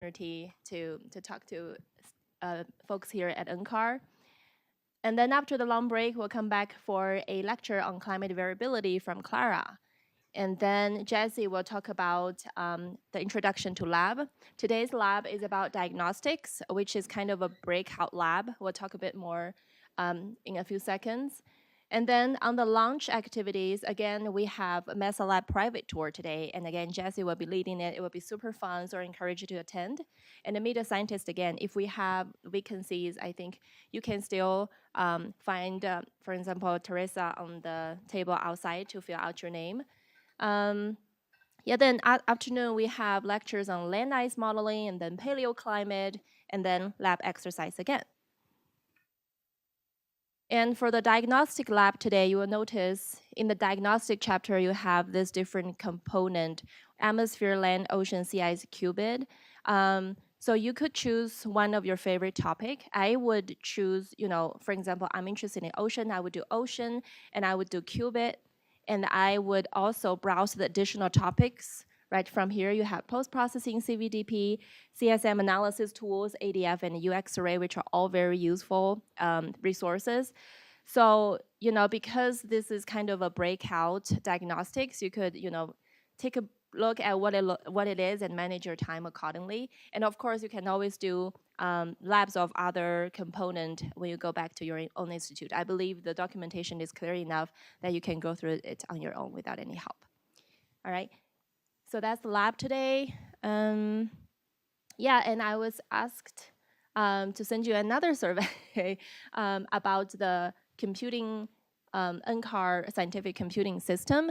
opportunity to talk to folks here at NCAR. And then after the long break, we'll come back for a lecture on climate variability from Clara. And then Jesse will talk about the introduction to lab. Today's lab is about diagnostics, which is kind of a breakout lab. We'll talk a bit more in a few seconds. And then on the launch activities, again, we have a Mesa Lab private tour today. And again, Jesse will be leading it. It will be super fun, so I encourage you to attend. And the media scientist, again, if we have vacancies, I think you can still find, for example, Teresa on the table outside to fill out your name. Then afternoon, we have lectures on land ice modeling, and then paleoclimate, and then lab exercise again. And for the diagnostic lab today, you will notice in the diagnostic chapter, you have this different component: atmosphere, land, ocean, sea ice, qubit. So you could choose one of your favorite topic. I would choose, for example, I'm interested in ocean. I would do ocean, and I would do qubit. And I would also browse the additional topics. Right from here, you have post-processing, CVDP, CSM analysis tools, ADF, and UX array, which are all very useful resources. So, because this is kind of a breakout diagnostics, you could, take a look at what it is and manage your time accordingly. And of course, you can always do labs of other component when you go back to your own institute. I believe the documentation is clear enough that you can go through it on your own without any help. All right. So that's the lab today. And I was asked to send you another survey about the computing NCAR scientific computing system.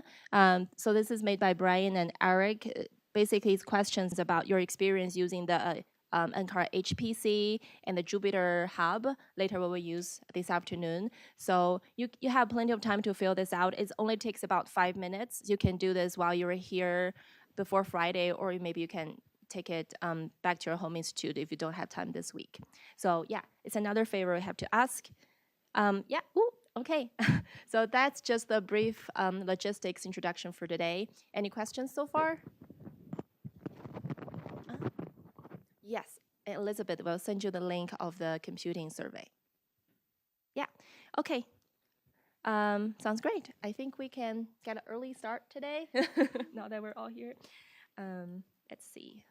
So this is made by Brian and Eric. Basically, it's questions about your experience using the NCAR HPC and the Jupyter Hub. Later we will use this afternoon. So you have plenty of time to fill this out. It only takes about 5 minutes. You can do this while you're here before Friday, or maybe you can take it back to your home institute if you don't have time this week. So yeah, it's another favor I have to ask. Okay. So that's just a brief logistics introduction for today. Any questions so far? Yes, Elizabeth will send you the link of the computing survey. Yeah, okay. Sounds great. I think we can get an early start today, now that we're all here. Let's see.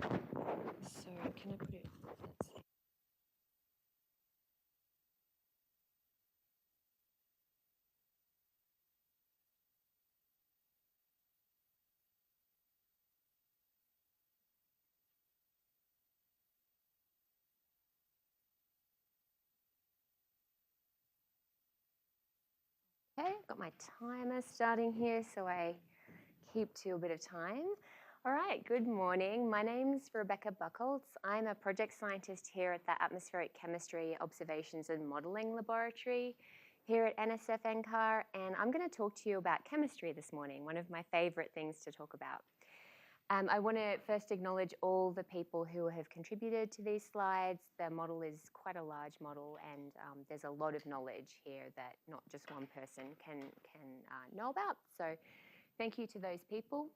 So can I put it? Let's see. Okay, I've got my timer starting here, so I keep to a bit of time. All right, good morning. My name's Rebecca Buchholz. I'm a project scientist here at the Atmospheric Chemistry Observations and Modelling Laboratory here at NSF NCAR, and I'm going to talk to you about chemistry this morning, one of my favorite things to talk about. I want to first acknowledge all the people who have contributed to these slides. The model is quite a large model, and there's a lot of knowledge here that not just one person can know about. So thank you to those people.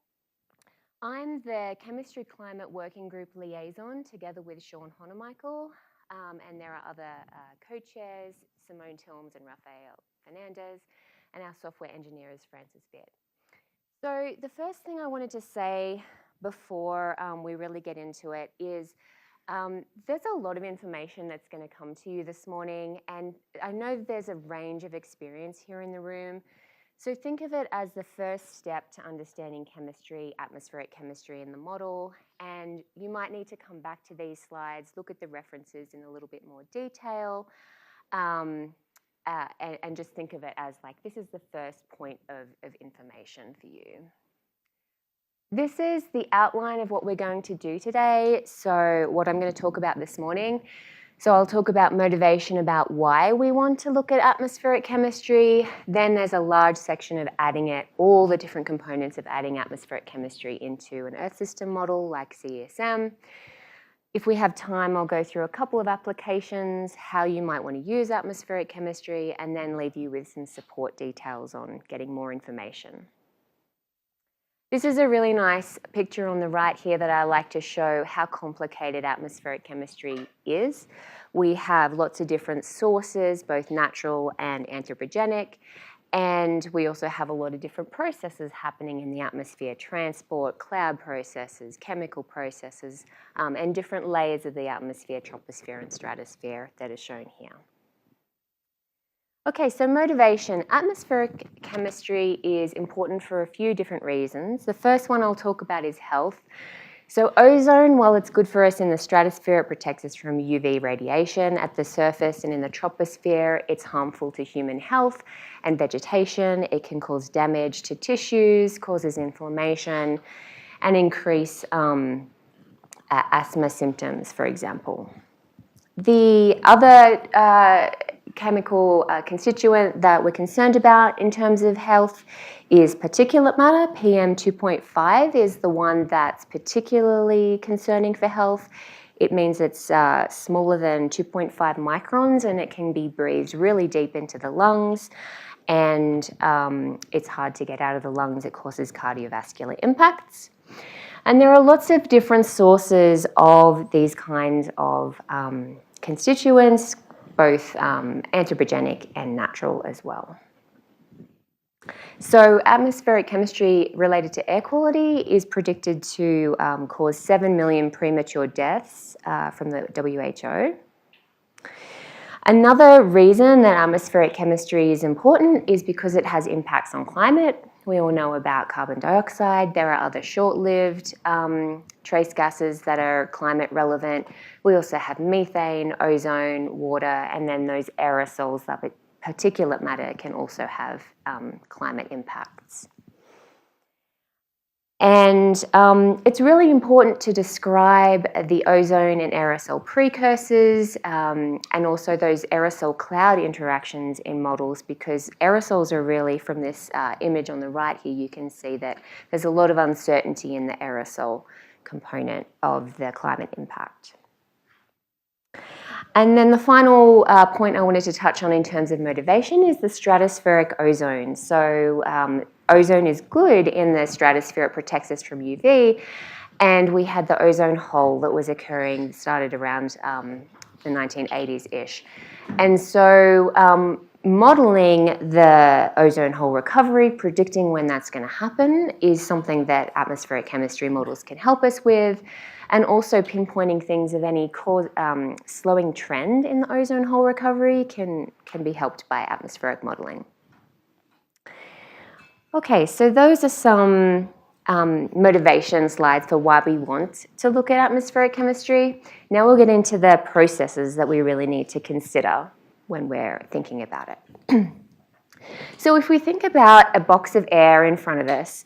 I'm the Chemistry Climate Working Group Liaison together with Sean Honemichael, and there are other co-chairs, Simone Tilms and Rafael Fernandez, and our software engineer is Francis Beard. So the first thing I wanted to say before we really get into it is there's a lot of information that's going to come to you this morning, and I know there's a range of experience here in the room. So think of it as the first step to understanding chemistry, atmospheric chemistry in the model, and you might need to come back to these slides, look at the references in a little bit more detail, and just think of it as like this is the first point of information for you. This is the outline of what we're going to do today. So what I'm going to talk about this morning. So I'll talk about motivation, about why we want to look at atmospheric chemistry. Then there's a large section of adding it, all the different components of adding atmospheric chemistry into an Earth system model like CESM. If we have time, I'll go through a couple of applications, how you might want to use atmospheric chemistry, and then leave you with some support details on getting more information. This is a really nice picture on the right here that I like to show how complicated atmospheric chemistry is. We have lots of different sources, both natural and anthropogenic, and we also have a lot of different processes happening in the atmosphere: transport, cloud processes, chemical processes, and different layers of the atmosphere, troposphere and stratosphere that are shown here. Okay, so motivation. Atmospheric chemistry is important for a few different reasons. The first one I'll talk about is health. So ozone, while it's good for us in the stratosphere, it protects us from UV radiation. At the surface and in the troposphere, it's harmful to human health and vegetation. It can cause damage to tissues, causes inflammation, and increase asthma symptoms, for example. The other chemical constituent that we're concerned about in terms of health is particulate matter. PM2.5 is the one that's particularly concerning for health. It means it's smaller than 2.5 microns and it can be breathed really deep into the lungs, and it's hard to get out of the lungs. It causes cardiovascular impacts. And there are lots of different sources of these kinds of constituents, both anthropogenic and natural as well. So atmospheric chemistry related to air quality is predicted to cause 7 million premature deaths from the WHO. Another reason that atmospheric chemistry is important is because it has impacts on climate. We all know about carbon dioxide. There are other short-lived trace gases that are climate relevant. We also have methane, ozone, water, and then those aerosols, that particulate matter, can also have climate impacts. And it's really important to describe the ozone and aerosol precursors and also those aerosol cloud interactions in models, because aerosols are really, from this image on the right here, you can see that there's a lot of uncertainty in the aerosol component of the climate impact. And then the final point I wanted to touch on in terms of motivation is the stratospheric ozone. So ozone is good in the stratosphere. It protects us from UV. And we had the ozone hole that was occurring, started around the 1980s-ish. And so modelling the ozone hole recovery, predicting when that's going to happen, is something that atmospheric chemistry models can help us with. And also pinpointing things of any slowing trend in the ozone hole recovery can be helped by atmospheric modelling. Okay, so those are some motivation slides for why we want to look at atmospheric chemistry. Now we'll get into the processes that we really need to consider when we're thinking about it. So if we think about a box of air in front of us,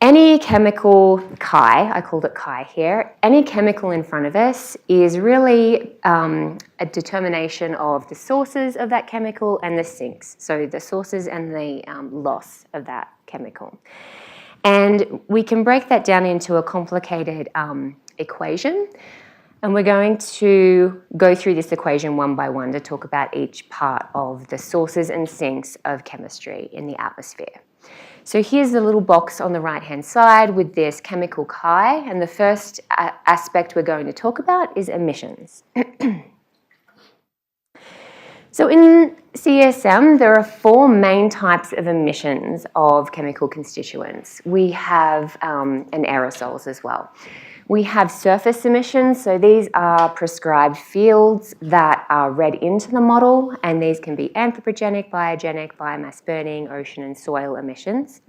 any chemical chi, I called it chi here, any chemical in front of us is really a determination of the sources of that chemical and the sinks, so the sources and the loss of that chemical. And we can break that down into a complicated equation, and we're going to go through this equation one by one to talk about each part of the sources and sinks of chemistry in the atmosphere. So here's the little box on the right-hand side with this chemical chi, and the first aspect we're going to talk about is emissions. So in CESM, there are 4 main types of emissions of chemical constituents. We have and aerosols as well. We have surface emissions, so these are prescribed fields that are read into the model, and these can be anthropogenic, biogenic, biomass burning, ocean and soil emissions.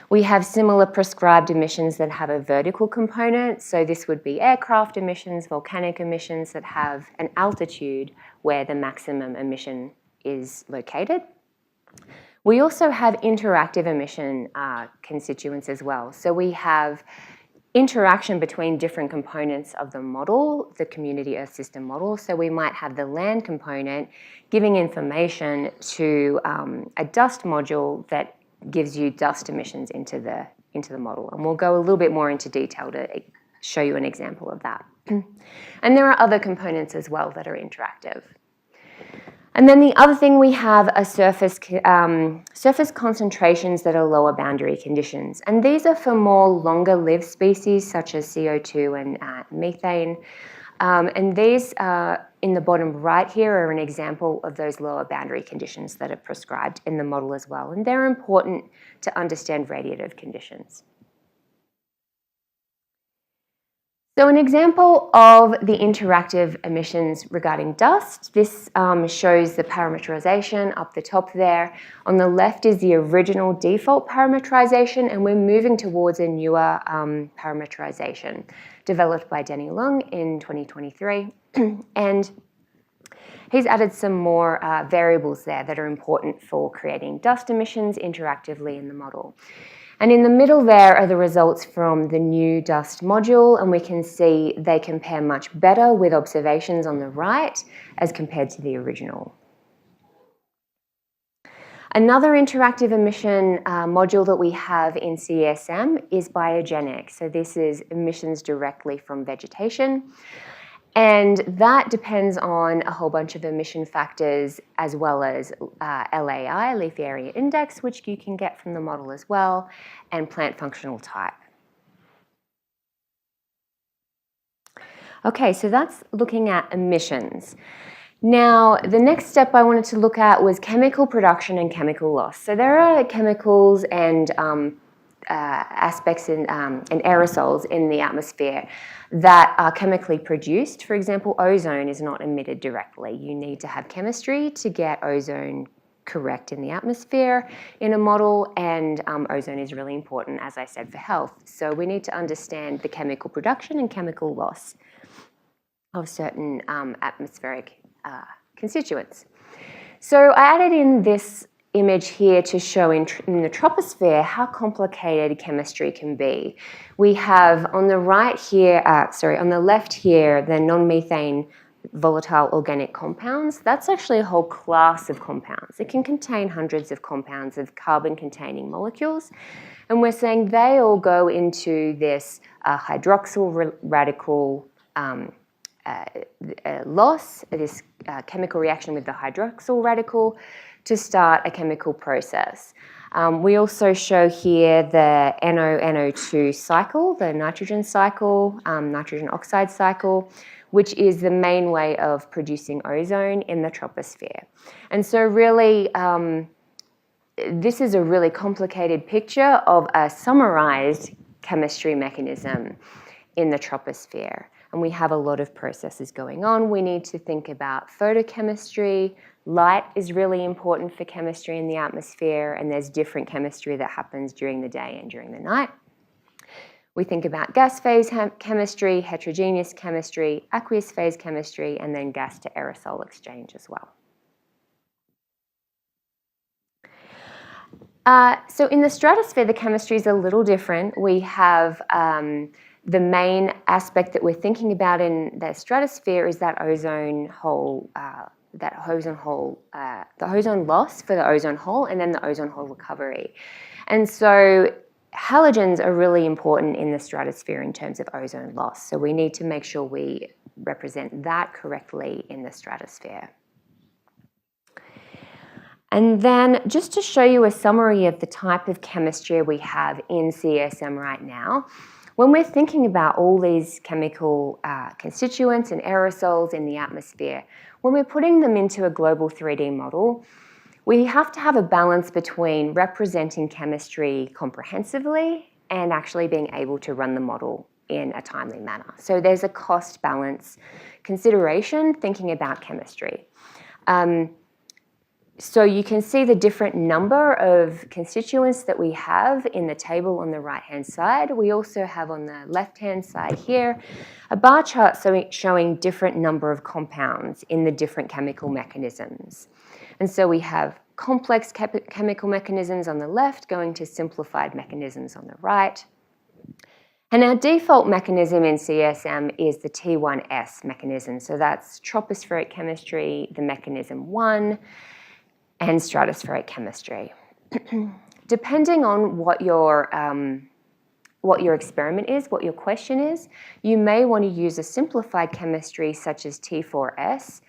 We have similar prescribed emissions that have a vertical component, so this would be aircraft emissions, volcanic emissions that have an altitude where the maximum emission is located. We also have interactive emission constituents as well. So we have interaction between different components of the model, the Community Earth System model. So we might have the land component giving information to a dust module that gives you dust emissions into the model. And we'll go a little bit more into detail to show you an example of that. And there are other components as well that are interactive. And then the other thing we have are surface concentrations that are lower boundary conditions. And these are for more longer-lived species such as CO2 and methane. And these in the bottom right here are an example of those lower boundary conditions that are prescribed in the model as well. And they're important to understand radiative conditions. So an example of the interactive emissions regarding dust, this shows the parameterization up the top there. On the left is the original default parameterization, and we're moving towards a newer parameterization developed by Denny Long in 2023. And he's added some more variables there that are important for creating dust emissions interactively in the model. And in the middle there are the results from the new dust module, and we can see they compare much better with observations on the right as compared to the original. Another interactive emission module that we have in CESM is biogenic. So this is emissions directly from vegetation. And that depends on a whole bunch of emission factors as well as LAI, leaf area index, which you can get from the model as well, and plant functional type. Okay, so that's looking at emissions. Now, the next step I wanted to look at was chemical production and chemical loss. So there are chemicals and aspects and aerosols in the atmosphere that are chemically produced. For example, ozone is not emitted directly. You need to have chemistry to get ozone correct in the atmosphere in a model, and ozone is really important, as I said, for health. So we need to understand the chemical production and chemical loss of certain atmospheric constituents. So I added in this image here to show in the troposphere how complicated chemistry can be. We have on the right here, on the left here, the non-methane volatile organic compounds. That's actually a whole class of compounds. It can contain hundreds of compounds of carbon-containing molecules, and we're saying they all go into this hydroxyl radical loss, this chemical reaction with the hydroxyl radical, to start a chemical process. We also show here the NO-NO2 cycle, the nitrogen cycle, nitrogen oxide cycle, which is the main way of producing ozone in the troposphere. And so really, this is a really complicated picture of a summarized chemistry mechanism in the troposphere. And we have a lot of processes going on. We need to think about photochemistry. Light is really important for chemistry in the atmosphere, and there's different chemistry that happens during the day and during the night. We think about gas phase chemistry, heterogeneous chemistry, aqueous phase chemistry, and then gas to aerosol exchange as well. So in the stratosphere, the chemistry is a little different. We have the main aspect that we're thinking about in the stratosphere is that ozone hole, the ozone loss for the ozone hole, and then the ozone hole recovery. And so halogens are really important in the stratosphere in terms of ozone loss. So we need to make sure we represent that correctly in the stratosphere. And then just to show you a summary of the type of chemistry we have in CESM right now, when we're thinking about all these chemical constituents and aerosols in the atmosphere, when we're putting them into a global 3D model, we have to have a balance between representing chemistry comprehensively and actually being able to run the model in a timely manner. So there's a cost balance consideration thinking about chemistry. So you can see the different number of constituents that we have in the table on the right-hand side. We also have on the left-hand side here a bar chart showing different number of compounds in the different chemical mechanisms. And so we have complex chemical mechanisms on the left going to simplified mechanisms on the right. And our default mechanism in CESM is the T1S mechanism. So that's tropospheric chemistry, the mechanism 1, and stratospheric chemistry. Depending on what your what your experiment is, what your question is, you may want to use a simplified chemistry such as T4S,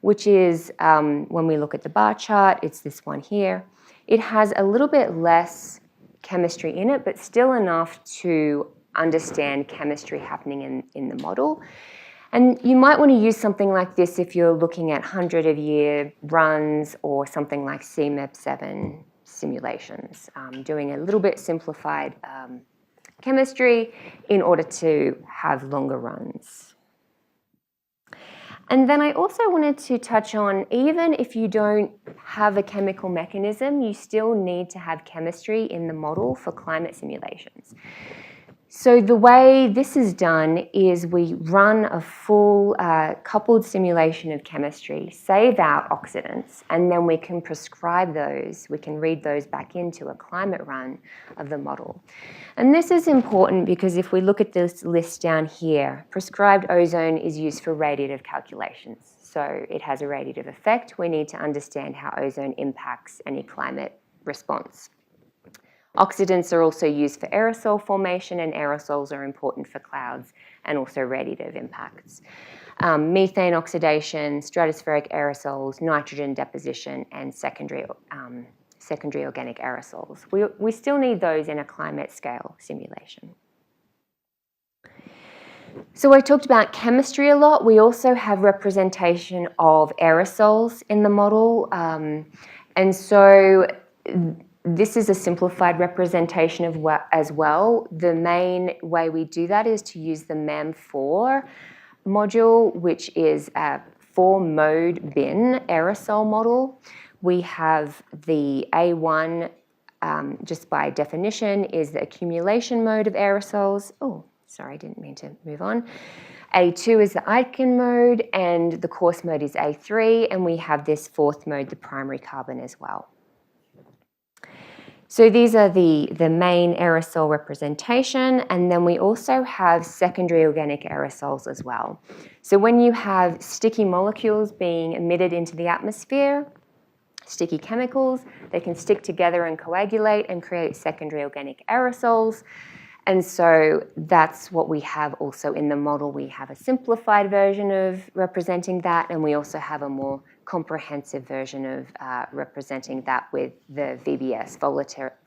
which is, when we look at the bar chart, it's this one here. It has a little bit less chemistry in it, but still enough to understand chemistry happening in the model. And you might want to use something like this if you're looking at 100-year runs or something like CMEP7 simulations, doing a little bit simplified chemistry in order to have longer runs. And then I also wanted to touch on, even if you don't have a chemical mechanism, you still need to have chemistry in the model for climate simulations. So the way this is done is we run a full coupled simulation of chemistry, save out oxidants, and then we can prescribe those. We can read those back into a climate run of the model. And this is important because if we look at this list down here, prescribed ozone is used for radiative calculations. So it has a radiative effect. We need to understand how ozone impacts any climate response. Oxidants are also used for aerosol formation, and aerosols are important for clouds and also radiative impacts. Methane oxidation, stratospheric aerosols, nitrogen deposition, and secondary organic aerosols. We still need those in a climate scale simulation. So I talked about chemistry a lot. We also have representation of aerosols in the model. And so this is a simplified representation of as well. The main way we do that is to use the MAM4 module, which is a 4-mode bin aerosol model. We have the A1, just by definition, is the accumulation mode of aerosols. Oh, sorry, I didn't mean to move on. A2 is the Aitken mode, and the coarse mode is A3, and we have this 4th mode, the primary carbon, as well. So these are the main aerosol representation, and then we also have secondary organic aerosols as well. So when you have sticky molecules being emitted into the atmosphere, sticky chemicals, they can stick together and coagulate and create secondary organic aerosols. And so that's what we have also in the model. We have a simplified version of representing that, and we also have a more comprehensive version of representing that with the VBS,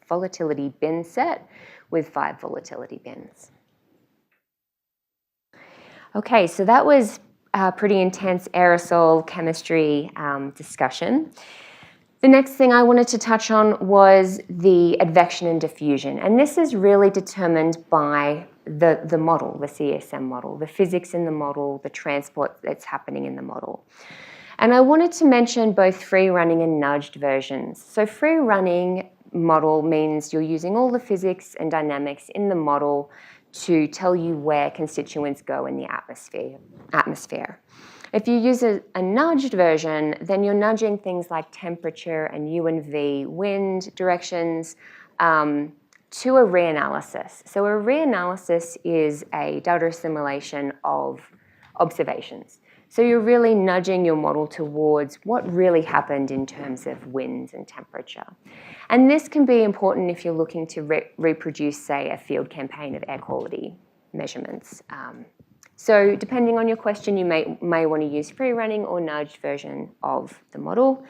volatility bin set, with 5 volatility bins. Okay, so that was a pretty intense aerosol chemistry discussion. The next thing I wanted to touch on was the advection and diffusion, and this is really determined by the model, the CESM model, the physics in the model, the transport that's happening in the model. And I wanted to mention both free running and nudged versions. So free running model means you're using all the physics and dynamics in the model to tell you where constituents go in the atmosphere. If you use a nudged version, then you're nudging things like temperature and U and V, wind directions, to a reanalysis. So a reanalysis is a data assimilation of observations. So you're really nudging your model towards what really happened in terms of winds and temperature. And this can be important if you're looking to reproduce, say, a field campaign of air quality measurements. So depending on your question, you may want to use free running or nudged version of the model.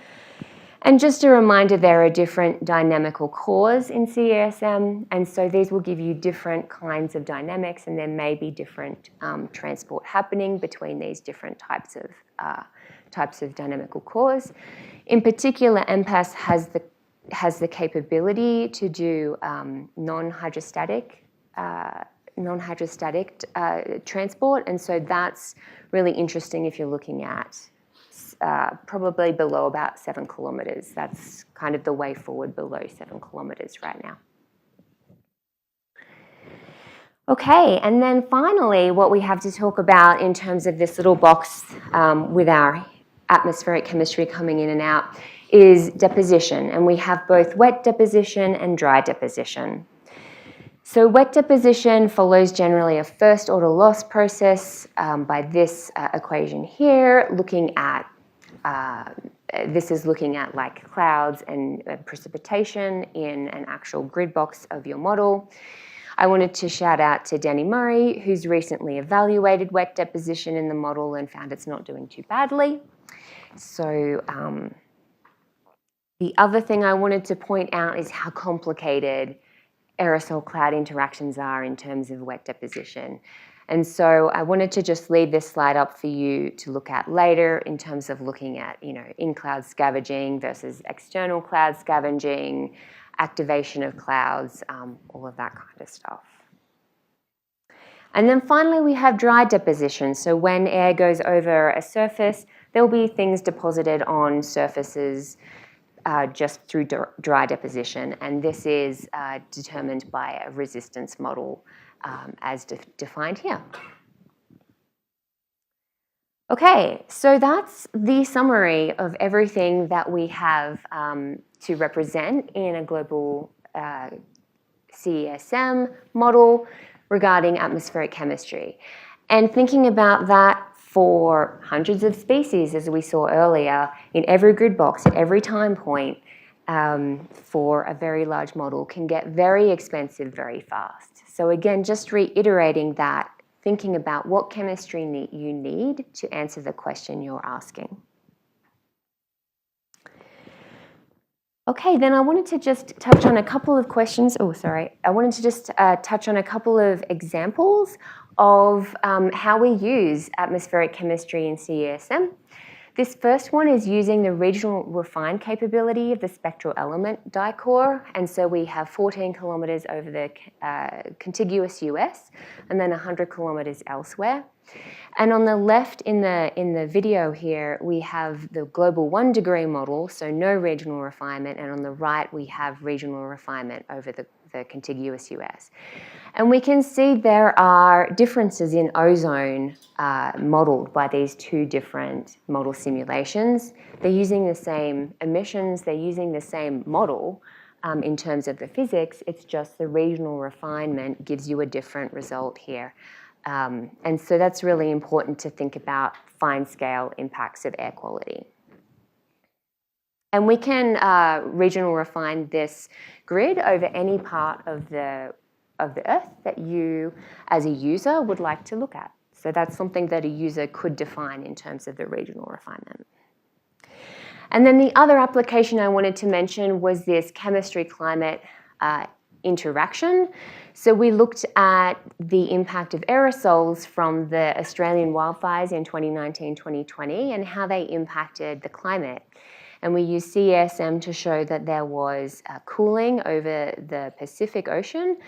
And just a reminder, there are different dynamical cores in CESM, and so these will give you different kinds of dynamics, and there may be different transport happening between these different types of dynamical cores. In particular, MPAS has the capability to do non-hydrostatic transport, and so that's really interesting if you're looking at probably below about 7 kilometres. That's kind of the way forward below 7 kilometres right now. Okay, and then finally what we have to talk about in terms of this little box with our atmospheric chemistry coming in and out is deposition, and we have both wet deposition and dry deposition. So wet deposition follows generally a first order loss process by this equation here, looking at this is looking at like clouds and precipitation in an actual grid box of your model. I wanted to shout out to Danny Murray, who's recently evaluated wet deposition in the model and found it's not doing too badly. So the other thing I wanted to point out is how complicated aerosol cloud interactions are in terms of wet deposition. And so I wanted to just leave this slide up for you to look at later in terms of looking at, in-cloud scavenging versus external cloud scavenging, activation of clouds, all of that kind of stuff. And then finally, we have dry deposition. So when air goes over a surface, there'll be things deposited on surfaces just through dry deposition. And this is determined by a resistance model as defined here. Okay, so that's the summary of everything that we have to represent in a global CESM model regarding atmospheric chemistry. And thinking about that for hundreds of species, as we saw earlier, in every grid box at every time point for a very large model can get very expensive very fast. So again, just reiterating that, thinking about what chemistry you need to answer the question you're asking. Okay, then I wanted to just touch on a couple of questions. I wanted to just touch on a couple of examples of how we use atmospheric chemistry in CESM. This first one is using the regional refined capability of the spectral element dicore. And so we have 14 kilometers over the contiguous US and then 100 kilometers elsewhere. And on the left in the video here, we have the global 1 degree model, so no regional refinement. And on the right, we have regional refinement over the contiguous US. And we can see there are differences in ozone modeled by these two different model simulations. They're using the same emissions, they're using the same model in terms of the physics. It's just the regional refinement gives you a different result here. And so that's really important to think about fine-scale impacts of air quality. And we can regional refine this grid over any part of the Earth that you, as a user, would like to look at. So that's something that a user could define in terms of the regional refinement. And then the other application I wanted to mention was this chemistry-climate interaction. So we looked at the impact of aerosols from the Australian wildfires in 2019-2020 and how they impacted the climate. And we used CESM to show that there was cooling over the Pacific Ocean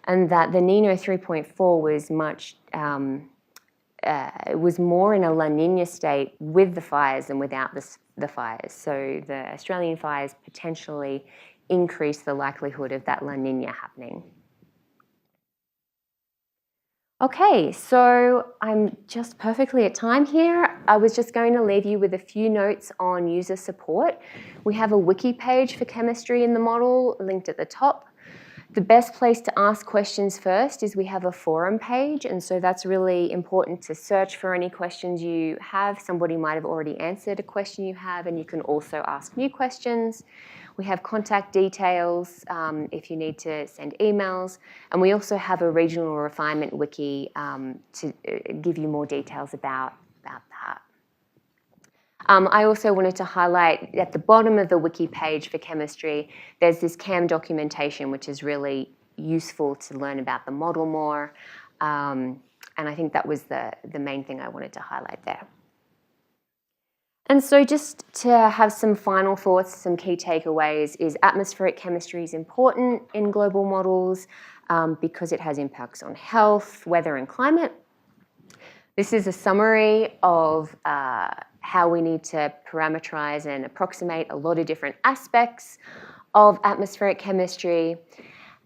and that the Nino 3.4 was much, it was more in a La Nina state with the fires than without the fires. So the Australian fires potentially increase the likelihood of that La Nina happening. Okay, so I'm just perfectly at time here. I was just going to leave you with a few notes on user support. We have a wiki page for chemistry in the model linked at the top. The best place to ask questions first is we have a forum page, and so that's really important to search for any questions you have. Somebody might have already answered a question you have, and you can also ask new questions. We have contact details if you need to send emails, and we also have a regional refinement wiki to give you more details about that. I also wanted to highlight at the bottom of the wiki page for chemistry, there's this CAM documentation, which is really useful to learn about the model more. And I think that was the main thing I wanted to highlight there. And so just to have some final thoughts, some key takeaways is atmospheric chemistry is important in global models because it has impacts on health, weather, and climate. This is a summary of how we need to parameterize and approximate a lot of different aspects of atmospheric chemistry.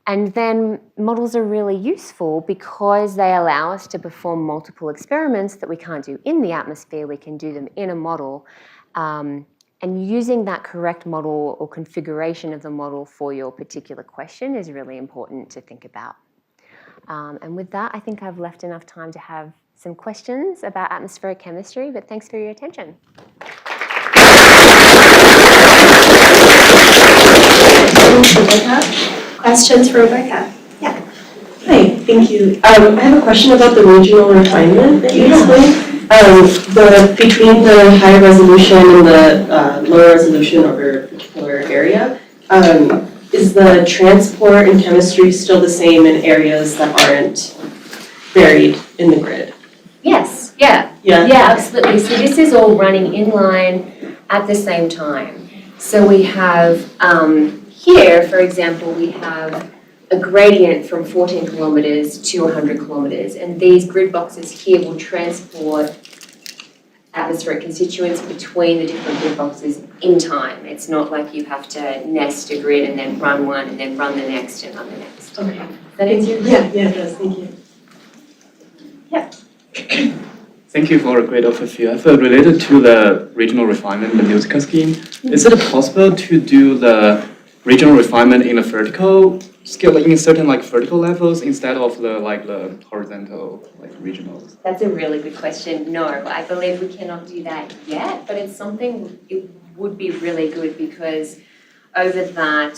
And then models are really useful because they allow us to perform multiple experiments that we can't do in the atmosphere. We can do them in a model. And using that correct model or configuration of the model for your particular question is really important to think about. And with that, I think I've left enough time to have some questions about atmospheric chemistry, but thanks for your attention. Questions for Rebecca? Yeah. Hi. thank you. I have a question about the regional refinement that you explained. Between the high resolution and the lower resolution over a particular area, is the transport and chemistry still the same in areas that aren't buried in the grid? Yes, yeah. Yeah. Yeah, absolutely. So this is all running in line at the same time. So we have here, for example, we have a gradient from 14 kilometres to 100 kilometres, and these grid boxes here will transport atmospheric constituents between the different grid boxes in time. It's not like you have to nest a grid and then run one and then run the next and run the next. Okay. Does that answer your Yeah, it does. Thank you. Thank you for a great overview. I feel related to the regional refinement, the musical scheme, is it possible to do the regional refinement in a vertical scale, like in certain like vertical levels instead of the horizontal regional? That's a really good question. No, I believe we cannot do that yet, but it's something it would be really good because over that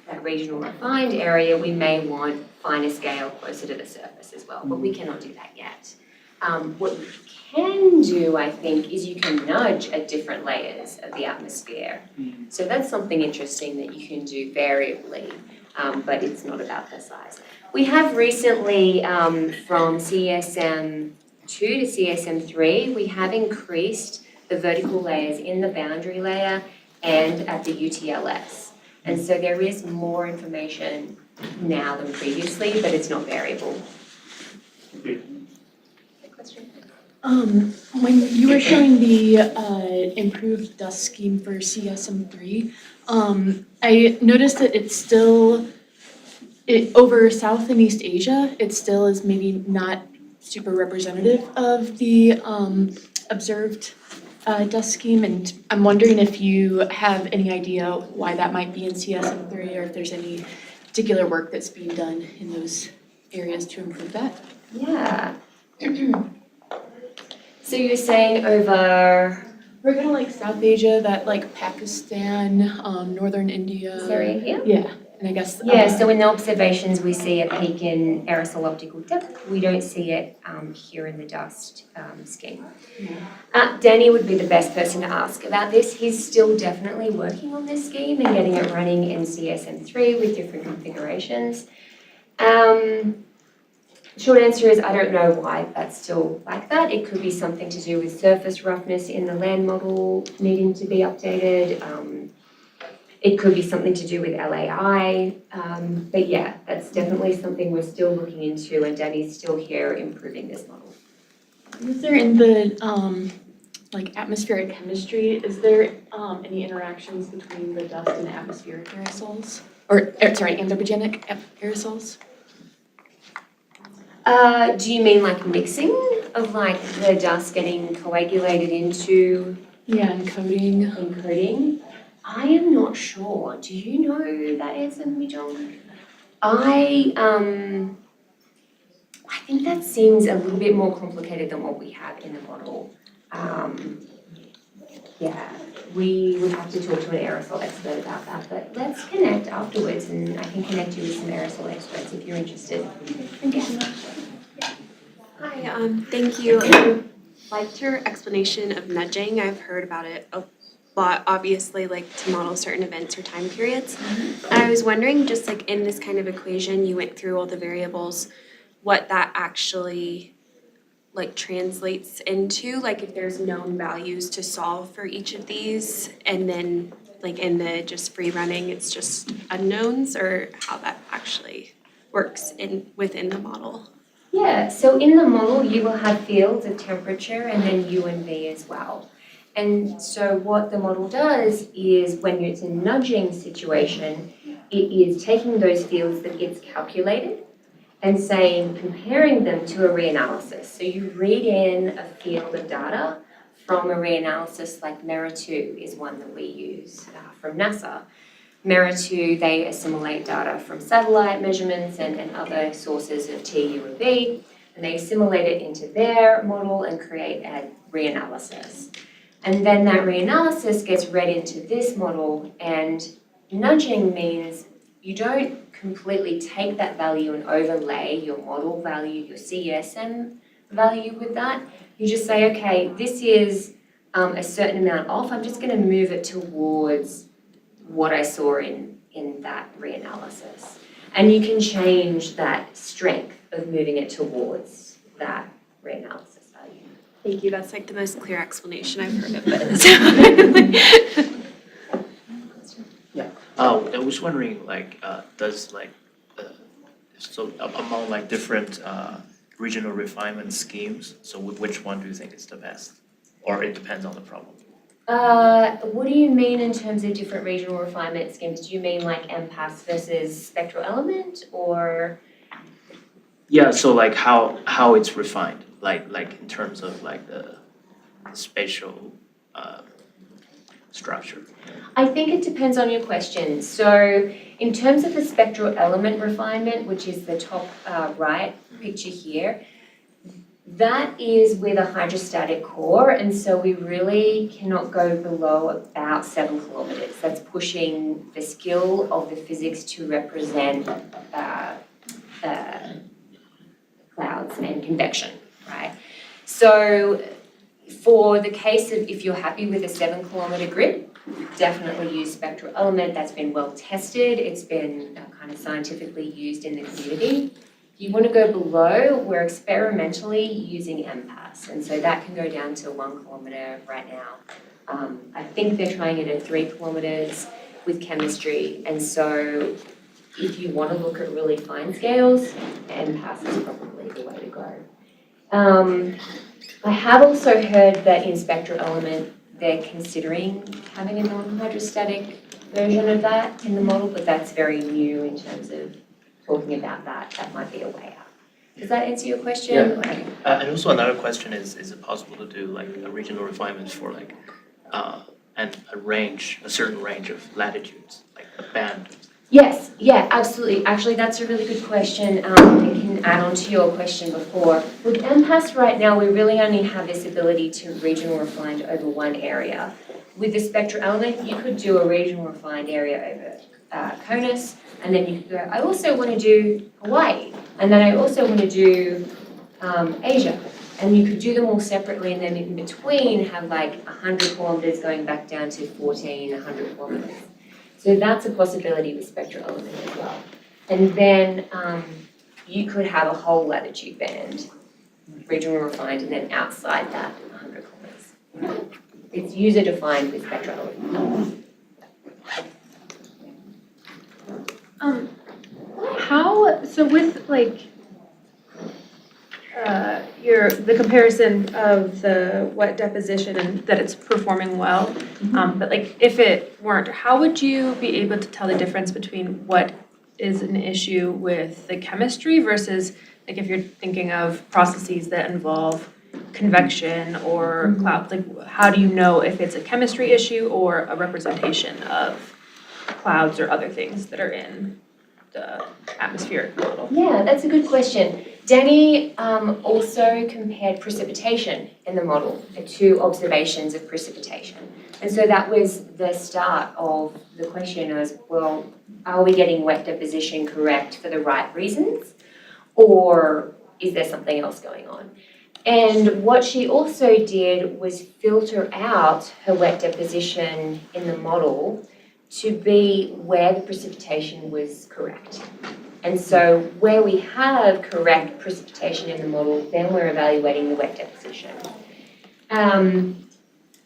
that regional refined area, we may want finer scale closer to the surface as well, but we cannot do that yet. What you can do, I think, is you can nudge at different layers of the atmosphere. So that's something interesting that you can do variably, but it's not about the size. We have recently, from CESM 2 to CESM 3, we have increased the vertical layers in the boundary layer and at the UTLS. And so there is more information now than previously, but it's not variable. When you were showing the improved dust scheme for CSM3, I noticed that it's still, over South and East Asia, it still is maybe not super representative of the observed dust scheme, and I'm wondering if you have any idea why that might be in CSM3, or if there's any particular work that's being done in those areas to improve that. Yeah. So you're saying over We're kind of like South Asia, that like Pakistan, northern India. this area here? Yeah, and I guess. Yeah, so in the observations, we see a peak in aerosol optical depth. We don't see it here in the dust scheme. Danny would be the best person to ask about this. He's still definitely working on this scheme and getting it running in CSM3 with different configurations. Short answer is I don't know why that's still like that. It could be something to do with surface roughness in the land model needing to be updated. It could be something to do with LAI. But yeah, that's definitely something we're still looking into, and Danny's still here improving this model. Is there in the like atmospheric chemistry, is there any interactions between the dust and atmospheric aerosols? Or sorry, anthropogenic aerosols? Do you mean like mixing of like the dust getting coagulated into Yeah, encoding. encoding? I am not sure. Do you know that answer, Mijeong? I think that seems a little bit more complicated than what we have in the model. Yeah, we would have to talk to an aerosol expert about that, but let's connect afterwards and I can connect you with some aerosol experts if you're interested. Thank you so much. Hi, thank you. I liked your explanation of nudging. I've heard about it a lot, obviously, like to model certain events or time periods. And I was wondering, just like in this kind of equation, you went through all the variables, what that actually like translates into, like if there's known values to solve for each of these, and then like in the just free running, it's just unknowns, or how that actually works within the model. Yeah, so in the model you will have fields of temperature and then U and V as well. And so what the model does is when it's a nudging situation, it is taking those fields that it's calculated and saying, comparing them to a reanalysis. So you read in a field of data from a reanalysis, like MERA2 is one that we use from NASA. MERA2, they assimilate data from satellite measurements and other sources of T, U, and V, and they assimilate it into their model and create a reanalysis. And then that reanalysis gets read into this model, and nudging means you don't completely take that value and overlay your model value, your CESM value with that. You just say, okay, this is a certain amount off. I'm just going to move it towards what I saw in that reanalysis. And you can change that strength of moving it towards that reanalysis value. Thank you, that's like the most clear explanation I've heard of it. I was wondering, does among different regional refinement schemes, so which one do you think is the best? Or it depends on the problem? What do you mean in terms of different regional refinement schemes? Do you mean like MPAS versus spectral element, or? Yeah, so how it's refined, like in terms of the spatial structure. I think it depends on your question. So in terms of the spectral element refinement, which is the top right picture here, that is with a hydrostatic core, and so we really cannot go below about 7 kilometers. That's pushing the skill of the physics to represent clouds and convection, right? So for the case of if you're happy with a 7 kilometer grid, definitely use spectral element. That's been well tested. It's been kind of scientifically used in the community. If you want to go below, we're experimentally using MPAS, and so that can go down to 1 kilometer right now. I think they're trying it at 3 kilometers with chemistry, and so if you want to look at really fine scales, MPAS is probably the way to go. I have also heard that in spectral element, they're considering having a non-hydrostatic version of that in the model, but that's very new in terms of talking about that. That might be a way out. Does that answer your question? Yeah. And also another question is it possible to do a regional refinement for a certain range of latitudes, like a band? Yes, yeah, absolutely. Actually, that's a really good question. It can add on to your question before. With MPAS right now, we really only have this ability to regional refine over one area. With the spectral element, you could do a regional refined area over CONUS, and then you could go, I also want to do Hawaii, and then I also want to do Asia. And you could do them all separately, and then in between have 100 kilometers going back down to 100 kilometers. So that's a possibility with spectral element as well. And then you could have a whole latitude band, regional refined, and then outside that, 100 kilometers. It's user defined with spectral element. So with the comparison of the wet deposition and that it's performing well, but if it weren't, how would you be able to tell the difference between what is an issue with the chemistry versus if you're thinking of processes that involve convection or clouds? How do you know if it's a chemistry issue or a representation of clouds or other things that are in the atmospheric model? Yeah, that's a good question. Danny also compared precipitation in the model, the 2 observations of precipitation. And so that was the start of the question as, well, are we getting wet deposition correct for the right reasons? Or is there something else going on? And what she also did was filter out her wet deposition in the model to be where the precipitation was correct. And so where we have correct precipitation in the model, then we're evaluating the wet deposition.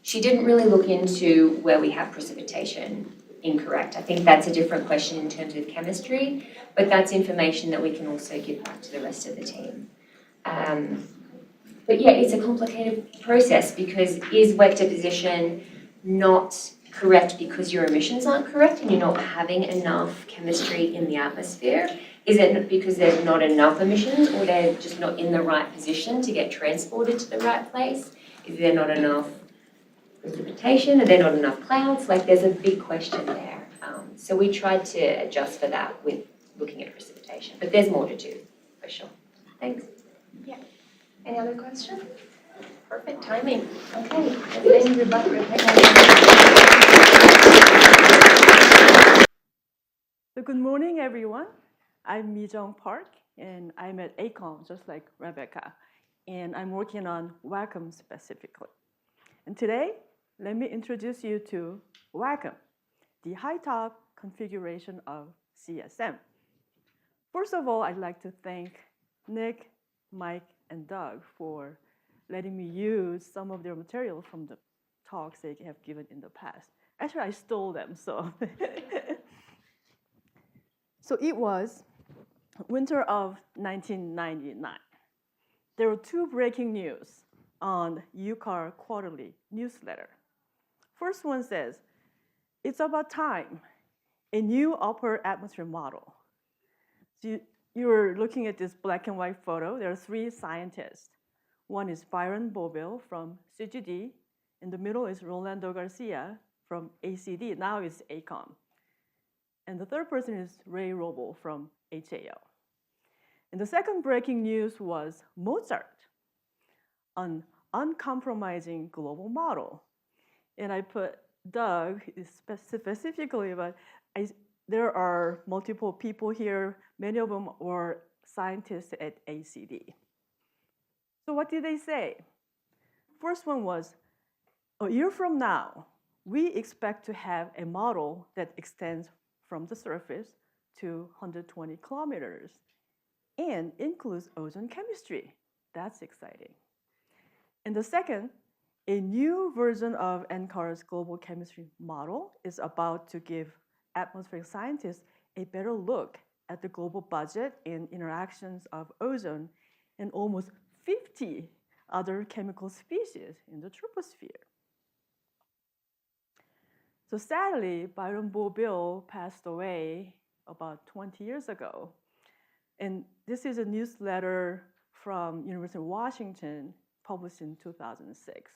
She didn't really look into where we have precipitation incorrect. I think that's a different question in terms of chemistry, but that's information that we can also give back to the rest of the team. But yeah, it's a complicated process because is wet deposition not correct because your emissions aren't correct and you're not having enough chemistry in the atmosphere? Is it because there's not enough emissions or they're just not in the right position to get transported to the right place? Is there not enough precipitation? Are there not enough clouds? There's a big question there. So we tried to adjust for that with looking at precipitation, but there's more to do, for sure. Thanks. Yeah. Any other questions? Perfect timing. Okay. Thank you, Rebecca. The good morning, everyone. I'm Mijeong Park, and I'm at ACOM, just like Rebecca. And I'm working on WACCM specifically. And today, let me introduce you to WACCM, the high-top configuration of CSM. First of all, I'd like to thank Nick, Mike, and Doug for letting me use some of their material from the talks they have given in the past. Actually, I stole them, so. So it was winter of 1999. There were two breaking news on UCAR quarterly newsletter. First one says, it's about time, a new upper atmosphere model. So you're looking at this black and white photo. There are three scientists. One is Byron Boville from CGD. In the middle is Rolando Garcia from ACD. Now it's ACOM. And the third person is Ray Roble from HAO. And the second breaking news was Mozart, an uncompromising global model. And I put Doug specifically, but there are multiple people here. Many of them were scientists at ACD. So what did they say? First one was, a year from now, we expect to have a model that extends from the surface to 120 kilometers and includes ozone chemistry. That's exciting. And the second, a new version of NCAR's global chemistry model is about to give atmospheric scientists a better look at the global budget and interactions of ozone and almost 50 other chemical species in the troposphere. So sadly, Byron Boville passed away about 20 years ago. And this is a newsletter from University of Washington, published in 2006.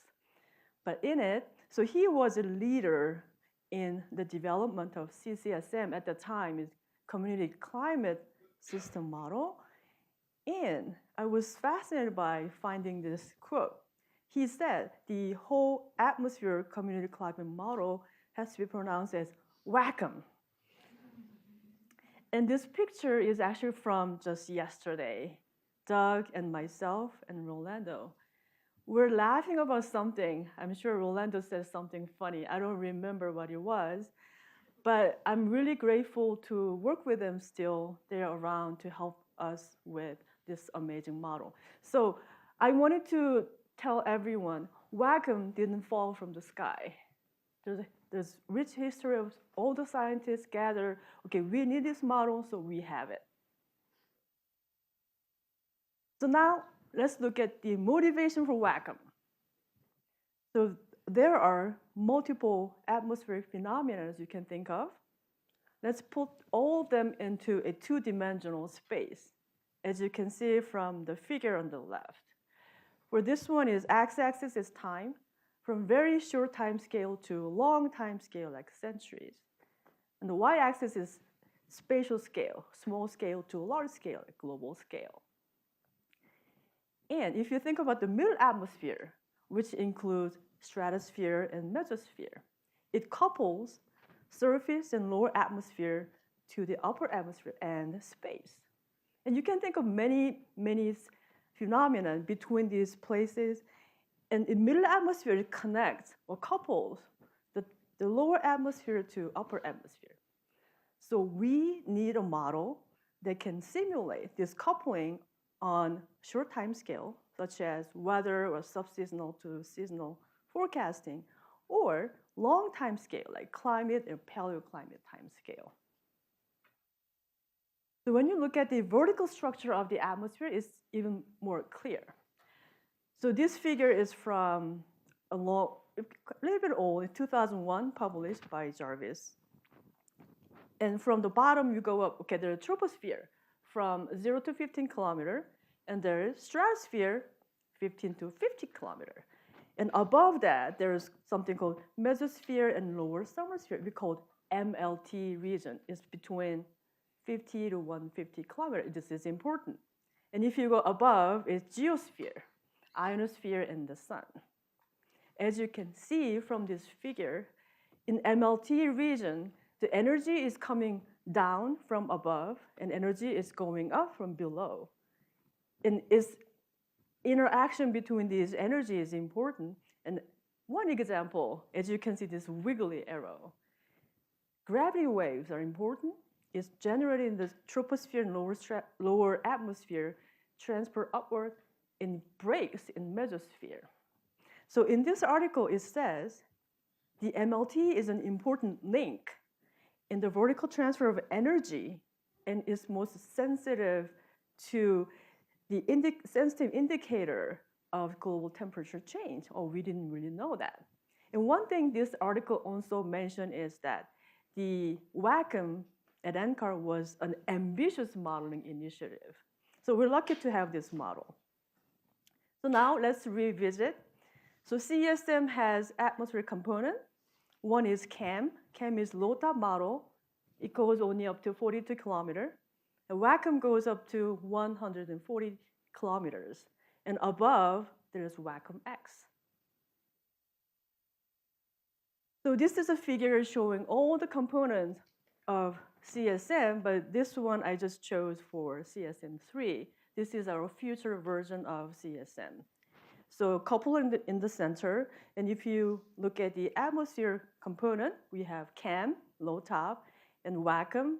But in it, so he was a leader in the development of CESM at the time, is Community Climate System Model. And I was fascinated by finding this quote. He said the whole atmosphere community climate model has to be pronounced as WACCM. And this picture is actually from just yesterday. Doug and myself and Rolando. We're laughing about something. I'm sure Rolando said something funny. I don't remember what it was. But I'm really grateful to work with them still. They're around to help us with this amazing model. So I wanted to tell everyone, WACCM didn't fall from the sky. There's rich history of all the scientists gathered. Okay, we need this model, so we have it. So now let's look at the motivation for WACCM. So there are multiple atmospheric phenomena you can think of. Let's put all of them into a two-dimensional space, as you can see from the figure on the left. Where this one is x-axis is time, from very short time scale to long time scale, like centuries. And the y-axis is spatial scale, small scale to large scale, like global scale. And if you think about the middle atmosphere, which includes stratosphere and mesosphere, it couples surface and lower atmosphere to the upper atmosphere and space. And you can think of many phenomena between these places. And in middle atmosphere, it connects or couples the lower atmosphere to upper atmosphere. So we need a model that can simulate this coupling on short time scale, such as weather or subseasonal to seasonal forecasting, or long time scale, like climate or paleoclimate time scale. So when you look at the vertical structure of the atmosphere, it's even more clear. So this figure is from a little bit old, 2001, published by Jarvis. And from the bottom, you go up, okay, there's a troposphere from 0 to 15 kilometer, and there's stratosphere, 15 to 50 kilometer. And above that, there's something called mesosphere and lower thermosphere. We call it MLT region. It's between 50 to 150 kilometers. This is important. And if you go above, it's geosphere, ionosphere, and the sun. As you can see from this figure, in MLT region, the energy is coming down from above, and energy is going up from below. And its interaction between these energies is important. And one example, as you can see this wiggly arrow, gravity waves are important. It's generated in the troposphere and lower atmosphere, transfer upward, and breaks in mesosphere. So in this article, it says the MLT is an important link in the vertical transfer of energy and is most sensitive to the sensitive indicator of global temperature change. Oh, we didn't really know that. And one thing this article also mentioned is that the WACCM at NCAR was an ambitious modeling initiative. So we're lucky to have this model. So now let's revisit. So CESM has atmospheric component. One is CAM. CAM is low top model. It goes only up to 42 kilometers. The WACCM goes up to 140 kilometers. And above, there's WACCM X. So this is a figure showing all the components of CSM, but this one I just chose for CSM3. This is our future version of CSM. So a couple in the center, and if you look at the atmosphere component, we have CAM, low top, and WACCM,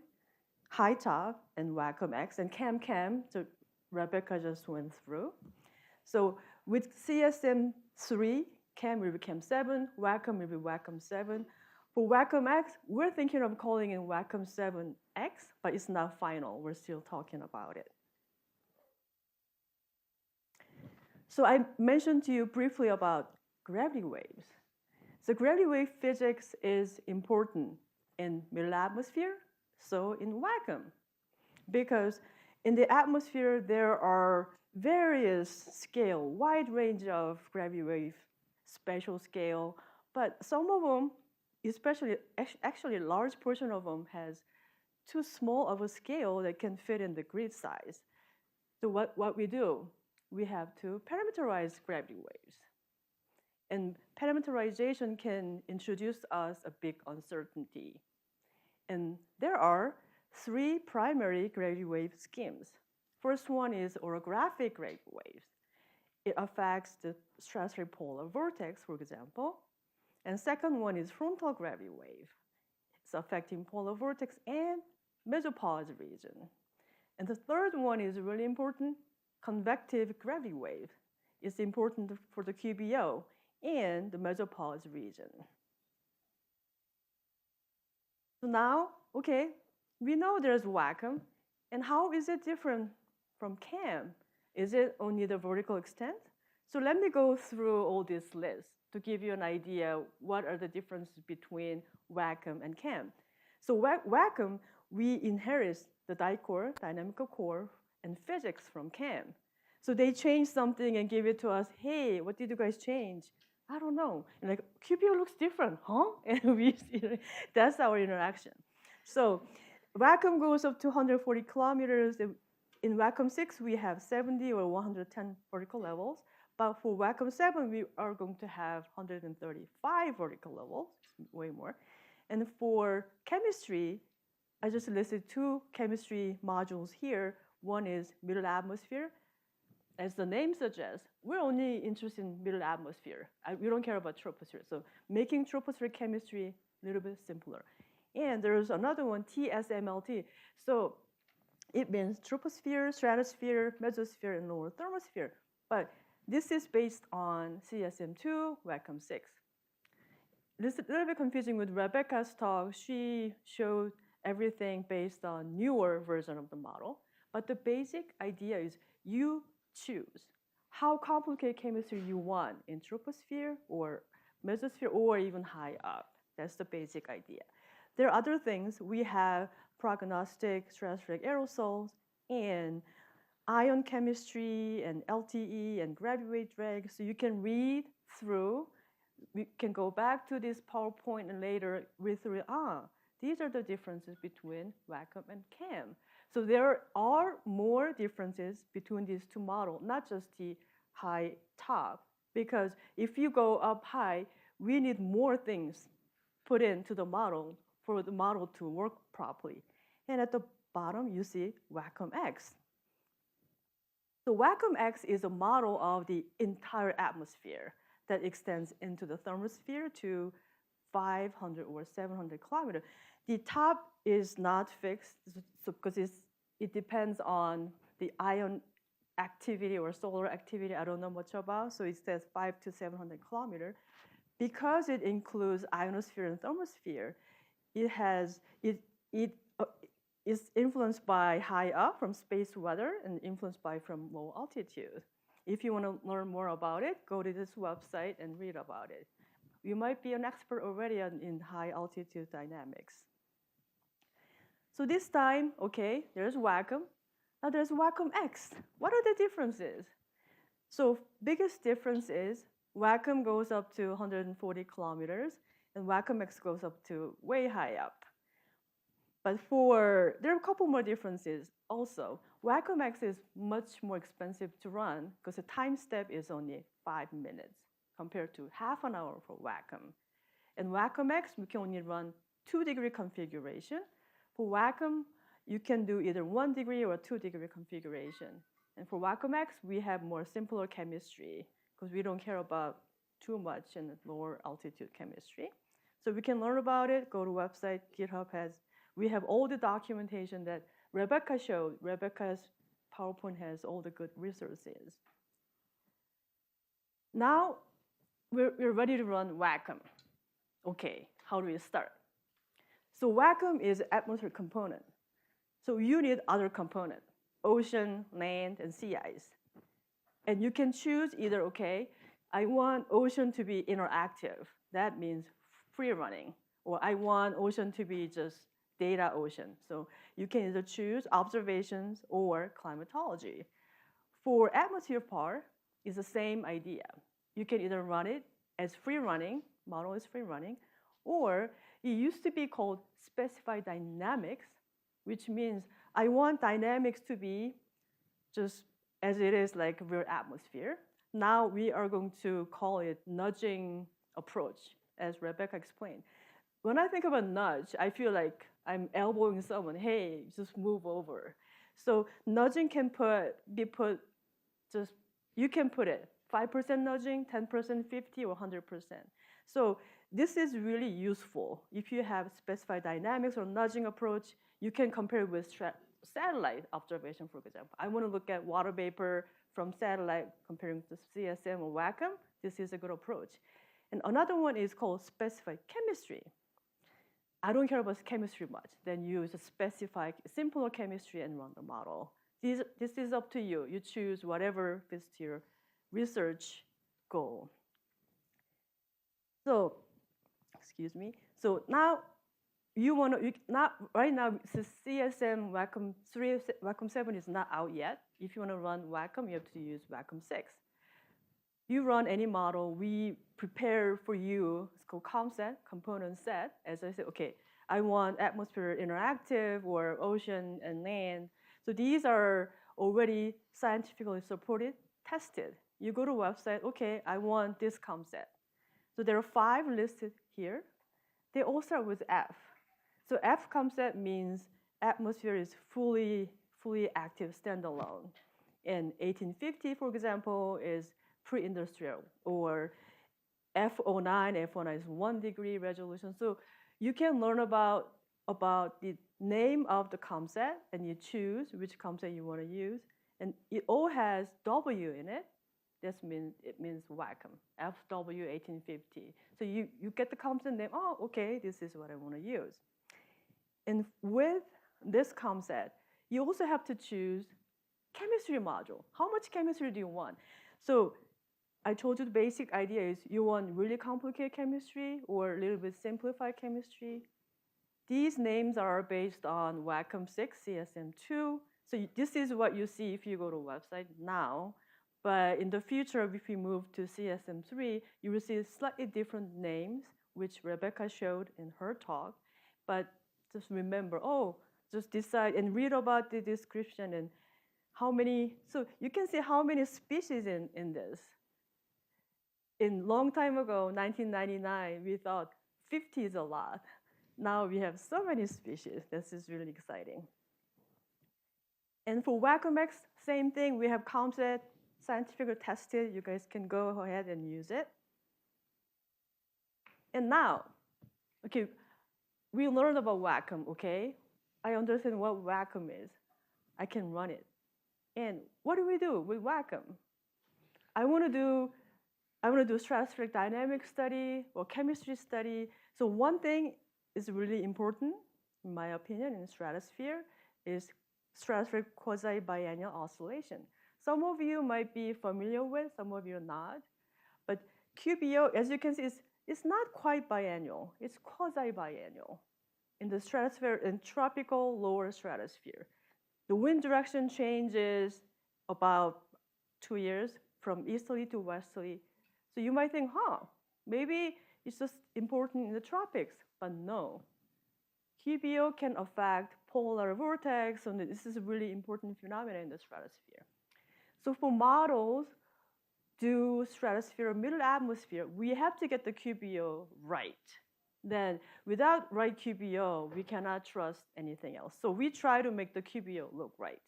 high top, and WACCM X, and CAM-chem, so Rebecca just went through. So with CSM3, CAM will be CAM7, WACCM will be WACCM7. For WACCM X, we're thinking of calling it WACCM7X, but it's not final. We're still talking about it. So I mentioned to you briefly about gravity waves. So gravity wave physics is important in middle atmosphere, so in WACCM, because in the atmosphere there are various scale, wide range of gravity wave, spatial scale, but some of them, especially actually a large portion of them has too small of a scale that can fit in the grid size. So what we do, we have to parameterize gravity waves. And parameterization can introduce us a big uncertainty. And there are three primary gravity wave schemes. First one is orographic gravity waves. It affects the stratospheric polar vortex, for example. And second one is frontal gravity wave. It's affecting polar vortex and mesopolar region. And the third one is really important, convective gravity wave. It's important for the QBO and the mesopolar region. So now, okay, we know there's WACCM, and how is it different from CAM? Is it only the vertical extent? So let me go through all this list to give you an idea what are the differences between WACCM and CAM. So WACCM, we inherit the dicore, dynamical core, and physics from CAM. So they changed something and gave it to us. Hey, what did you guys change? I don't know. And like, QBO looks different, huh? And we see, that's our interaction. So WACCM goes up to 140 kilometers. In WACCM 6, we have 70 or 110 vertical levels. But for WACCM 7, we are going to have 135 vertical levels, way more. And for chemistry, I just listed two chemistry modules here. One is middle atmosphere. As the name suggests, we're only interested in middle atmosphere. We don't care about troposphere. So making tropospheric chemistry a little bit simpler. And there's another one, TSMLT. So it means troposphere, stratosphere, mesosphere, and lower thermosphere. But this is based on CSM2, WACCM 6. This is a little bit confusing with Rebecca's talk. She showed everything based on newer version of the model. But the basic idea is you choose how complicated chemistry you want in troposphere or mesosphere or even high up. That's the basic idea. There are other things. We have prognostic stratospheric aerosols and ion chemistry and LTE and gravity wave drag. So you can read through. We can go back to this PowerPoint and later read through, these are the differences between WACCM and CAM. So there are more differences between these two models, not just the high top, because if you go up high, we need more things put into the model for the model to work properly. And at the bottom, you see WACCM-X. So WACCM-X is a model of the entire atmosphere that extends into the thermosphere to 500 or 700 kilometers. The top is not fixed because it depends on the ion activity or solar activity. I don't know much about, so it says 500 to 700 kilometers. Because it includes ionosphere and thermosphere, it is influenced by high up from space weather and influenced by from low altitude. If you want to learn more about it, go to this website and read about it. You might be an expert already in high altitude dynamics. So this time, okay, there's WACCM. Now there's WACCM-X. What are the differences? So biggest difference is WACCM goes up to 140 kilometers and WACCM-X goes up to way high up. But there are a couple more differences also. WACCM-X is much more expensive to run because the time step is only 5 minutes compared to half an hour for WACCM. And WACCM-X, we can only run 2-degree configuration. For WACCM, you can do either 1 degree or 2-degree configuration. And for WACCM-X, we have more simpler chemistry because we don't care about too much in lower altitude chemistry. So we can learn about it, go to website, GitHub we have all the documentation that Rebecca showed. Rebecca's PowerPoint has all the good resources. Now, we're ready to run WACCM. Okay, how do we start? So WACCM is atmospheric component. So you need other component, ocean, land, and sea ice. And you can choose either, okay, I want ocean to be interactive. That means free running. Or I want ocean to be just data ocean. So you can either choose observations or climatology. For atmosphere part, it's the same idea. You can either run it as free running, model is free running, or it used to be called specified dynamics, which means I want dynamics to be just as it is like real atmosphere. Now we are going to call it nudging approach, as Rebecca explained. When I think about nudge, I feel like I'm elbowing someone, hey, just move over. So nudging can be put just, you can put it 5% nudging, 10%, 50, or 100%. So this is really useful. If you have specified dynamics or nudging approach, you can compare it with satellite observation, for example. I want to look at water vapor from satellite comparing to CSM or WACCM. This is a good approach. And another one is called specified chemistry. I don't care about chemistry much. Then use a specified, simpler chemistry and run the model. This is up to you. You choose whatever fits to your research goal. So, excuse me. So now you want to, right now, CSM WACCM 3, WACCM 7 is not out yet. If you want to run WACCM, you have to use WACCM 6. You run any model, we prepare for you, it's called COM-set, component set. As I said, okay, I want atmosphere interactive or ocean and land. So these are already scientifically supported, tested. You go to a website, okay, I want this COM-set. So there are 5 listed here. They all start with F. So F COM-set means atmosphere is fully active standalone. And 1850, for example, is pre-industrial, or F09 is 1 degree resolution. So you can learn about the name of the COM-set, and you choose which COM-set you want to use. And it all has W in it. It means WACCM, FW 1850. So you get the COM-set name, oh, okay, this is what I want to use. And with this COM-set, you also have to choose chemistry module. How much chemistry do you want? So I told you the basic idea is you want really complicated chemistry or a little bit simplified chemistry. These names are based on WACCM 6, CSM 2. So this is what you see if you go to a website now. But in the future, if we move to CSM 3, you will see slightly different names, which Rebecca showed in her talk. But just remember, just decide and read about the description and how many, so you can see how many species in this. In long time ago, 1999, we thought 50 is a lot. Now we have so many species. This is really exciting. And for WACCM, same thing. We have counted, scientifically tested. You guys can go ahead and use it. And now, okay, we learned about WACCM, okay? I understand what WACCM is. I can run it. And what do we do with WACCM? I want to do stratospheric dynamics study or chemistry study. So one thing is really important, in my opinion, in the stratosphere is stratospheric quasi-biennial oscillation. Some of you might be familiar with, some of you are not. But QBO, as you can see, it's not quite biennial. It's quasi-biennial in the stratosphere, in tropical lower stratosphere. The wind direction changes about 2 years from easterly to westerly. So you might think, maybe it's just important in the tropics, but no. QBO can affect polar vortex, and this is a really important phenomenon in the stratosphere. So for models, do stratosphere, middle atmosphere, we have to get the QBO right. Then without right QBO, we cannot trust anything else. So we try to make the QBO look right.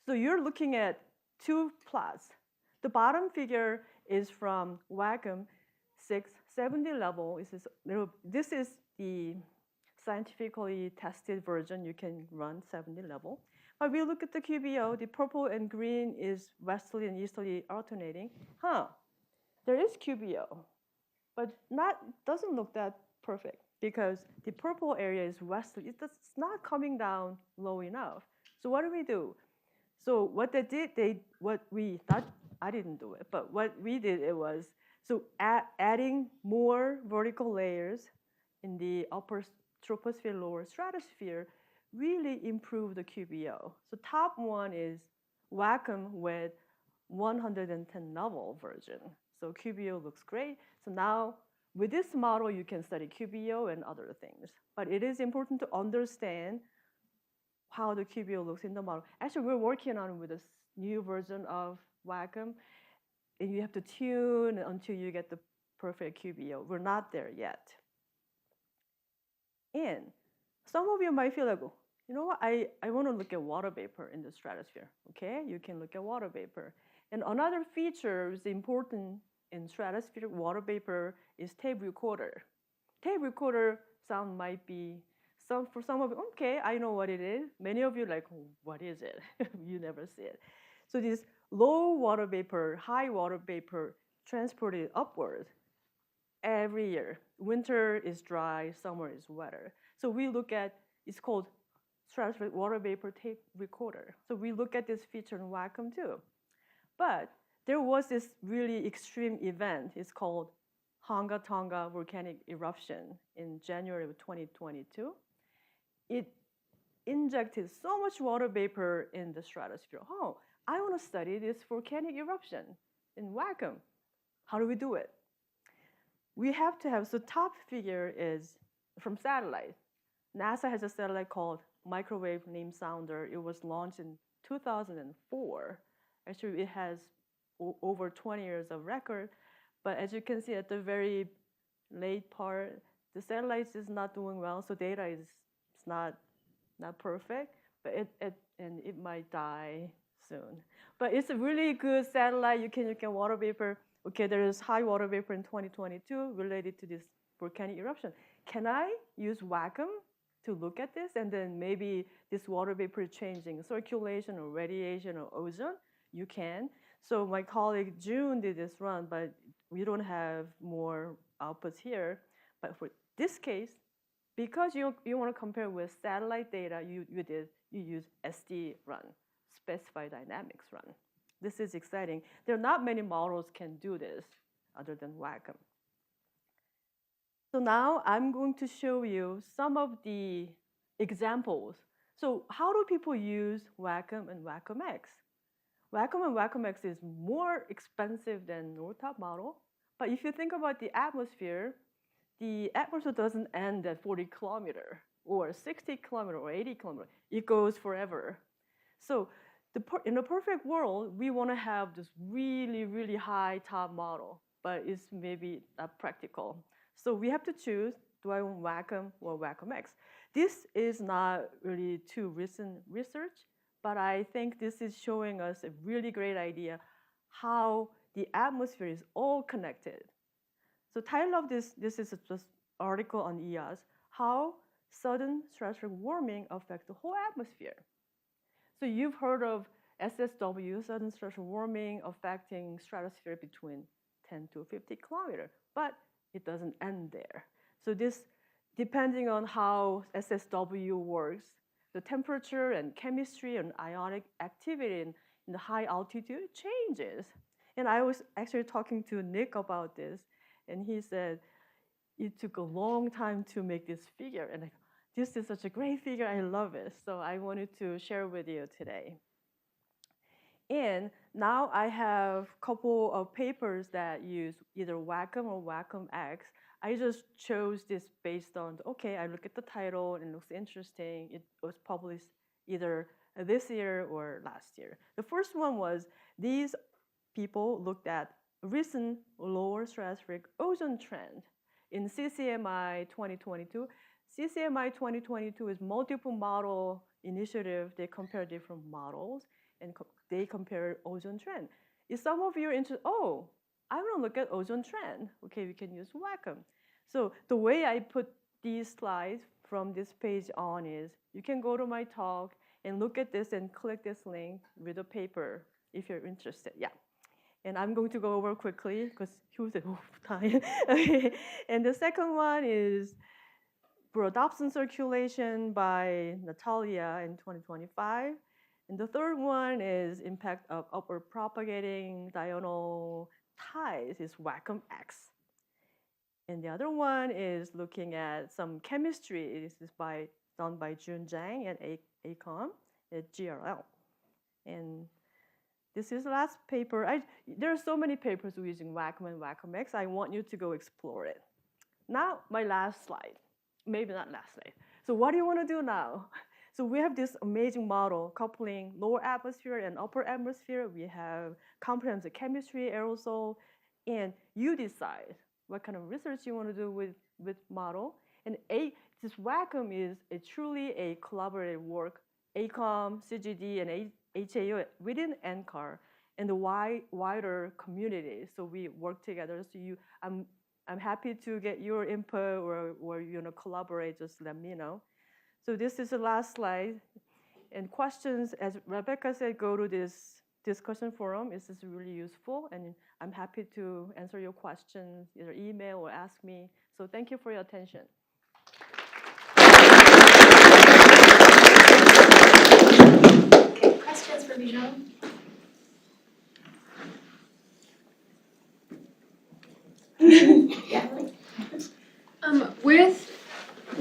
So you're looking at two plots. The bottom figure is from WACCM 670 level. This is the scientifically tested version. You can run 70 level. But we look at the QBO. The purple and green is westerly and easterly alternating. There is QBO, but doesn't look that perfect because the purple area is westerly. It's not coming down low enough. So what do? So what they did, what we thought, I didn't do it, but what we did, it was, so adding more vertical layers in the upper troposphere, lower stratosphere, really improved the QBO. So top one is WACCM with 110 level version. So QBO looks great. So now with this model, you can study QBO and other things. But it is important to understand how the QBO looks in the model. Actually, we're working on with this new version of WACCM, and you have to tune until you get the perfect QBO. We're not there yet. And some of you might feel like, you know what, I want to look at water vapor in the stratosphere. Okay, you can look at water vapor. And another feature is important in stratospheric water vapor is tape recorder. Tape recorder sound might be, for some of you, okay, I know what it is. Many of you like, what is it? You never see it. So this low water vapor, high water vapor transported upward every year. Winter is dry, summer is wetter. So we look at, it's called stratospheric water vapor tape recorder. So we look at this feature in WACCM too. But there was this really extreme event. It's called Honga Tonga volcanic eruption in January of 2022. It injected so much water vapor in the stratosphere. I want to study this volcanic eruption in WACCM. How do we do it? We have to have, so top figure is from satellite. NASA has a satellite called Microwave Limb Sounder. It was launched in 2004. Actually, it has over 20 years of record. But as you can see at the very late part, the satellite is not doing well, so data is not perfect, but it might die soon. But it's a really good satellite. You can water vapor. Okay, there is high water vapor in 2022 related to this volcanic eruption. Can I use WACCM to look at this? And then maybe this water vapor changing circulation or radiation or ozone? You can. So my colleague June did this run, but we don't have more outputs here. But for this case, because you want to compare with satellite data, you use SD run, specified dynamics run. This is exciting. There are not many models can do this other than WACCM. So now I'm going to show you some of the examples. So how do people use WACCM and WACCM-X? WACCM and WACCM-X is more expensive than NORTAP model. But if you think about the atmosphere doesn't end at 40 kilometer or 60 kilometer or 80 kilometer. It goes forever. So in a perfect world, we want to have this really, really high top model, but it's maybe not practical. So we have to choose, do I want WACCM or WACCM-X? This is not really too recent research, but I think this is showing us a really great idea how the atmosphere is all connected. So title of this is just article on EOS, how sudden stratospheric warming affects the whole atmosphere. So you've heard of SSW, sudden stratospheric warming affecting stratosphere between 10 to 50 kilometers, but it doesn't end there. So this, depending on how SSW works, the temperature and chemistry and ionic activity in the high altitude changes. And I was actually talking to Nick about this, and he said, it took a long time to make this figure. And this is such a great figure, I love it. So I wanted to share with you today. And now I have a couple of papers that use either WACCM or WACCM-X. I just chose this based on, okay, I look at the title and it looks interesting. It was published either this year or last year. The first one was these people looked at recent lower stratospheric ozone trend in CCMI 2022. CCMI 2022 is multiple model initiative. They compare different models and they compare ozone trend. If some of you are interested, oh, I want to look at ozone trend. Okay, we can use WACCM. So the way I put these slides from this page on is you can go to my talk and look at this and click this link with a paper if you're interested. Yeah. And I'm going to go over quickly because he was time. Okay. And the second one is rhodopsin circulation by Natalia in 2025. And the third one is impact of upward propagating diurnal tides is WACCM-X. And the other one is looking at some chemistry. This is done by Jun Zhang and ACOM at GRL. And this is the last paper. There are so many papers using WACCM and WACCM-X. I want you to go explore it. Now, my last slide. Maybe not last slide. So what do you want to do now? So we have this amazing model coupling lower atmosphere and upper atmosphere. We have comprehensive chemistry, aerosol, and you decide what kind of research you want to do with model. And this WACCM is truly a collaborative work. ACOM, CGD, and HAO within NCAR and the wider community. So we work together. So I'm happy to get your input or you know collaborate. Just let me know. So this is the last slide. And questions, as Rebecca said, go to this discussion forum. This is really useful, and I'm happy to answer your questions, either email or ask me. So thank you for your attention. Okay, questions for Mijeong? Yeah. With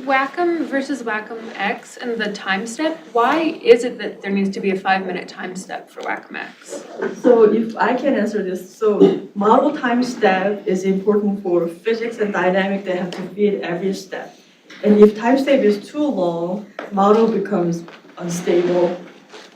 WACCM versus WACCM-X and the time step, why is it that there needs to be a 5-minute time step for WACCM-X? So if I can answer this, so model time step is important for physics and dynamics. They have to fit every step. And if time step is too long, model becomes unstable.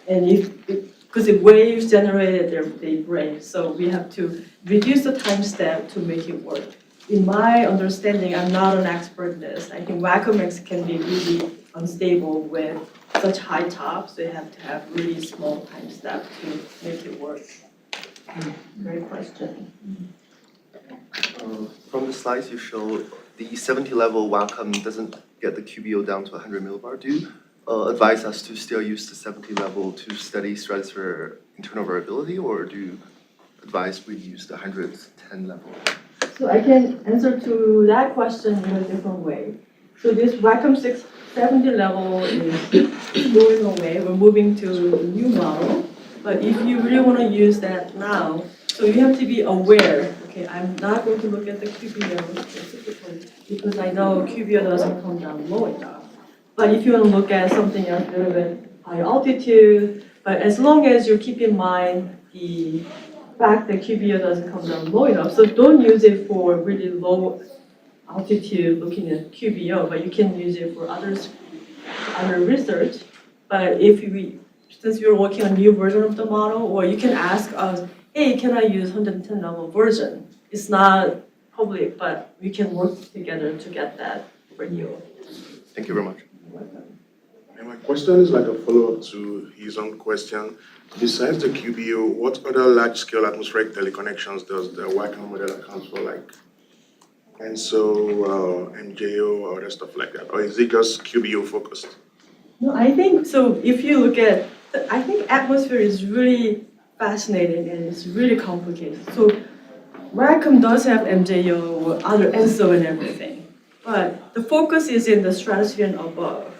And because the waves generated, they break. So we have to reduce the time step to make it work. In my understanding, I'm not an expert in this. I think WACCM-X can be really unstable with such high tops. So you have to have really small time step to make it work. Great question. From the slides you showed, the 70 level WACCM doesn't get the QBO down to 100 millibar. Do you advise us to still use the 70 level to study stratosphere internal variability, or do you advise we use the 110 level? So I can answer to that question in a different way. So this WACCM 670 level is going away. We're moving to a new model. But if you really want to use that now, so you have to be aware. Okay, I'm not going to look at the QBO specifically because I know QBO doesn't come down low enough. But if you want to look at something else, a little bit high altitude, but as long as you keep in mind the fact that QBO doesn't come down low enough, so don't use it for really low altitude looking at QBO, but you can use it for other research. But since you're working on a new version of the model, or you can ask us, hey, can I use 110 level version? It's not public, but we can work together to get that for you. Thank you very much. And my question is like a follow-up to his own question. Besides the QBO, what other large-scale atmospheric teleconnections does the WACCM model account for, like ENSO, MJO, or other stuff like that? Or is it just QBO focused? No, I think so. If you look at, I think atmosphere is really fascinating and it's really complicated. So WACCM does have MJO, other ENSO and everything, but the focus is in the stratosphere and above.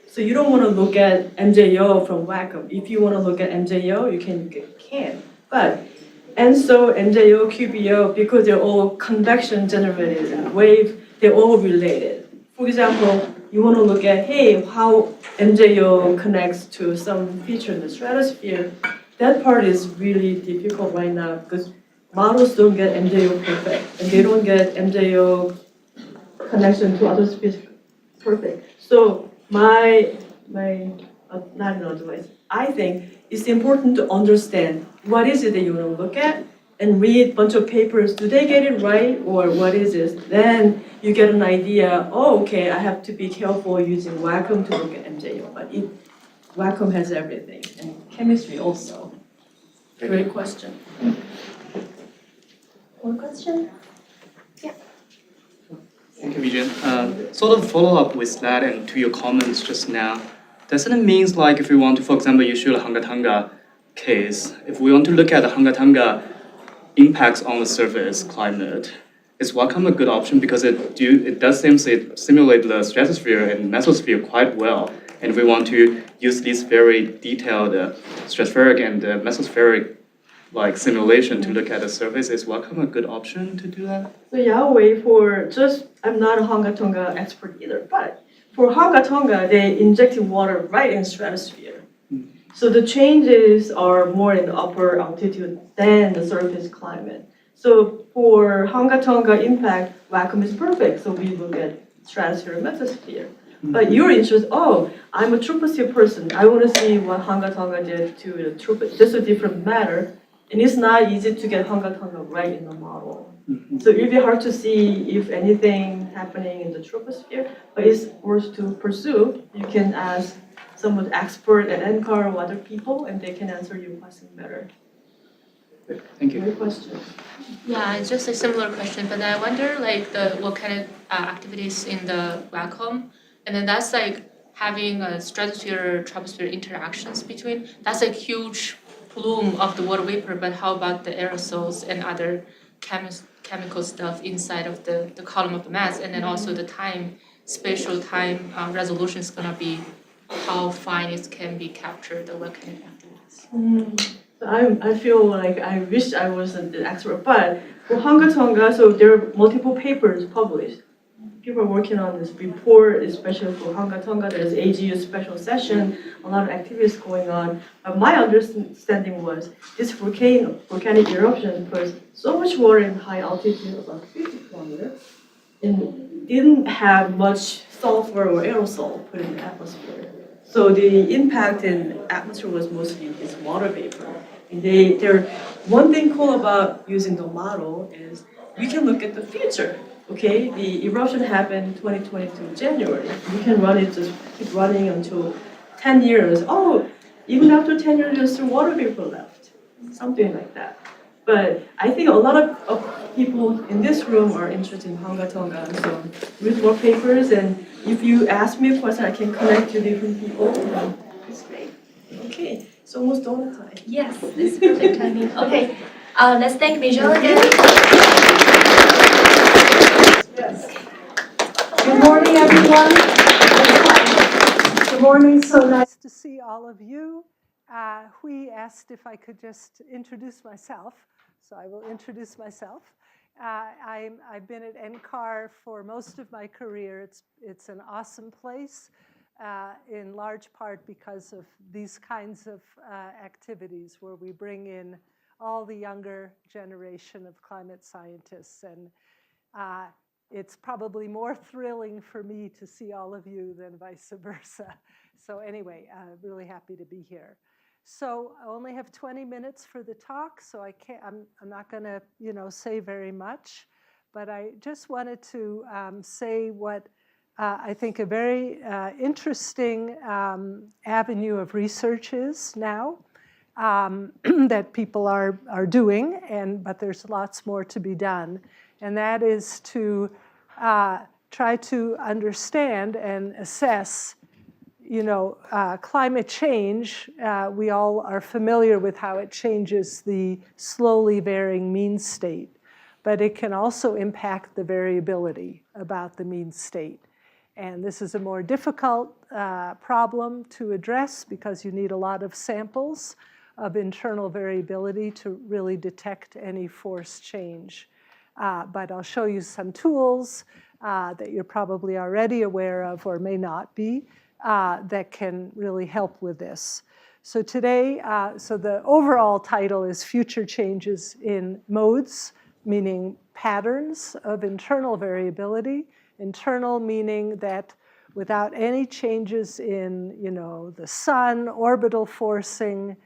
So you don't want to look at MJO from WACCM. If you want to look at MJO, you can look at CAM. But ENSO, MJO, QBO, because they're all convection generated and wave, they're all related. For example, you want to look at, hey, how MJO connects to some feature in the stratosphere. That part is really difficult right now because models don't get MJO perfect, and they don't get MJO connection to other species perfect. So not an advice. I think it's important to understand what is it that you want to look at and read a bunch of papers. Do they get it right or what is it? Then you get an idea, oh, okay, I have to be careful using WACCM to look at MJO. But WACCM has everything, and chemistry also. Great question. One question? Thank you, Mijeong. Sort of follow up with that and to your comments just now. Doesn't it mean like if we want to, for example, you show the Hunga-Tonga case, if we want to look at the Hunga-Tonga impacts on the surface climate, is WACCM a good option because it does seem to simulate the stratosphere and mesosphere quite well. And if we want to use these very detailed stratospheric and mesospheric like simulation to look at the surface, is WACCM a good option to do that? So Yahweh, I'm not a Hunga-Tonga expert either, but for Hunga-Tonga, they injected water right in stratosphere. So the changes are more in the upper altitude than the surface climate. So for Hunga-Tonga impact, WACCM is perfect. So we look at stratosphere and mesosphere. But you're interested, I'm a troposphere person. I want to see what Hunga-Tonga did to the troposphere. That's a different matter. And it's not easy to get Hunga-Tonga right in the model. So it'll be hard to see if anything happening in the troposphere, but it's worth to pursue. You can ask some of the expert at NCAR or other people, and they can answer your question better. Thank you. Great question. Yeah, it's just a similar question, but I wonder like what kind of activities in the WACCM, and then that's like having a stratosphere troposphere interactions between. That's a huge plume of the water vapor, but how about the aerosols and other chemical stuff inside of the column of the mass, and then also the spatial time resolution is gonna be how fine it can be captured or what kind of activities. I feel like I wish I wasn't an expert, but for Hunga-Tonga, so there are multiple papers published. People are working on this report, especially for Hunga-Tonga. There's AGU special session, a lot of activities going on. My understanding was this volcanic eruption caused so much water in high altitude, about 50 kilometers, and didn't have much sulfur or aerosol put in the atmosphere. So the impact in atmosphere was mostly this water vapor. And one thing cool about using the model is we can look at the future. Okay, the eruption happened 2022 January. We can just keep running until 10 years. Even after 10 years, there's still water vapor left. Something like that. But I think a lot of people in this room are interested in Hunga-Tonga. So read more papers, and if you ask me a question, I can connect to different people. It's great. Okay, it's almost donut time. Yes, this is perfect timing. Okay, let's thank Mijeong again. Yes. Good morning, everyone. Good morning. So nice to see all of you. Hui asked if I could just introduce myself, so I will introduce myself. I've been at NCAR for most of my career. It's an awesome place, in large part because of these kinds of activities where we bring in all the younger generation of climate scientists, and it's probably more thrilling for me to see all of you than vice versa. So anyway, really happy to be here. So I only have 20 minutes for the talk, so I'm not going to say very much. but I just wanted to say what I think a very interesting avenue of research is now that people are doing, but there's lots more to be done. And that is to try to understand and assess climate change. We all are familiar with how it changes the slowly varying mean state, but it can also impact the variability about the mean state. And this is a more difficult problem to address because you need a lot of samples of internal variability to really detect any force change. But I'll show you some tools that you're probably already aware of or may not be that can really help with this. So today, so the overall title is Future Changes in Modes, meaning patterns of internal variability. Internal meaning that without any changes in, the sun, orbital forcing,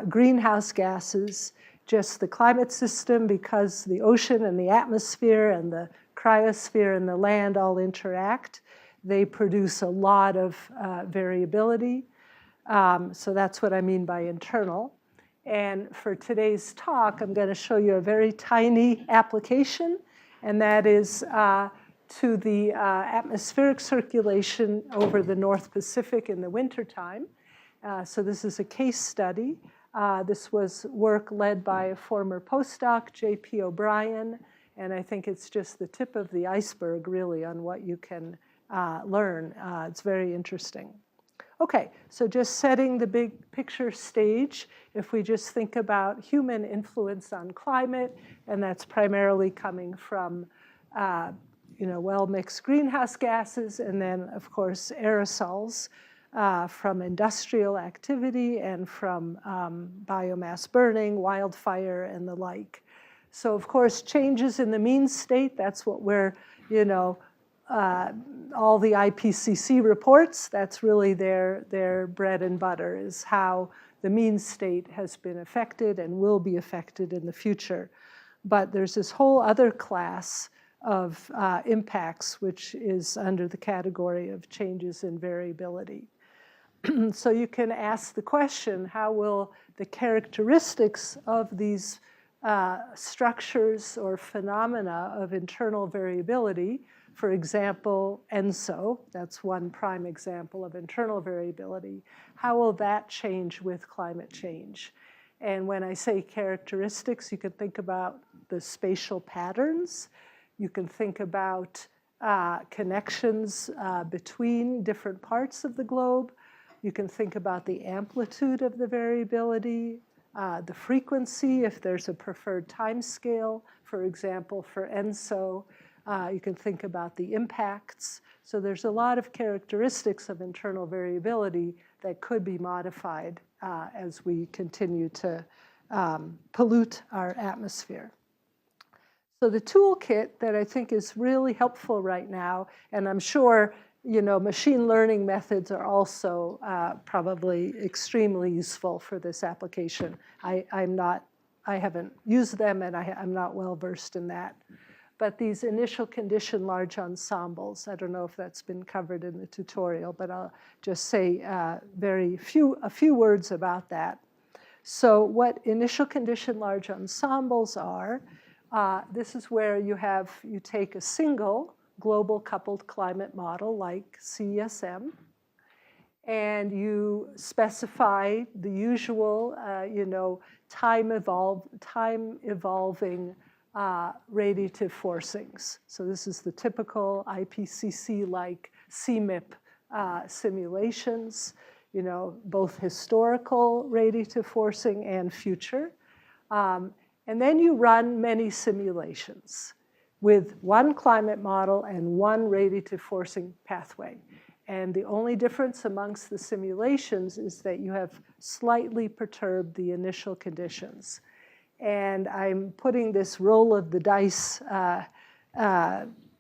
greenhouse gases, just the climate system, because the ocean and the atmosphere and the cryosphere and the land all interact, they produce a lot of variability. So that's what I mean by internal. And for today's talk, I'm going to show you a very tiny application, and that is to the atmospheric circulation over the North Pacific in the wintertime. So this is a case study. This was work led by a former postdoc, J.P. O'Brien, and I think it's just the tip of the iceberg, really, on what you can learn. It's very interesting. Okay, so just setting the big picture stage, if we just think about human influence on climate, and that's primarily coming from well-mixed greenhouse gases, and then, of course, aerosols from industrial activity and from biomass burning, wildfire, and the like. So, of course, changes in the mean state, that's what we're, all the IPCC reports, that's really their bread and butter, is how the mean state has been affected and will be affected in the future. But there's this whole other class of impacts, which is under the category of changes in variability. So you can ask the question, how will the characteristics of these structures or phenomena of internal variability, for example, ENSO, that's one prime example of internal variability, how will that change with climate change? And when I say characteristics, you can think about the spatial patterns. You can think about connections between different parts of the globe. You can think about the amplitude of the variability, the frequency, if there's a preferred time scale. For example, for ENSO, you can think about the impacts. So there's a lot of characteristics of internal variability that could be modified as we continue to pollute our atmosphere. So the toolkit that I think is really helpful right now, and I'm sure machine learning methods are also probably extremely useful for this application. I haven't used them, and I'm not well versed in that. But these initial condition large ensembles, I don't know if that's been covered in the tutorial, but I'll just say a few words about that. So what initial condition large ensembles are, this is where you take a single global coupled climate model like CESM, and you specify the usual, time evolving radiative forcings. So this is the typical IPCC-like CMIP simulations, both historical radiative forcing and future. And then you run many simulations with one climate model and one radiative forcing pathway. And the only difference amongst the simulations is that you have slightly perturbed the initial conditions. And I'm putting this roll of the dice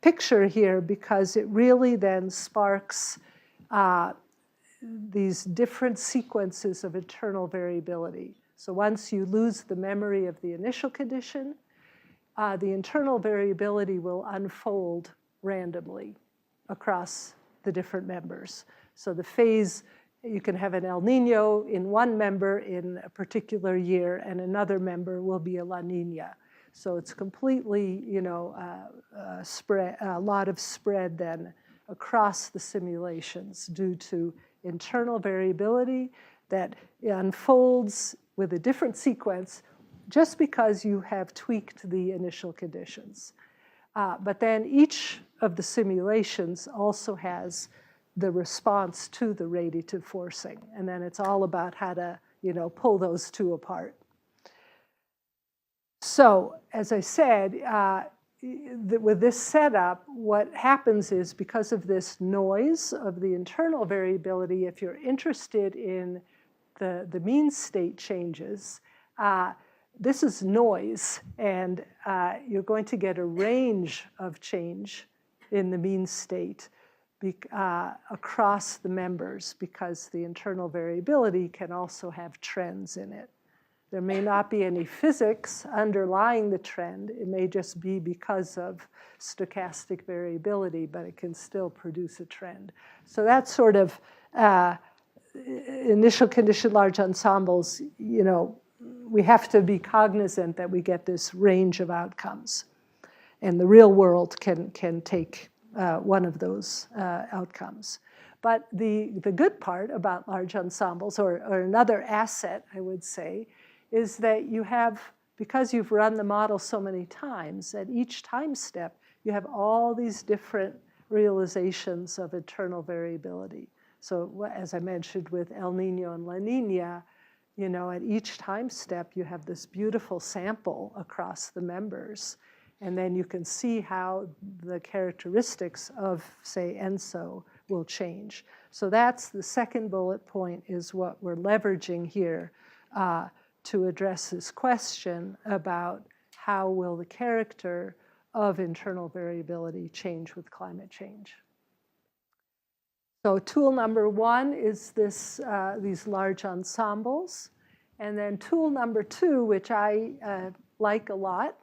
picture here because it really then sparks these different sequences of internal variability. So once you lose the memory of the initial condition, the internal variability will unfold randomly across the different members. So the phase, you can have an El Nino in one member in a particular year, and another member will be a La Nina. So it's completely, spread, a lot of spread then across the simulations due to internal variability that unfolds with a different sequence just because you have tweaked the initial conditions. But then each of the simulations also has the response to the radiative forcing. And then it's all about how to, pull those two apart. So, as I said, with this setup, what happens is because of this noise of the internal variability, if you're interested in the mean state changes, this is noise, and you're going to get a range of change in the mean state across the members because the internal variability can also have trends in it. There may not be any physics underlying the trend. It may just be because of stochastic variability, but it can still produce a trend. So that's sort of initial condition large ensembles, we have to be cognizant that we get this range of outcomes. And the real world can take one of those outcomes. But the good part about large ensembles, or another asset, I would say, is that you have, because you've run the model so many times, at each time step, you have all these different realizations of internal variability. So as I mentioned with El Nino and La Nina, at each time step, you have this beautiful sample across the members. And then you can see how the characteristics of, say, ENSO will change. So that's the second bullet point, is what we're leveraging here to address this question about how will the character of internal variability change with climate change. So tool number one is these large ensembles. And then tool number two, which I like a lot,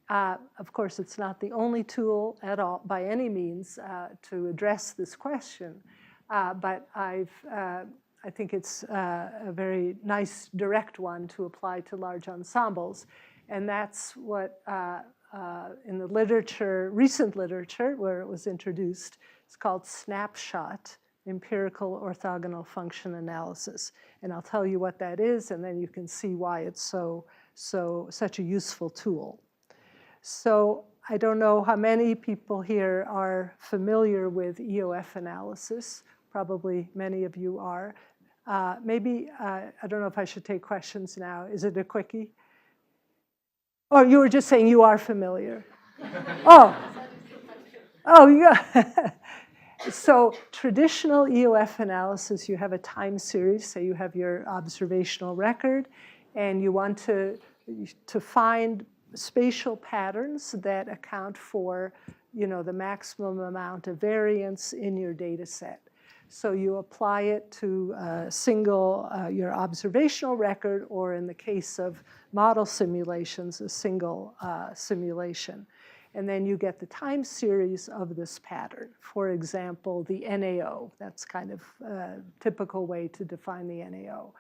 of course, it's not the only tool at all by any means to address this question, but I think it's a very nice direct one to apply to large ensembles. And that's what in the literature, recent literature, where it was introduced, it's called snapshot empirical orthogonal function analysis. And I'll tell you what that is, and then you can see why it's such a useful tool. So I don't know how many people here are familiar with EOF analysis. Probably many of you are. Maybe, I don't know if I should take questions now. Is it a quickie? Oh, you were just saying you are familiar. Oh, yeah. So traditional EOF analysis, you have a time series. So you have your observational record, and you want to find spatial patterns that account for, the maximum amount of variance in your data set. So you apply it to a single, your observational record, or in the case of model simulations, a single simulation. And then you get the time series of this pattern. For example, the NAO. That's kind of a typical way to define the NAO.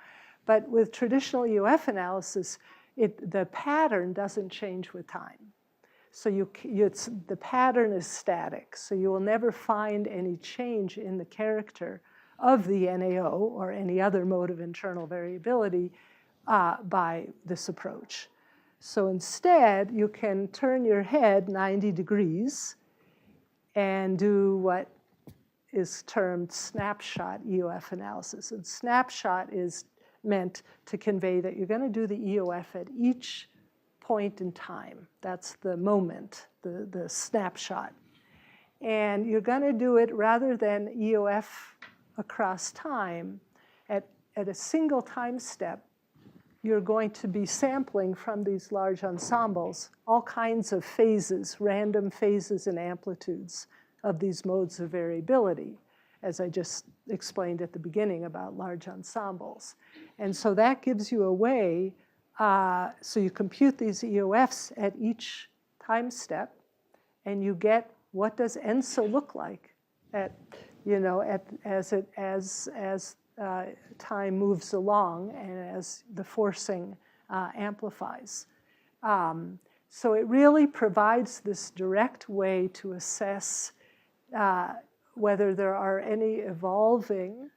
But with traditional EOF analysis, the pattern doesn't change with time. So the pattern is static. So you will never find any change in the character of the NAO or any other mode of internal variability by this approach. So instead, you can turn your head 90 degrees and do what is termed snapshot EOF analysis. And snapshot is meant to convey that you're going to do the EOF at each point in time. That's the moment, the snapshot. And you're going to do it rather than EOF across time. At a single time step, you're going to be sampling from these large ensembles all kinds of phases, random phases and amplitudes of these modes of variability, as I just explained at the beginning about large ensembles. And so that gives you a way, so you compute these EOFs at each time step, and you get what does ENSO look like at, as time moves along and as the forcing amplifies. So it really provides this direct way to assess whether there are any evolving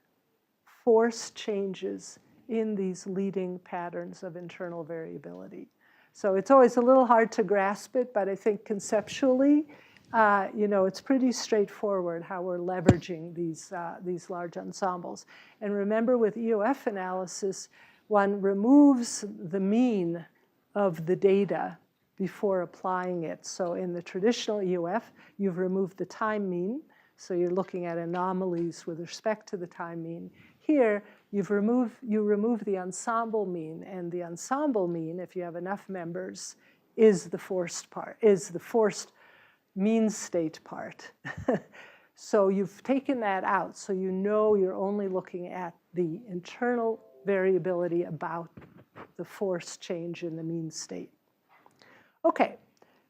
force changes in these leading patterns of internal variability. So it's always a little hard to grasp it, but I think conceptually, it's pretty straightforward how we're leveraging these large ensembles. And remember, with EOF analysis, one removes the mean of the data before applying it. So in the traditional EOF, you've removed the time mean, so you're looking at anomalies with respect to the time mean. Here, you remove the ensemble mean, and the ensemble mean, if you have enough members, is the forced part, is the forced mean state part. So you've taken that out, so you know you're only looking at the internal variability about the force change in the mean state. Okay,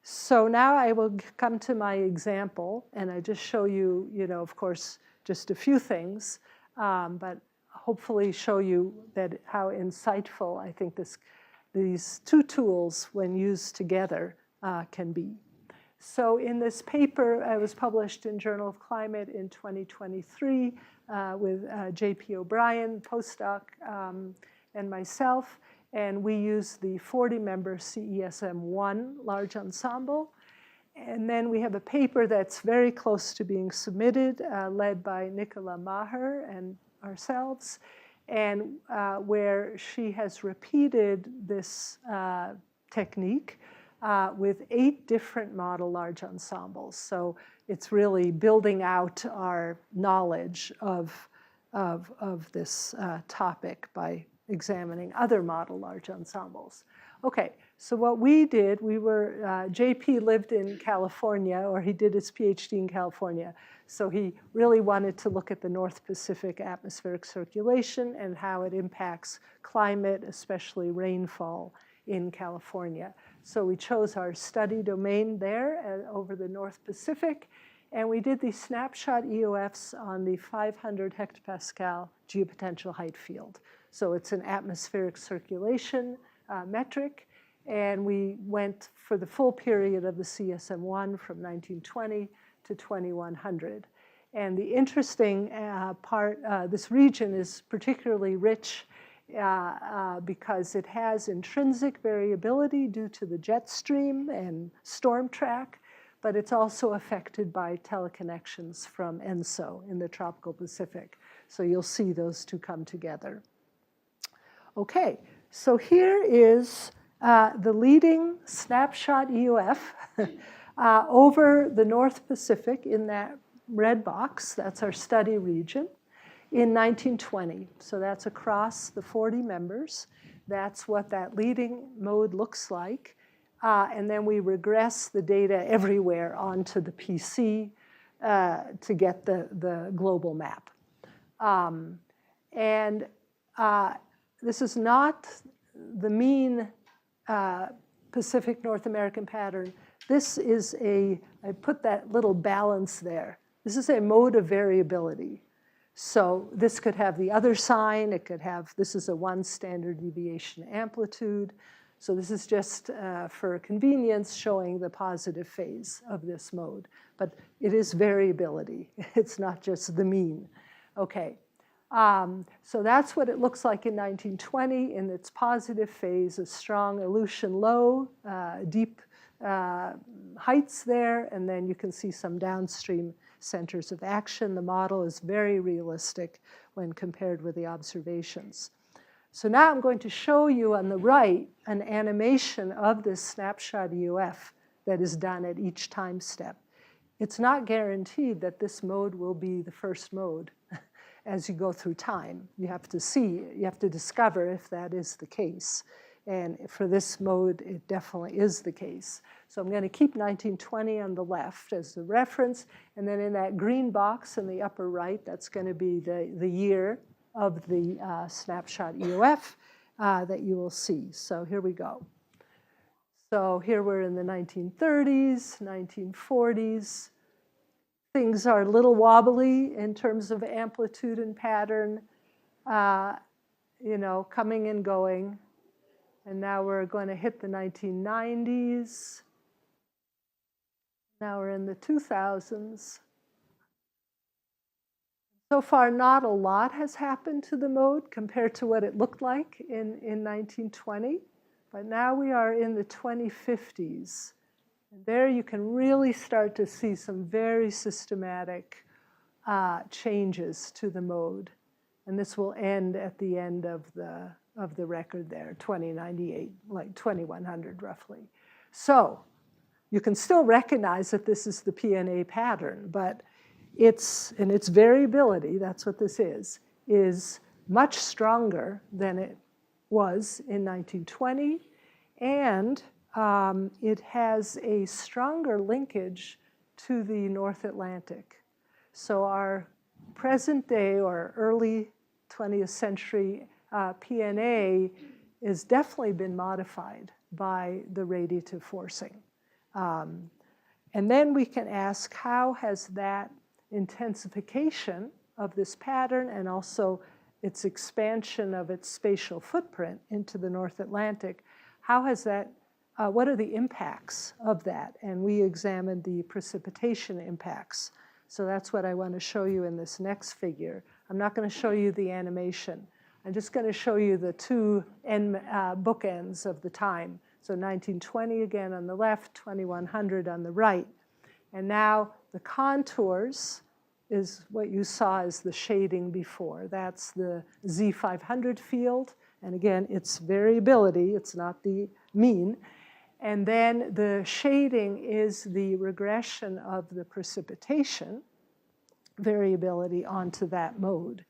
so now I will come to my example, and I just show you, of course, just a few things, but hopefully show you that how insightful I think these two tools, when used together, can be. So in this paper, it was published in Journal of Climate in 2023 with J.P. O'Brien, postdoc, and myself. And we used the 40-member CESM1 large ensemble. And then we have a paper that's very close to being submitted, led by Nicola Maher and ourselves, and where she has repeated this technique with 8 different model large ensembles. So it's really building out our knowledge of this topic by examining other model large ensembles. Okay, so what we did, JP lived in California, or he did his PhD in California. So he really wanted to look at the North Pacific atmospheric circulation and how it impacts climate, especially rainfall in California. So we chose our study domain there over the North Pacific, and we did these snapshot EOFs on the 500 hectopascal geopotential height field. So it's an atmospheric circulation metric, and we went for the full period of the CSM1 from 1920 to 2100. And the interesting part, this region is particularly rich because it has intrinsic variability due to the jet stream and storm track, but it's also affected by teleconnections from ENSO in the tropical Pacific. So you'll see those two come together. Okay, so here is the leading snapshot EOF over the North Pacific in that red box. That's our study region in 1920. So that's across the 40 members. That's what that leading mode looks like. And then we regress the data everywhere onto the PC to get the global map. This is not the mean Pacific North American pattern. This is I put that little balance there. This is a mode of variability. So this could have the other sign. It could have, this is a 1 standard deviation amplitude. So this is just for convenience showing the positive phase of this mode. But it is variability. It's not just the mean. Okay. So that's what it looks like in 1920 in its positive phase, a strong Aleutian low, deep heights there, and then you can see some downstream centers of action. The model is very realistic when compared with the observations. So now I'm going to show you on the right an animation of this snapshot EOF that is done at each time step. It's not guaranteed that this mode will be the first mode as you go through time. You have to discover if that is the case. And for this mode, it definitely is the case. So I'm going to keep 1920 on the left as the reference, and then in that green box in the upper right, that's going to be the year of the snapshot EOF that you will see. So here we go. So here we're in the 1930s, 1940s. Things are a little wobbly in terms of amplitude and pattern, coming and going. And now we're going to hit the 1990s. Now we're in the 2000s. So far, not a lot has happened to the mode compared to what it looked like in 1920. But now we are in the 2050s. And there you can really start to see some very systematic changes to the mode. And this will end at the end of the record there, 2098, like 2100 roughly. So you can still recognize that this is the PNA pattern, but its variability, that's what this is much stronger than it was in 1920, and it has a stronger linkage to the North Atlantic. So our present day or early 20th century PNA has definitely been modified by the radiative forcing. And then we can ask, how has that intensification of this pattern and also its expansion of its spatial footprint into the North Atlantic, how has that, what are the impacts of that? And we examined the precipitation impacts. So that's what I want to show you in this next figure. I'm not going to show you the animation. I'm just going to show you the two bookends of the time. So 1920 again on the left, 2100 on the right. And now the contours is what you saw as the shading before. That's the Z500 field. And again, it's variability. It's not the mean. And then the shading is the regression of the precipitation variability onto that mode.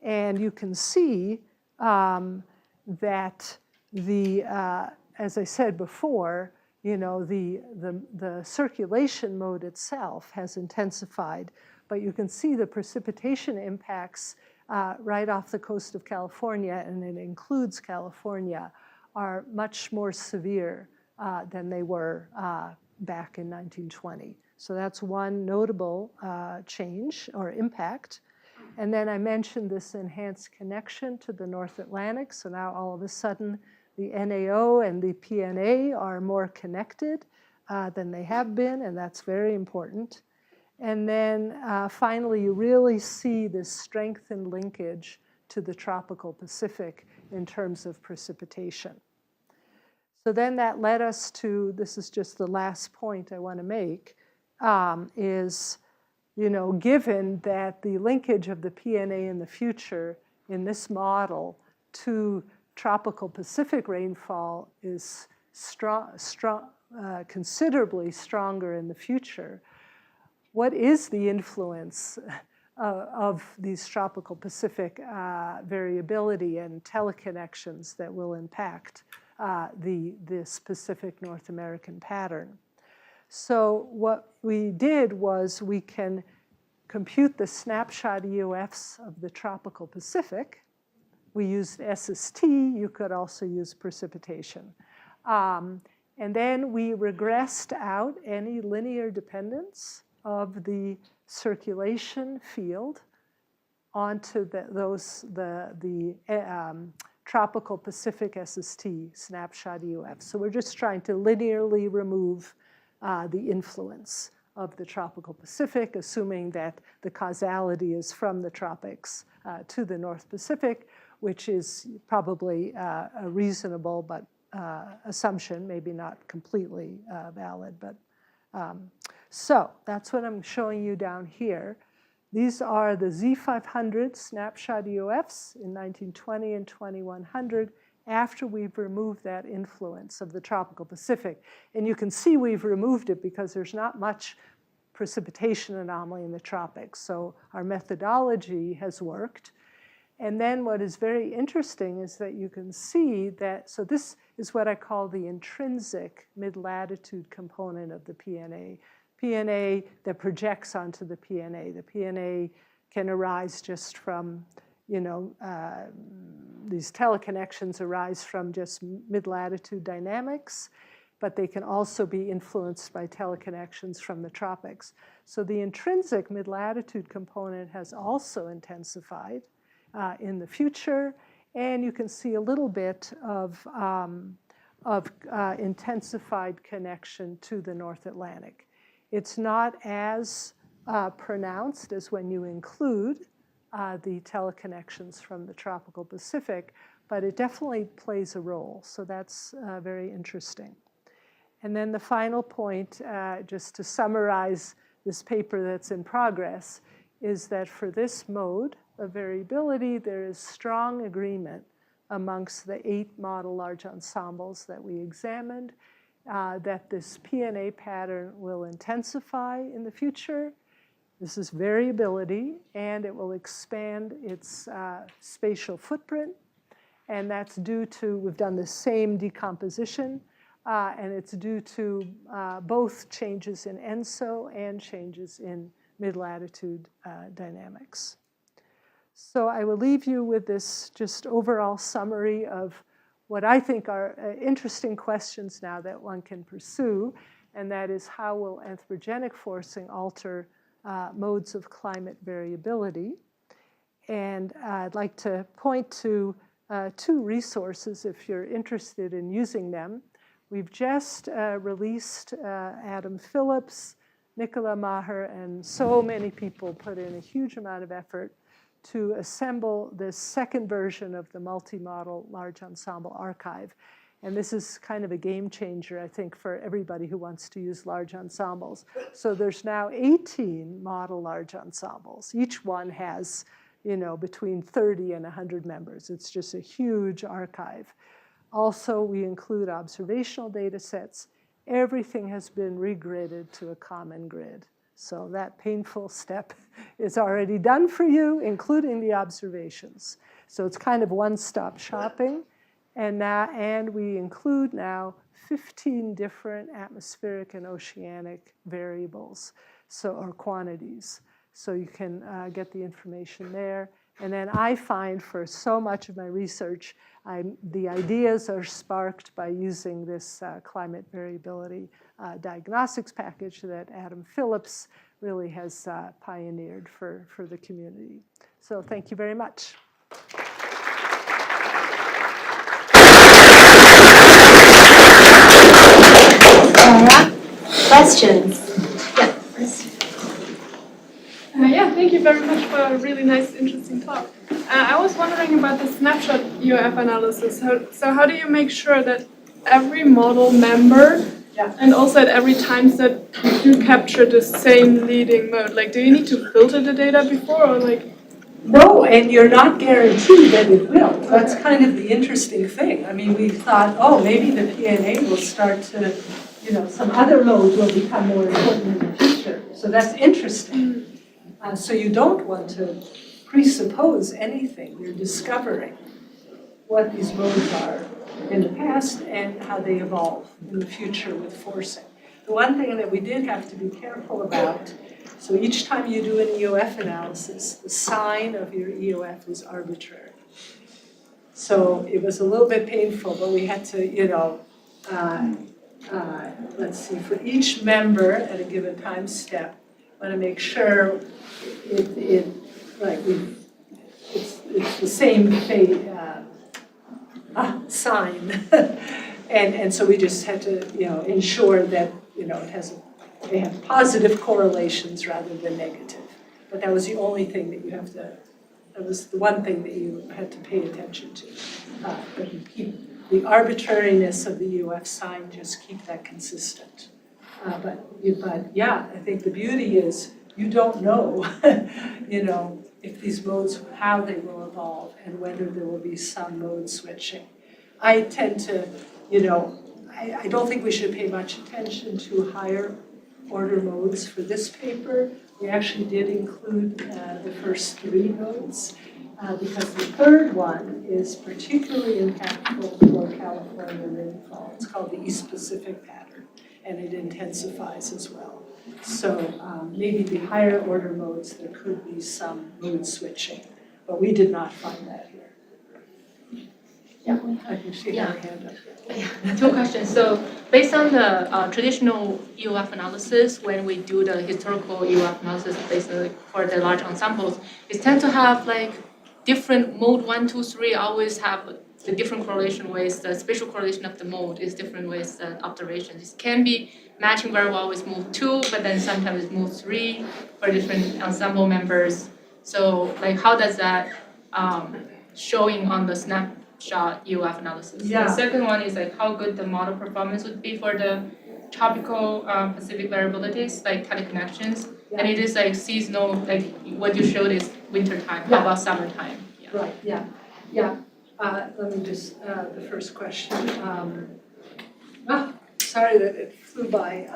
And you can see that as I said before, the circulation mode itself has intensified, but you can see the precipitation impacts right off the coast of California, and it includes California, are much more severe than they were back in 1920. So that's one notable change or impact. And then I mentioned this enhanced connection to the North Atlantic. So now all of a sudden, the NAO and the PNA are more connected than they have been, and that's very important. And then finally, you really see this strengthened linkage to the tropical Pacific in terms of precipitation. So then that led us to, this is just the last point I want to make, is, given that the linkage of the PNA in the future in this model to tropical Pacific rainfall is considerably stronger in the future, what is the influence of these tropical Pacific variability and teleconnections that will impact this Pacific North American pattern? So what we did was we can compute the snapshot EOFs of the tropical Pacific. We used SST. You could also use precipitation. And then we regressed out any linear dependence of the circulation field onto the tropical Pacific SST snapshot EOF. So we're just trying to linearly remove the influence of the tropical Pacific, assuming that the causality is from the tropics to the North Pacific, which is probably a reasonable but assumption, maybe not completely valid. But so that's what I'm showing you down here. These are the Z500 snapshot EOFs in 1920 and 2100 after we've removed that influence of the tropical Pacific. And you can see we've removed it because there's not much precipitation anomaly in the tropics. So our methodology has worked. And then what is very interesting is that you can see that, so this is what I call the intrinsic mid-latitude component of the PNA. PNA that projects onto the PNA. The PNA can arise just from, these teleconnections arise from just mid-latitude dynamics. but they can also be influenced by teleconnections from the tropics. So the intrinsic mid-latitude component has also intensified in the future, and you can see a little bit of intensified connection to the North Atlantic. It's not as pronounced as when you include the teleconnections from the tropical Pacific, but it definitely plays a role. So that's very interesting. And then the final point, just to summarize this paper that's in progress, is that for this mode of variability, there is strong agreement amongst the 8 model large ensembles that we examined, that this PNA pattern will intensify in the future. This is variability, and it will expand its spatial footprint. And that's due to, we've done the same decomposition, and it's due to both changes in ENSO and changes in mid-latitude dynamics. So I will leave you with this just overall summary of what I think are interesting questions now that one can pursue, and that is how will anthropogenic forcing alter modes of climate variability? And I'd like to point to 2 resources if you're interested in using them. We've just released Adam Phillips, Nicola Maher, and so many people put in a huge amount of effort to assemble this second version of the multi-model large ensemble archive. And this is kind of a game changer, I think, for everybody who wants to use large ensembles. So there's now 18 model large ensembles. Each one has, between 30 and 100 members. It's just a huge archive. Also, we include observational data sets. Everything has been regridded to a common grid. So that painful step is already done for you, including the observations. So it's kind of one-stop shopping. And we include now 15 different atmospheric and oceanic variables, or quantities. So you can get the information there. And then I find for so much of my research, the ideas are sparked by using this climate variability diagnostics package that Adam Phillips really has pioneered for the community. So thank you very much. Clara, questions? Yeah, thank you very much for a really nice, interesting talk. I was wondering about the snapshot UF analysis. So how do you make sure that every model member and also at every time step you capture the same leading mode? Like, do you need to filter the data before, or like? No, and you're not guaranteed that it will. That's kind of the interesting thing. I mean, we thought, oh, maybe the PNA will start to, some other modes will become more important in the future. So that's interesting. So you don't want to presuppose anything. You're discovering what these modes are in the past and how they evolve in the future with forcing. The one thing that we did have to be careful about, so each time you do an EOF analysis, the sign of your EOF is arbitrary. So it was a little bit painful, but we had to, let's see, for each member at a given time step, want to make sure it's the same sign. and so we just had to, ensure that, they have positive correlations rather than negative. But that was the only thing that that was the one thing that you had to pay attention to. But you keep the arbitrariness of the UF sign, just keep that consistent. But yeah, I think the beauty is you don't know, if these modes, how they will evolve and whether there will be some mode switching. I tend to, I don't think we should pay much attention to higher order modes for this paper. We actually did include the first 3 modes because the third one is particularly impactful for California rainfall. It's called the East Pacific pattern, and it intensifies as well. So maybe the higher order modes, there could be some mode switching, but we did not find that here. I think she had her hand up. Two questions. So based on the traditional EOF analysis, when we do the historical EOF analysis based on, for the large ensembles, it tends to have like different mode 1, 2, 3 always have the different correlation with the spatial correlation of the mode is different with the observations. It can be matching very well with mode 2, but then sometimes it's mode 3 for different ensemble members. So like how does that showing on the snapshot EOF analysis? Yeah. The second one is like how good the model performance would be for the tropical Pacific variabilities like teleconnections. And it is like seasonal, like what you showed is winter time. How about summertime? Right, yeah. Let me just, the first question. Sorry that it flew by.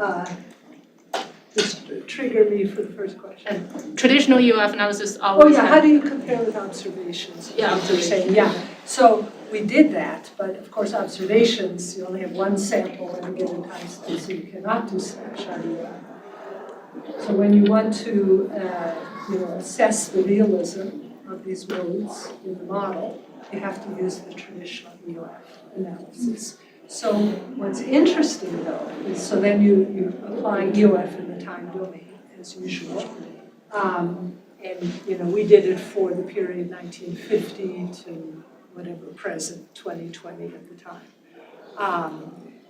Just trigger me for the first question. Traditional EOF analysis always how do you compare with observations? Yeah, observations. Yeah, so we did that, but of course observations, you only have one sample at a given time, so you cannot do snapshot EOF. So when you want to assess the realism of these modes in the model, you have to use the traditional EOF analysis. So what's interesting though is, so then you apply EOF in the time domain as usual. And we did it for the period 1950 to whatever present, 2020 at the time.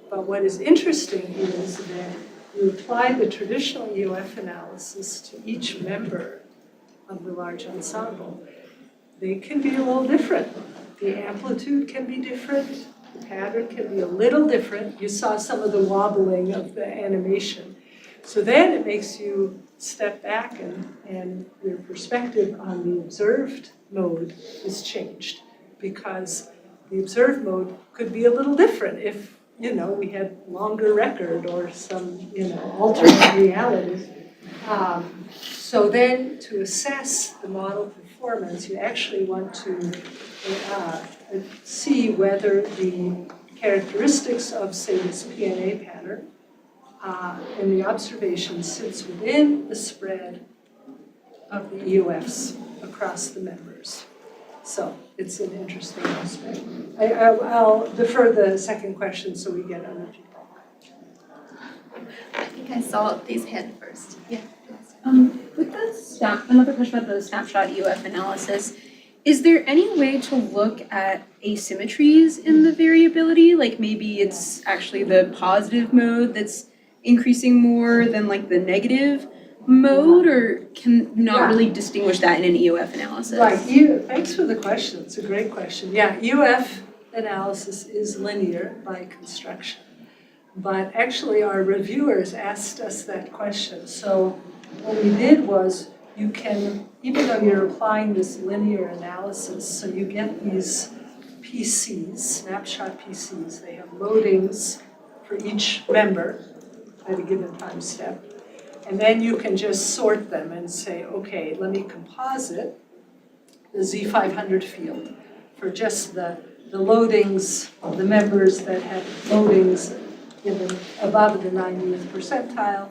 But what is interesting is that you apply the traditional EOF analysis to each member of the large ensemble. They can be a little different. The amplitude can be different. The pattern can be a little different. You saw some of the wobbling of the animation. So then it makes you step back and your perspective on the observed mode is changed, because the observed mode could be a little different if we had longer record or some alternate reality. So then to assess the model performance, you actually want to see whether the characteristics of, say, this PNA pattern and the observation sits within the spread of the EOFs across the members. So it's an interesting aspect. I'll defer the second question so we get other people. I think I saw this hand first. Yeah. With the another question about the snapshot EOF analysis, is there any way to look at asymmetries in the variability? Like maybe it's actually the positive mode that's increasing more than like the negative mode, or can not really distinguish that in an EOF analysis? Right, thanks for the question, it's a great question. Yeah, EOF analysis is linear by construction, but actually our reviewers asked us that question. So what we did was, you can, even though you're applying this linear analysis, so you get these PCs, snapshot PCs, they have loadings for each member at a given time step. And then you can just sort them and say, okay, let me composite the Z500 field for just the loadings, the members that have loadings above the 90th percentile,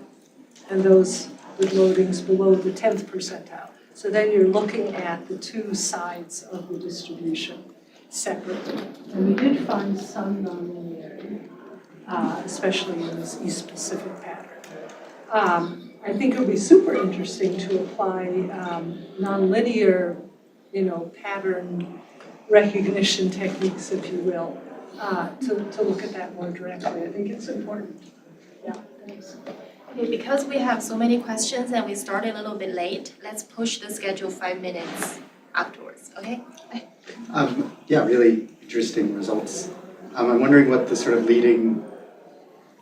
and those with loadings below the 10th percentile. So then you're looking at the two sides of the distribution separately. And we did find some nonlinearity, especially in this East Pacific pattern. I think it would be super interesting to apply nonlinear, pattern recognition techniques, if you will, to look at that more directly. I think it's important. Yeah, thanks. Okay, because we have so many questions and we started a little bit late, let's push the schedule 5 minutes afterwards, okay? Yeah, really interesting results. I'm wondering what the sort of leading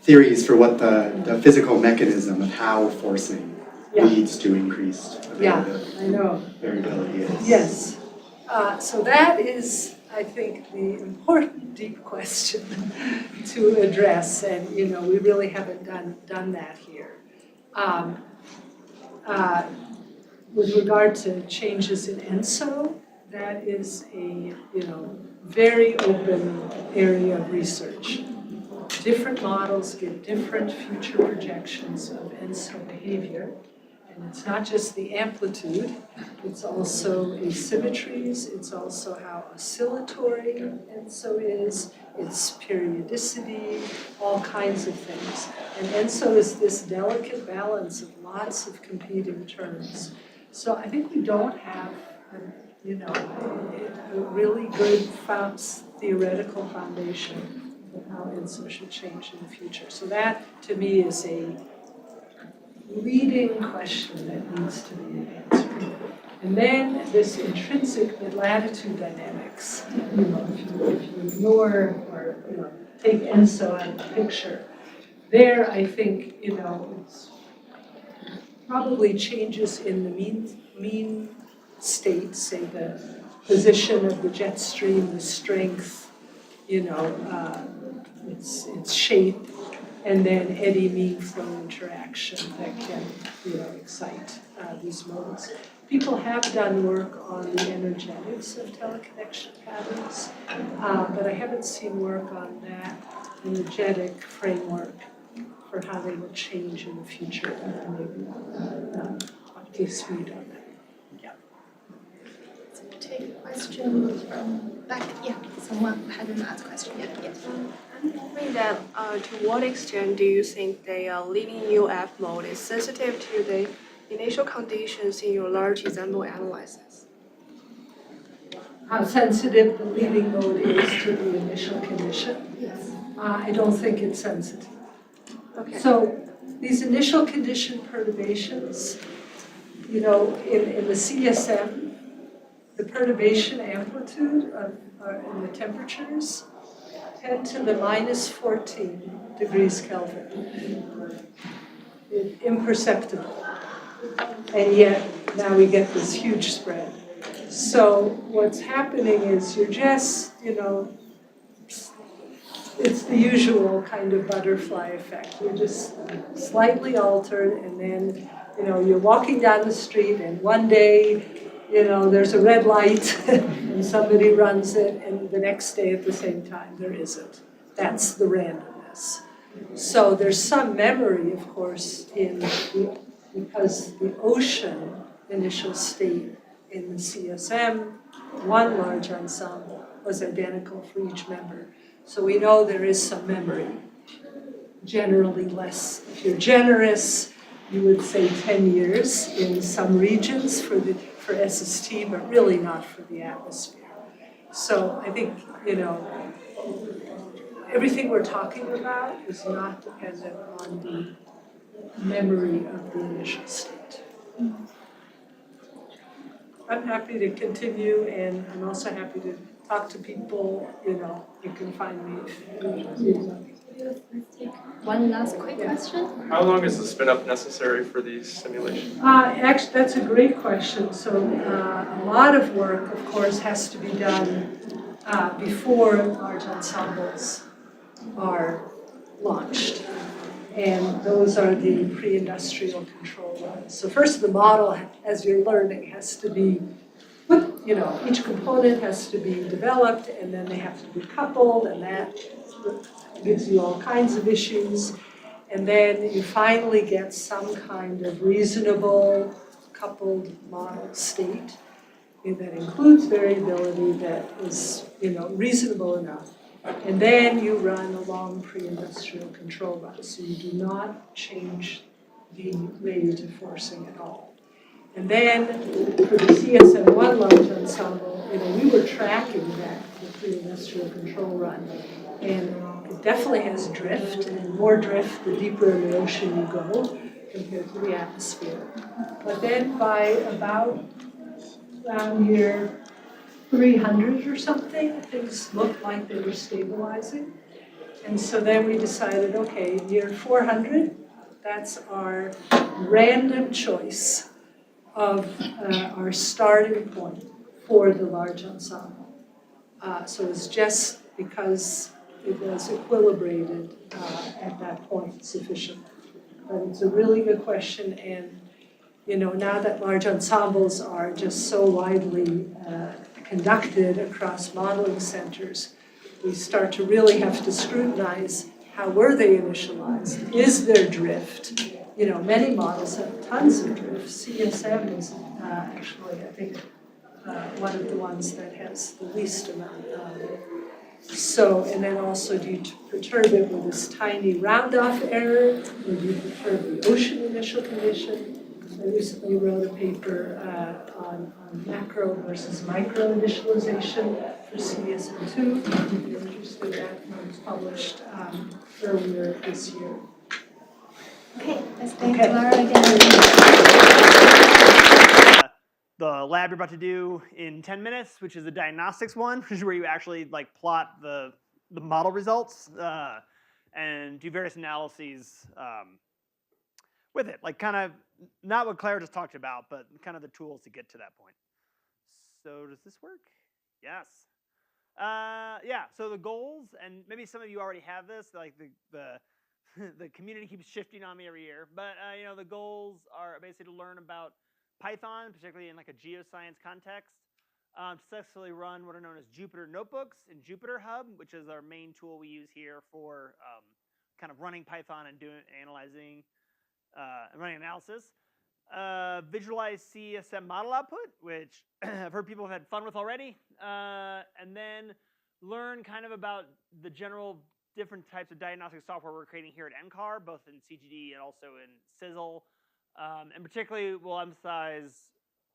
theories for what the physical mechanism of how forcing leads to increased variability is. Yes. So that is, I think, the important deep question to address, and we really haven't done that here. With regard to changes in ENSO, that is a very open area of research. Different models give different future projections of ENSO behavior, And it's not just the amplitude, it's also asymmetries, it's also how oscillatory ENSO is, its periodicity, all kinds of things. And ENSO is this delicate balance of lots of competing terms. So I think we don't have, a really good theoretical foundation of how ENSO should change in the future. So that, to me, is a leading question that needs to be answered. And then this intrinsic mid-latitude dynamics, if you ignore or take ENSO out of the picture, there I think it's probably changes in the mean state, say the position of the jet stream, the strength, its shape, and then eddy mean flow interaction that can excite these modes. People have done work on the energetics of teleconnection patterns, but I haven't seen work on that energetic framework for how they will change in the future. Maybe up to speed on that. Yeah. So we'll take a question from back. Yeah, someone hadn't asked a question yet. Yes. I'm wondering that to what extent do you think the leading UF mode is sensitive to the initial conditions in your large example analysis? How sensitive the leading mode is to the initial condition? Yes. I don't think it's sensitive. Okay. So these initial condition perturbations, in the CSM, the perturbation amplitude in the temperatures tend to the minus 14 degrees Kelvin. Imperceptible. And yet now we get this huge spread. So what's happening is you're just, it's the usual kind of butterfly effect. You're just slightly altered, and then, you're walking down the street, and one day, there's a red light, and somebody runs it, and the next day at the same time, there isn't. That's the randomness. So there's some memory, of course, because the ocean initial state in the CSM, one large ensemble, was identical for each member. So we know there is some memory, generally less. If you're generous, you would say 10 years in some regions for SST, but really not for the atmosphere. So I think, everything we're talking about is not dependent on the memory of the initial state. I'm happy to continue, and I'm also happy to talk to people, you can find me. Let's take one last quick question. How long is the spin-up necessary for these simulations? Actually, that's a great question. So a lot of work, of course, has to be done before large ensembles are launched. And those are the pre-industrial control runs. So first the model, as you're learning, has to be each component has to be developed, and then they have to be coupled, and that gives you all kinds of issues. And then you finally get some kind of reasonable coupled model state that includes variability that is, reasonable enough. And then you run a long pre-industrial control run, so you do not change the radiative forcing at all. And then for the CSM1 large ensemble, we were tracking that, the pre-industrial control run. And it definitely has drift, and more drift the deeper in the ocean you go compared to the atmosphere. But then by about around year 300 or something, things looked like they were stabilizing. And so then we decided, okay, year 400, that's our random choice of our starting point for the large ensemble. So it's just because it was equilibrated at that point sufficiently. But it's a really good question, and now that large ensembles are just so widely conducted across modeling centers, we start to really have to scrutinize how were they initialized? Is there drift? many models have tons of drift. CESM is actually, I think, one of the ones that has the least amount. So, and then also, do you perturb it with this tiny round-off error, or do you perturb the ocean initial condition? I recently wrote a paper on macro versus micro initialization for CESM2. If you're interested, that one was published earlier this year. Okay, let's thank Clara again. The lab you're about to do in 10 minutes, which is a diagnostics one, which is where you actually like plot the model results and do various analyses with it, like kind of not what Clara just talked about, but kind of the tools to get to that point. So does this work? Yes. Yeah. So the goals, and maybe some of you already have this, like the community keeps shifting on me every year, but the goals are basically to learn about Python, particularly in like a geoscience context, successfully run what are known as Jupyter notebooks in Jupyter Hub, which is our main tool we use here for kind of running Python and analyzing and running analysis. Visualize CESM model output, which I've heard people have had fun with already, and then learn kind of about the general different types of diagnostic software we're creating here at NCAR, both in CGD and also in Sizzle. And particularly, we'll emphasize,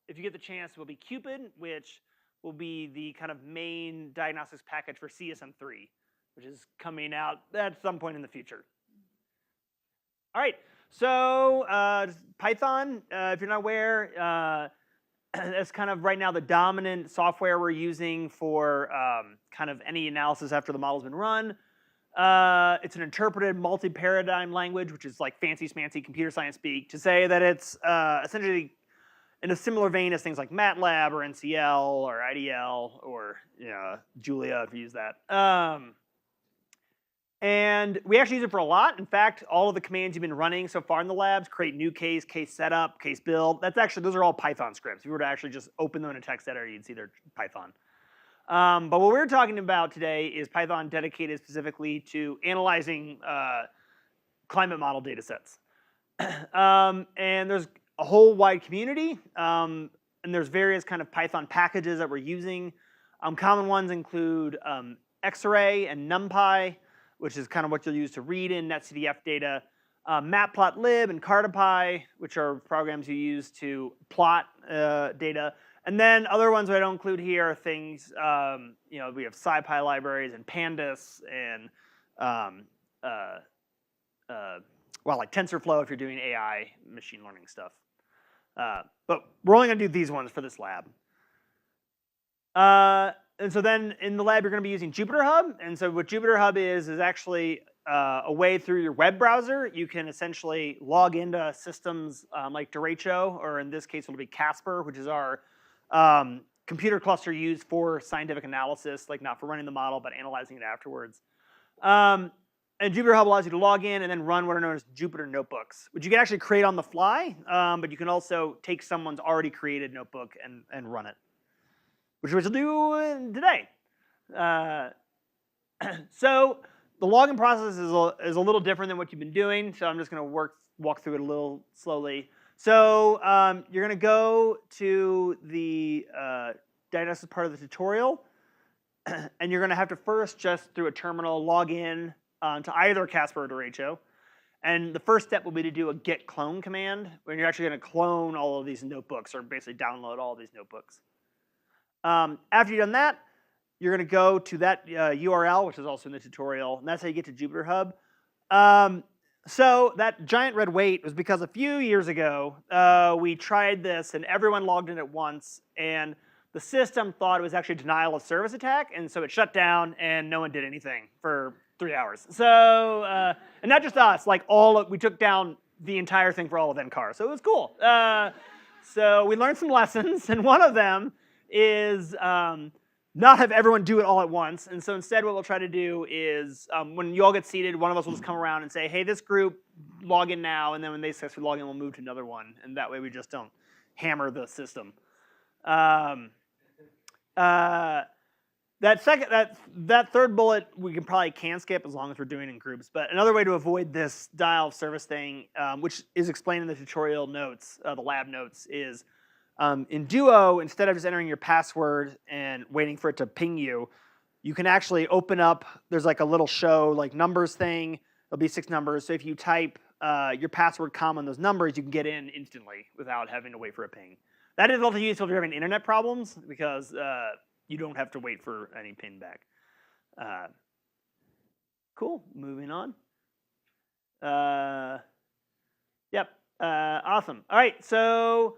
if you get the chance, will be Cupid, which will be the kind of main diagnostics package for CSM3, which is coming out at some point in the future. All right, so Python, if you're not aware, that's kind of right now the dominant software we're using for kind of any analysis after the model's been run. It's an interpreted multi-paradigm language, which is like fancy smancy computer science speak, to say that it's essentially in a similar vein as things like MATLAB or NCL or IDL or Julia, if you use that. And we actually use it for a lot. In fact, all of the commands you've been running so far in the labs, create new case, case setup, case build, those are all Python scripts. If you were to actually just open them in a text editor, you'd see they're Python. But what we're talking about today is Python dedicated specifically to analyzing climate model data sets. And there's a whole wide community, and there's various kind of Python packages that we're using. Common ones include Xarray and NumPy, which is kind of what you'll use to read in netcdf data, matplotlib and cartopy, which are programs you use to plot data. And then other ones that I don't include here are things, we have SciPy libraries and pandas and, like TensorFlow if you're doing AI machine learning stuff. But we're only going to do these ones for this lab. And so then in the lab, you're going to be using Jupyter Hub. And so what Jupyter Hub is actually a way through your web browser. You can essentially log into systems like Derecho, or in this case, it'll be Casper, which is our computer cluster used for scientific analysis, like not for running the model, but analyzing it afterwards. And Jupyter Hub allows you to log in and then run what are known as Jupyter notebooks, which you can actually create on the fly, but you can also take someone's already created notebook and run it, which we'll do today. So the login process is a little different than what you've been doing, so I'm just going to walk through it a little slowly. So you're going to go to the diagnosis part of the tutorial, and you're going to have to first, just through a terminal, log in to either Casper or Derecho. And the first step will be to do a git clone command, where you're actually going to clone all of these notebooks, or basically download all of these notebooks. After you've done that, you're going to go to that URL, which is also in the tutorial, and that's how you get to Jupyter Hub. So that giant red weight was because a few years ago, we tried this, and everyone logged in at once, and the system thought it was actually a denial of service attack, and so it shut down, and no one did anything for 3 hours. So, and not just us, like we took down the entire thing for all of NCAR, so it was cool. So we learned some lessons, and one of them is not have everyone do it all at once. And so instead what we'll try to do is when you all get seated, one of us will just come around and say, hey, this group, log in now. And then when they successfully log in, we'll move to another one. And that way we just don't hammer the system. Then that third bullet we can skip as long as we're doing it in groups. But another way to avoid this dial of service thing, which is explained in the tutorial notes, the lab notes, is in Duo, instead of just entering your password and waiting for it to ping you, you can actually open up. There's like a little show like numbers thing. There'll be 6 numbers. So if you type your password, comma, those numbers, you can get in instantly without having to wait for a ping. That is also useful if you're having internet problems because you don't have to wait for any ping back. Cool. Moving on. Yep. Awesome. All right. So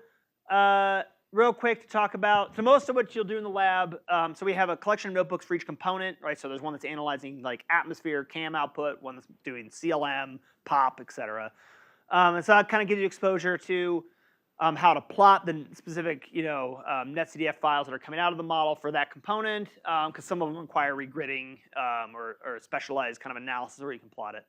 real quick to talk about, so most of what you'll do in the lab, so we have a collection of notebooks for each component, right? So there's one that's analyzing like atmosphere, CAM output, one that's doing CLM, POP, etc. And so that kind of gives you exposure to how to plot the specific, netcdf files that are coming out of the model for that component, because some of them require regridding or specialized kind of analysis where you can plot it.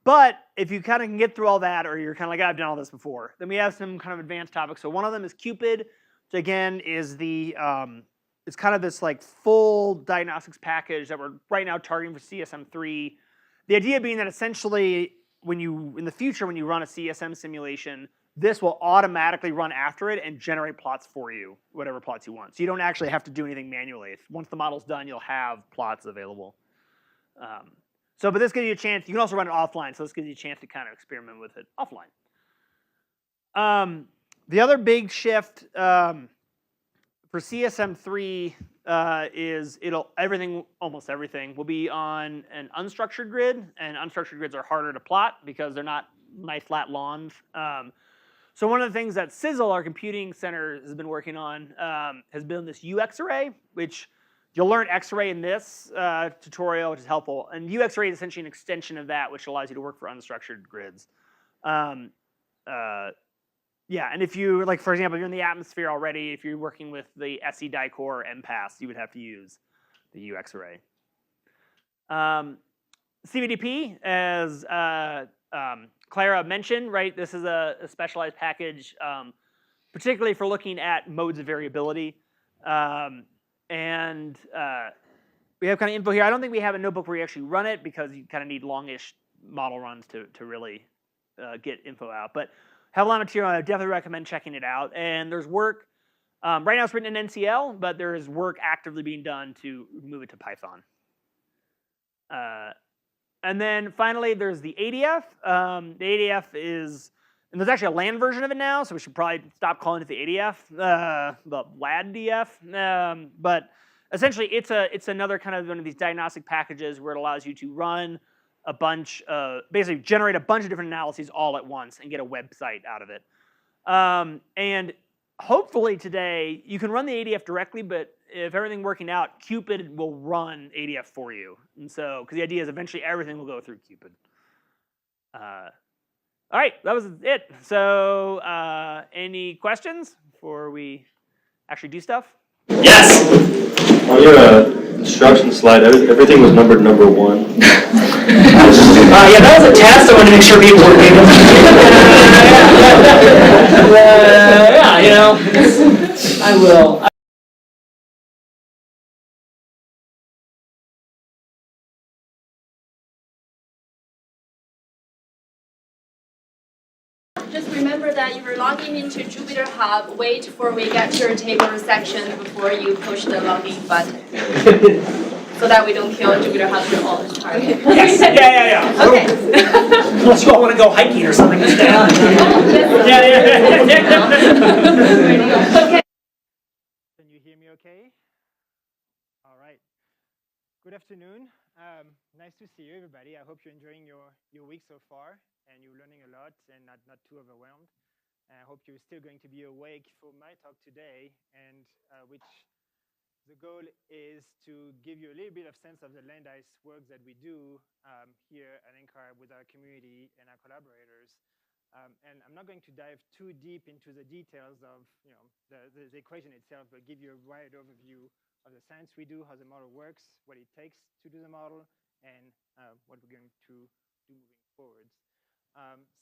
But if you kind of can get through all that, or you're kind of like, I've done all this before, then we have some kind of advanced topics. So one of them is Cupid, which again is it's kind of this like full diagnostics package that we're right now targeting for CSM3. The idea being that essentially, in the future, when you run a CSM simulation, this will automatically run after it and generate plots for you, whatever plots you want. So you don't actually have to do anything manually. Once the model's done, you'll have plots available. But this gives you a chance. You can also run it offline, so this gives you a chance to kind of experiment with it offline. The other big shift for CSM3 is almost everything will be on an unstructured grid, and unstructured grids are harder to plot because they're not nice flat lawns. So one of the things that CISL, our computing center, has been working on has been this UX array, which you'll learn X-ray in this tutorial, which is helpful. And UX array is essentially an extension of that, which allows you to work for unstructured grids. Yeah, and if you, like, for example, if you're in the atmosphere already, if you're working with the SE dicor or MPAS, you would have to use the UX array. CVDP, as Clara mentioned, right, this is a specialized package, particularly for looking at modes of variability. We have kind of info here. I don't think we have a notebook where you actually run it because you kind of need longish model runs to really get info out. But have a lot of material. I definitely recommend checking it out. And there's work. Right now it's written in NCL, but there is work actively being done to move it to Python. And then finally, there's the ADF. The ADF is, and there's actually a LAN version of it now, so we should probably stop calling it the ADF, the LADDF. But essentially, it's another kind of one of these diagnostic packages where it allows you to run a bunch, basically generate a bunch of different analyses all at once and get a website out of it. And hopefully today, you can run the ADF directly, but if everything working out, Cupid will run ADF for you. And so, because the idea is eventually everything will go through Cupid. All right, that was it. So, any questions before we actually do stuff? Yes! On your instruction slide, everything was numbered number 1. Yeah, that was a test. I wanted to make sure people were being yeah, I will. Just remember that if you're logging into Jupyter Hub, wait for we get to your table section before you push the login button. So that we don't kill Jupyter Hub for all the time. Yes. Yeah. Okay. Unless you all want to go hiking or something. Okay. Can you hear me okay? All right. Good afternoon. Nice to see you, everybody. I hope you're enjoying your week so far and you're learning a lot and not too overwhelmed. I hope you're still going to be awake for my talk today, and which the goal is to give you a little bit of sense of the land ice work that we do here at NCAR with our community and our collaborators. And I'm not going to dive too deep into the details of the equation itself, but give you a wide overview of the science we do, how the model works, what it takes to do the model, and what we're going to do moving forwards.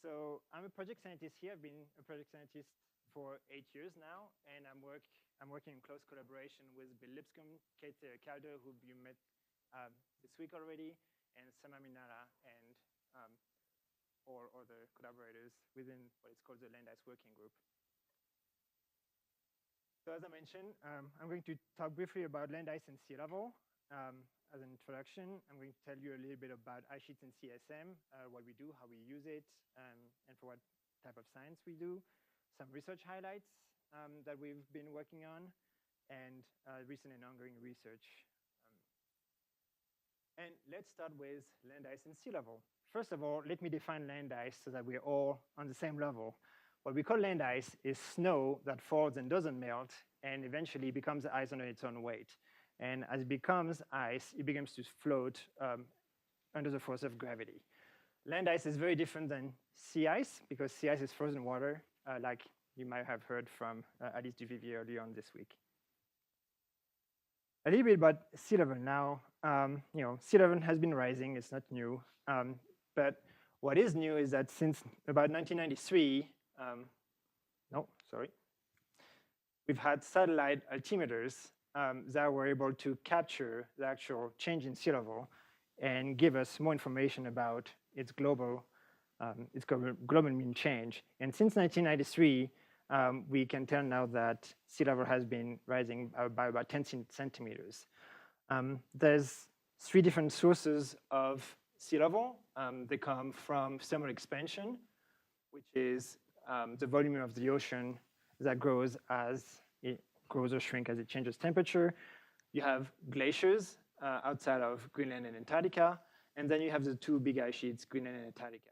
So I'm a project scientist here. I've been a project scientist for 8 years now, and I'm working in close collaboration with Bill Lipscomb, Kate Calder, who you met this week already, and Sama Minala, and or other collaborators within what is called the Land Ice Working Group. So as I mentioned, I'm going to talk briefly about land ice and sea level. As an introduction, I'm going to tell you a little bit about ice sheets and CSM, what we do, how we use it, and for what type of science we do, some research highlights that we've been working on, and recent and ongoing research. And let's start with land ice and sea level. First of all, let me define land ice so that we're all on the same level. What we call land ice is snow that falls and doesn't melt and eventually becomes ice under its own weight. And as it becomes ice, it begins to float under the force of gravity. Land ice is very different than sea ice because sea ice is frozen water, like you might have heard from Alice Duvivier earlier on this week. A little bit about sea level now. Sea level has been rising, it's not new. But what is new is that since about 1993, we've had satellite altimeters that were able to capture the actual change in sea level and give us more information about its global mean change. And since 1993, we can tell now that sea level has been rising by about 10 centimeters. There's 3 different sources of sea level. They come from thermal expansion, which is the volume of the ocean that grows as it grows or shrinks as it changes temperature. You have glaciers outside of Greenland and Antarctica, and then you have the 2 big ice sheets, Greenland and Antarctica.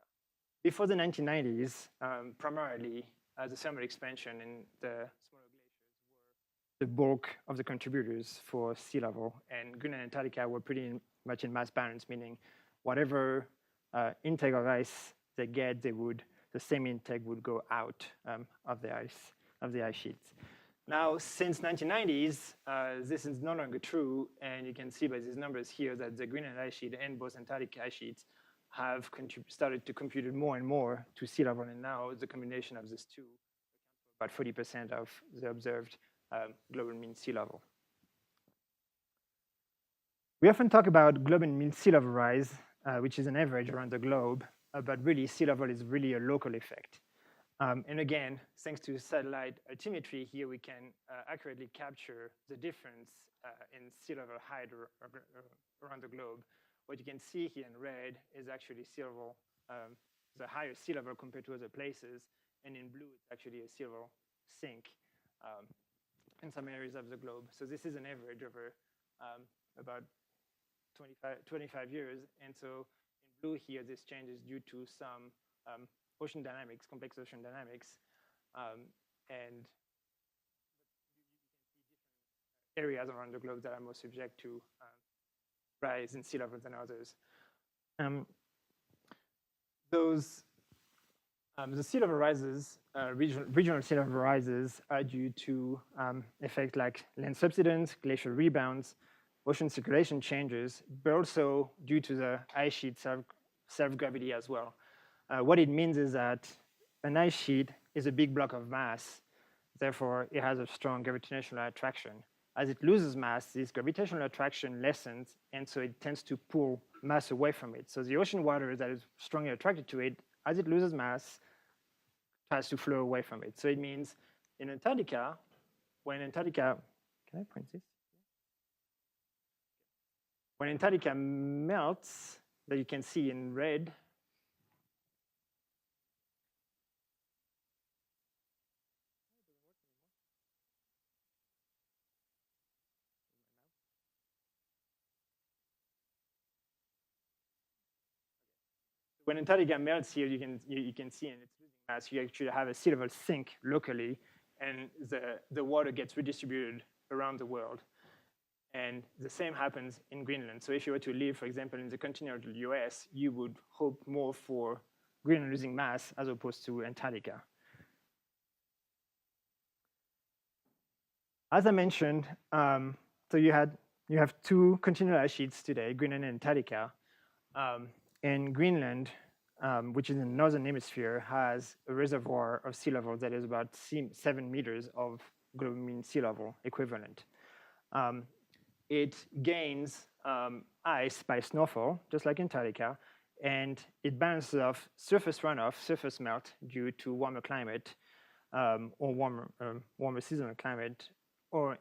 Before the 1990s, primarily the thermal expansion and the smaller glaciers were the bulk of the contributors for sea level, and Greenland and Antarctica were pretty much in mass balance, meaning whatever intake of ice they get, the same intake would go out of the ice sheets. Now, since 1990s, this is no longer true, and you can see by these numbers here that the Greenland ice sheet and both Antarctic ice sheets have started to contribute more and more to sea level, and now the combination of these two accounts for about 40% of the observed global mean sea level. We often talk about global mean sea level rise, which is an average around the globe, but really sea level is really a local effect. And again, thanks to satellite altimetry, here we can accurately capture the difference in sea level height around the globe. What you can see here in red is actually sea level, the higher sea level compared to other places, and in blue it's actually a sea level sink in some areas of the globe. So this is an average over about 25 years, and so in blue here this change is due to some ocean dynamics, complex ocean dynamics, and areas around the globe that are more subject to rise in sea level than others. The sea level rises, regional sea level rises are due to effects like land subsidence, glacial rebounds, ocean circulation changes, but also due to the ice sheet self-gravity as well. What it means is that an ice sheet is a big block of mass, therefore it has a strong gravitational attraction. As it loses mass, this gravitational attraction lessens, and so it tends to pull mass away from it. So the ocean water that is strongly attracted to it, as it loses mass, tries to flow away from it. So it means in Antarctica, when Antarctica, can I print this? When Antarctica melts, that you can see in red, when Antarctica melts here, you can see, and it's losing mass, you actually have a sea level sink locally, and the water gets redistributed around the world. And the same happens in Greenland. So if you were to live, for example, in the continental US, you would hope more for Greenland losing mass as opposed to Antarctica. As I mentioned, so you have 2 continental ice sheets today, Greenland and Antarctica. In Greenland, which is in the northern hemisphere, has a reservoir of sea level that is about 7 meters of global mean sea level equivalent. It gains ice by snowfall, just like Antarctica, and it balances off surface runoff, surface melt due to warmer climate or warmer seasonal climate,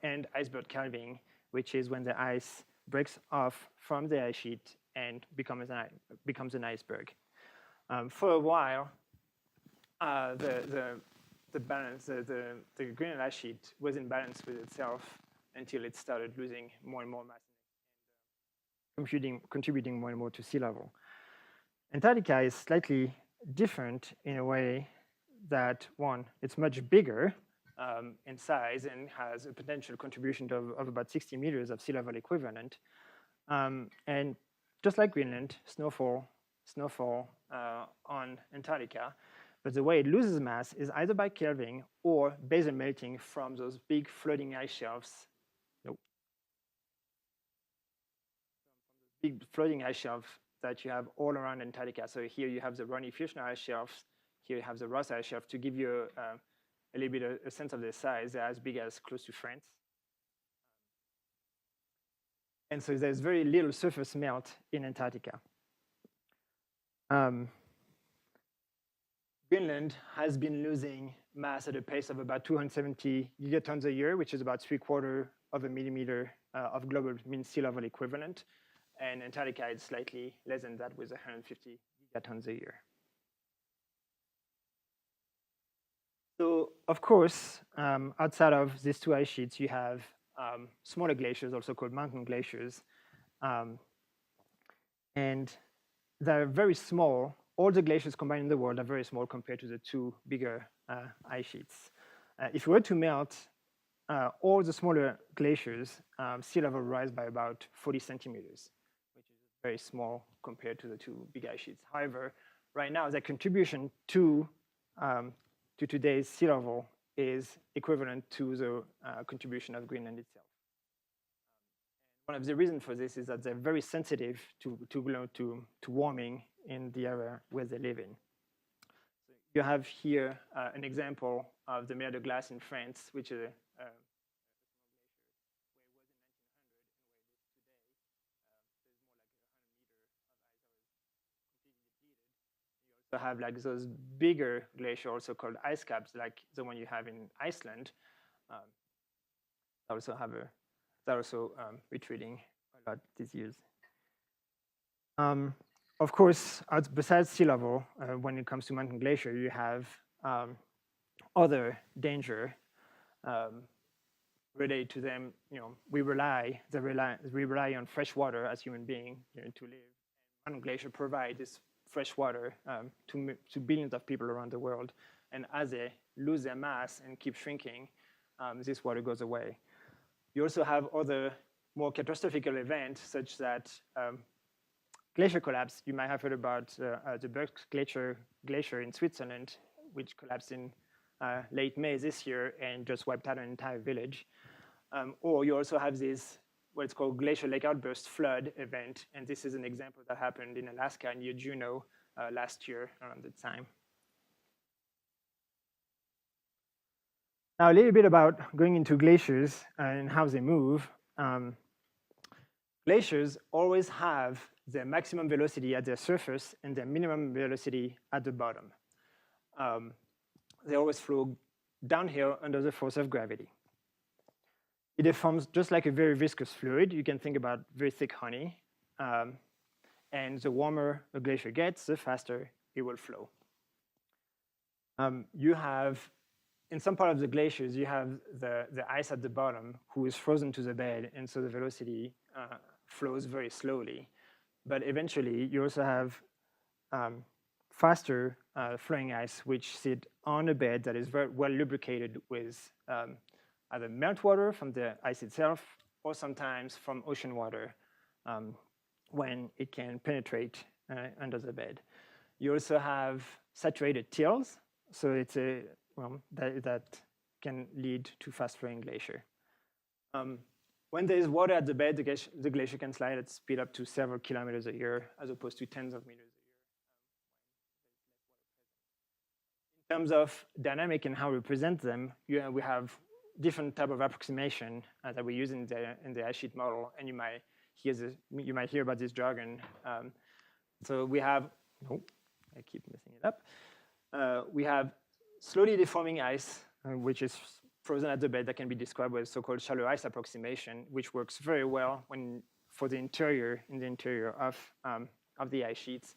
and iceberg calving, which is when the ice breaks off from the ice sheet and becomes an iceberg. For a while, the Greenland ice sheet was in balance with itself until it started losing more and more mass and contributing more and more to sea level. Antarctica is slightly different in a way that, one, it's much bigger in size and has a potential contribution of about 60 meters of sea level equivalent. And just like Greenland, snowfall on Antarctica, but the way it loses mass is either by calving or basal melting from those big floating ice shelves. Big floating ice shelves that you have all around Antarctica. So here you have the Ronny-Fürchner ice shelves. Here you have the Ross ice shelf. To give you a little bit a sense of their size, they're as big as close to France. And so there's very little surface melt in Antarctica. Greenland has been losing mass at a pace of about 270 gigatons a year, which is about 3/4 of a millimeter of global mean sea level equivalent. And Antarctica is slightly less than that with 150 gigatons a year. So, of course, outside of these two ice sheets, you have smaller glaciers, also called mountain glaciers. And they're very small. All the glaciers combined in the world are very small compared to the two bigger ice sheets. If we were to melt all the smaller glaciers, sea level rise by about 40 centimeters, which is very small compared to the two big ice sheets. However, right now, the contribution to today's sea level is equivalent to the contribution of Greenland itself. One of the reasons for this is that they're very sensitive to warming in the area where they live in. So you have here an example of the Mer de Glace in France, which is a have like those bigger glaciers, also called ice caps, like the one you have in Iceland. They're also retreating a lot these years. Of course, besides sea level, when it comes to mountain glacier, you have other danger related to them. We rely on fresh water as human beings to live. Mountain glacier provide this fresh water to billions of people around the world. And as they lose their mass and keep shrinking, this water goes away. You also have other more catastrophic events, such that glacier collapse. You might have heard about the Berg glacier in Switzerland, which collapsed in late May this year and just wiped out an entire village. Or you also have this what's called glacier lake outburst flood event, and this is an example that happened in Alaska near Juneau last year around the time. Now a little bit about going into glaciers and how they move. Glaciers always have their maximum velocity at their surface and their minimum velocity at the bottom. They always flow downhill under the force of gravity. It forms just like a very viscous fluid. You can think about very thick honey. And the warmer a glacier gets, the faster it will flow. You have, in some part of the glaciers, you have the ice at the bottom who is frozen to the bed, and so the velocity flows very slowly. But eventually, you also have faster flowing ice, which sit on a bed that is very well lubricated with either meltwater from the ice itself, or sometimes from ocean water when it can penetrate under the bed. You also have saturated tills, so it's that can lead to fast-flowing glacier. When there is water at the bed, the glacier can slide at speed up to several kilometers a year, as opposed to tens of meters a year. In terms of dynamic and how we present them, we have different type of approximation that we use in the ice sheet model, and you might hear about this jargon. So we have, I keep messing it up. We have slowly deforming ice, which is frozen at the bed, that can be described with so-called shallow ice approximation, which works very well for the interior, in the interior of the ice sheets.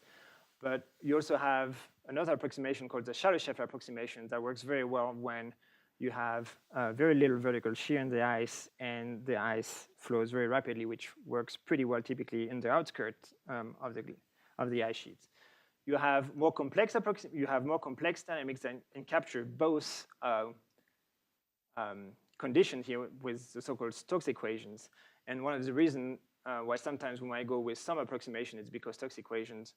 But you also have another approximation called the shallow shelf approximation that works very well when you have very little vertical shear in the ice, and the ice flows very rapidly, which works pretty well typically in the outskirts of the ice sheets. You have more complex dynamics and capture both conditions here with the so-called Stokes equations. And one of the reasons why sometimes we might go with some approximation is because Stokes equations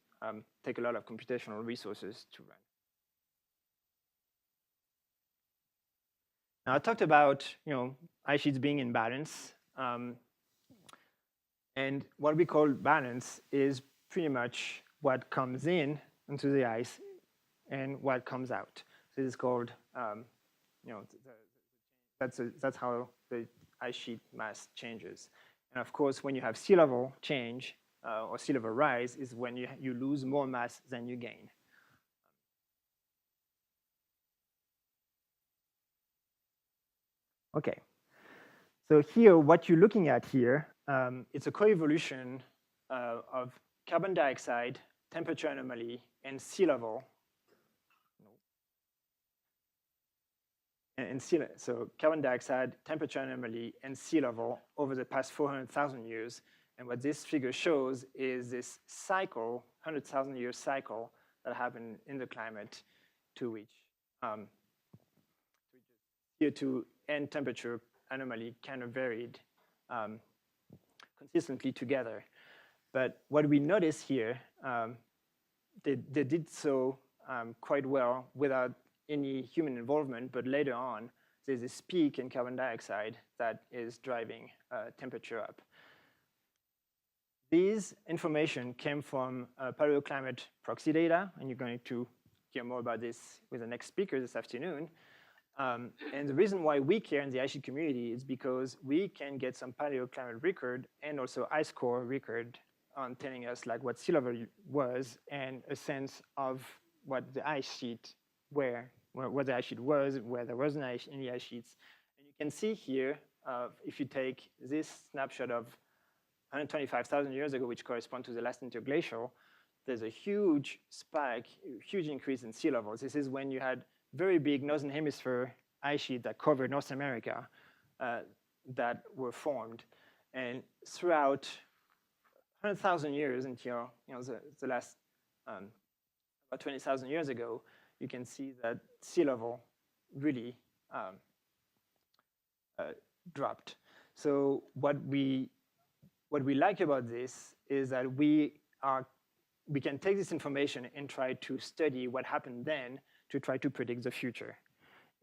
take a lot of computational resources to run. Now I talked about ice sheets being in balance, and what we call balance is pretty much what comes in into the ice and what comes out. So this is called that's how the ice sheet mass changes. And of course, when you have sea level change or sea level rise is when you lose more mass than you gain. Okay, so here, what you're looking at here, it's a coevolution of carbon dioxide, temperature anomaly, and sea level. So carbon dioxide, temperature anomaly, and sea level over the past 400,000 years. And what this figure shows is this cycle, 100,000 year cycle that happened in the climate to which CO2 and temperature anomaly kind of varied consistently together. But what we notice here, they did so quite well without any human involvement, but later on, there's this peak in carbon dioxide that is driving temperature up. These information came from Paleoclimate proxy data, and you're going to hear more about this with the next speaker this afternoon. And the reason why we care in the ice sheet community is because we can get some Paleoclimate record and also ice core record on telling us like what sea level was and a sense of what the ice sheet where the ice sheet was, where there wasn't any ice sheets. And you can see here, if you take this snapshot of 125,000 years ago, which corresponds to the last interglacial, there's a huge spike, huge increase in sea levels. This is when you had very big northern hemisphere ice sheet that covered North America that were formed. And throughout 100,000 years until the last about 20,000 years ago, you can see that sea level really dropped. So what we like about this is that we can take this information and try to study what happened then to try to predict the future.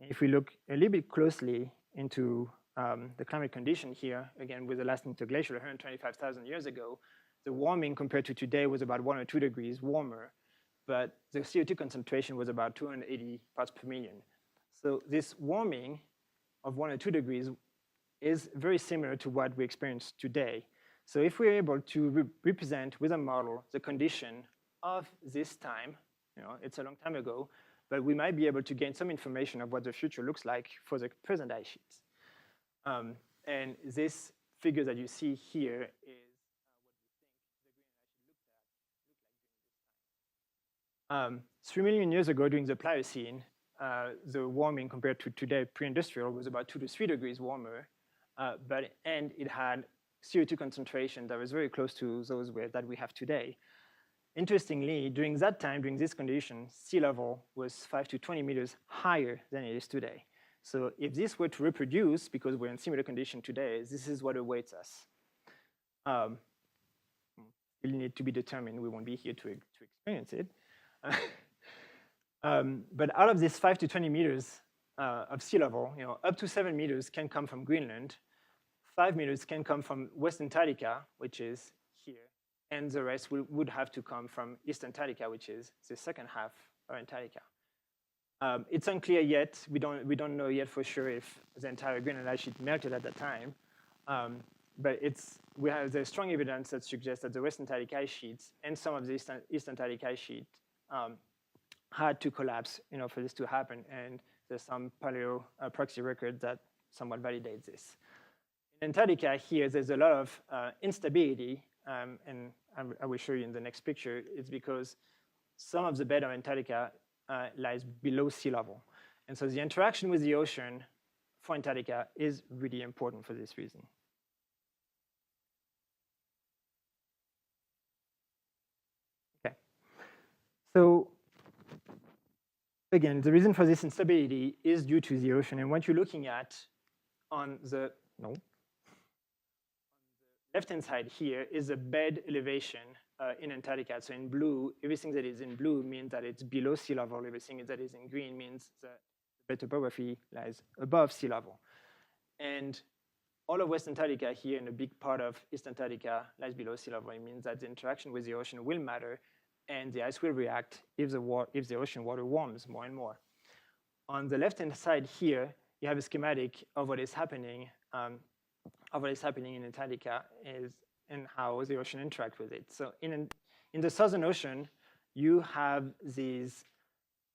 And if we look a little bit closely into the climate condition here, again with the last interglacial 125,000 years ago, the warming compared to today was about 1 or 2 degrees warmer, but the CO2 concentration was about 280 parts per million. So this warming of 1 or 2 degrees is very similar to what we experience today. So if we're able to represent with a model the condition of this time, it's a long time ago, but we might be able to gain some information of what the future looks like for the present ice sheets. And this figure that you see here is what we think the green ice sheet looked like during this time. 3 million years ago, during the Pliocene, the warming compared to today, pre-industrial, was about 2 to 3 degrees warmer, and it had CO2 concentration that was very close to those that we have today. Interestingly, during that time, during this condition, sea level was 5 to 20 meters higher than it is today. So if this were to reproduce, because we're in similar condition today, this is what awaits us. It will need to be determined. We won't be here to experience it. But out of this 5 to 20 meters of sea level, up to 7 meters can come from Greenland, 5 meters can come from West Antarctica, which is here, and the rest would have to come from East Antarctica, which is the second half of Antarctica. It's unclear yet. We don't know yet for sure if the entire Greenland ice sheet melted at that time. But there's strong evidence that suggests that the West Antarctic ice sheets and some of the East Antarctic ice sheet had to collapse, for this to happen. And there's some paleo proxy record that somewhat validates this. In Antarctica here, there's a lot of instability, and I will show you in the next picture. It's because some of the bed of Antarctica lies below sea level. And so the interaction with the ocean for Antarctica is really important for this reason. Okay. So again, the reason for this instability is due to the ocean. And what you're looking at on the left-hand side here is the bed elevation in Antarctica. So in blue, everything that is in blue means that it's below sea level. Everything that is in green means that the bed topography lies above sea level. And all of West Antarctica here and a big part of East Antarctica lies below sea level. It means that the interaction with the ocean will matter, and the ice will react if the ocean water warms more and more. On the left-hand side here, you have a schematic of what is happening in Antarctica and how the ocean interacts with it. So in the Southern Ocean, you have these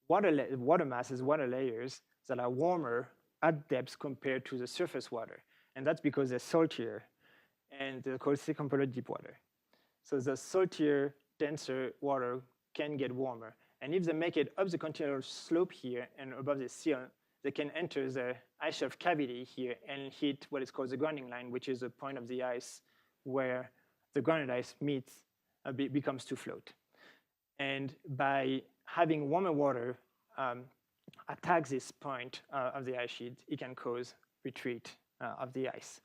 water masses, water layers that are warmer at depths compared to the surface water. And that's because they're saltier, and they're called circumpolar deep water. So the saltier, denser water can get warmer. And if they make it up the continental slope here and above the sea, they can enter the ice shelf cavity here and hit what is called the grounding line, which is a point of the ice where the grounded ice becomes to float. And by having warmer water attack this point of the ice sheet, it can cause retreat of the ice.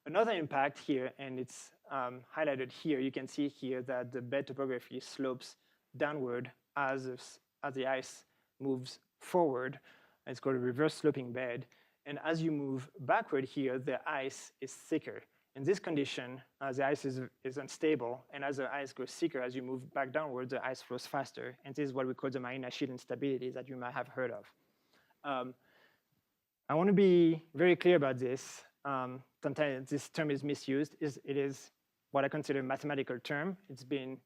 Another impact here, and it's highlighted here, you can see here that the bed topography slopes downward as the ice moves forward. It's called a reverse sloping bed. And as you move backward here, the ice is thicker. In this condition, the ice is unstable. And as the ice goes thicker, as you move back downward, the ice flows faster. And this is what we call the marine ice sheet instability that you might have heard of. I want to be very clear about this. Sometimes this term is misused. It is what I consider a mathematical term. It's been,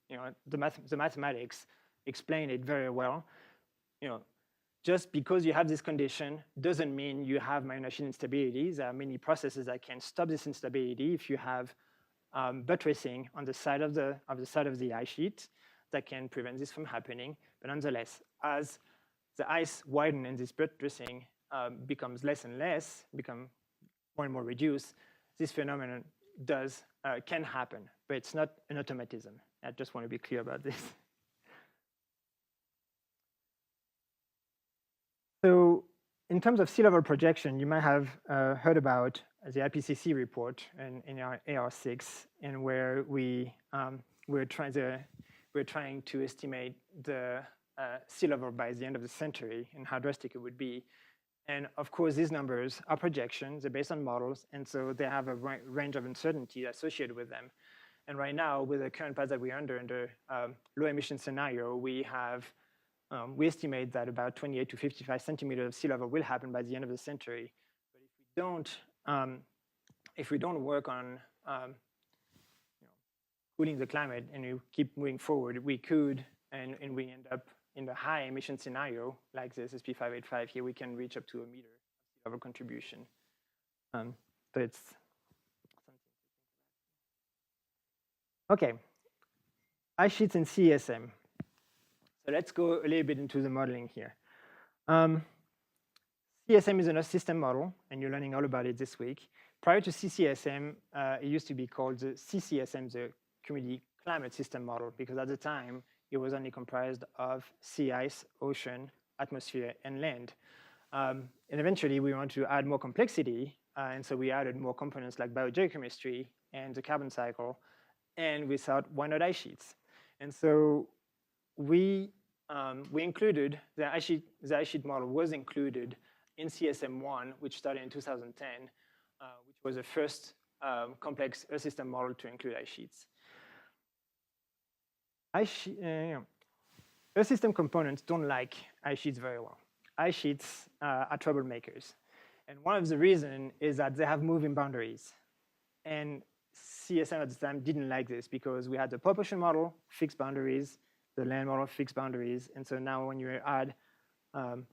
the mathematics explain it very well. Just because you have this condition doesn't mean you have marine ice sheet instability. There are many processes that can stop this instability. If you have buttressing on the side of the ice sheet, that can prevent this from happening. But nonetheless, as the ice widens and this buttressing becomes less and less, become more and more reduced, this phenomenon can happen, but it's not an automatism. I just want to be clear about this. So in terms of sea level projection, you might have heard about the IPCC report in our AR6, and where we're trying to estimate the sea level by the end of the century and how drastic it would be. And of course, these numbers are projections. They're based on models, and so they have a range of uncertainty associated with them. And right now, with the current path that we're under low emission scenario, we estimate that about 28 to 55 centimeters of sea level will happen by the end of the century. But if we don't work on cooling the climate and we keep moving forward, we could, and we end up in the high emission scenario, like this SP585 here, we can reach up to a meter of sea level contribution. So it's something to think about. Okay, ice sheets and CESM. So let's go a little bit into the modeling here. CESM is an Earth system model, and you're learning all about it this week. Prior to CCSM, it used to be called the CCSM, the Community Climate System Model, because at the time, it was only comprised of sea ice, ocean, atmosphere, and land. And eventually, we wanted to add more complexity, and so we added more components like biogeochemistry and the carbon cycle, and we thought, why not ice sheets? And so we included, the ice sheet model was included in CSM1, which started in 2010, which was the first complex Earth system model to include ice sheets. Earth system components don't like ice sheets very well. ice sheets are troublemakers. And one of the reasons is that they have moving boundaries. And CSM at the time didn't like this because we had the proportion model, fixed boundaries, the land model, fixed boundaries. And so now when you add, and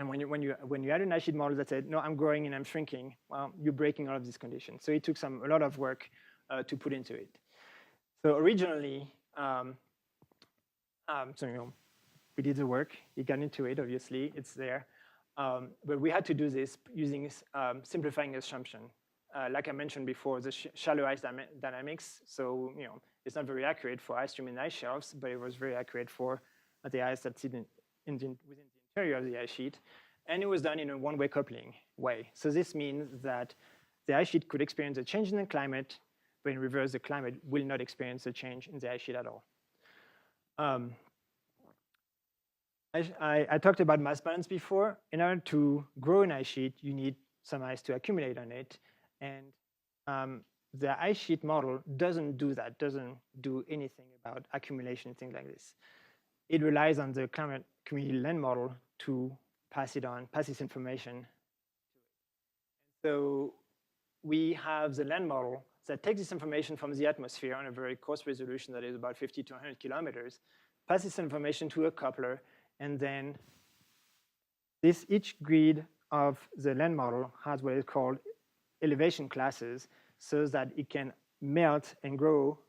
when you add an ice sheet model that said, no, I'm growing and I'm shrinking, well, you're breaking all of these conditions. So it took a lot of work to put into it. So originally, we did the work. We got into it, obviously. It's there. But we had to do this using simplifying assumption. Like I mentioned before, the shallow ice dynamics. So it's not very accurate for ice stream and ice shelves, but it was very accurate for the ice that's within the interior of the ice sheet. And it was done in a one-way coupling way. So this means that the ice sheet could experience a change in the climate, but in reverse, the climate will not experience a change in the ice sheet at all. I talked about mass balance before. In order to grow an ice sheet, you need some ice to accumulate on it. And the ice sheet model doesn't do that, doesn't do anything about accumulation, things like this. It relies on the climate community land model to pass this information. So we have the land model that takes this information from the atmosphere on a very coarse resolution that is about 50 to 100 kilometers, pass this information to a coupler, and then each grid of the land model has what is called elevation classes, so that it can melt and grow,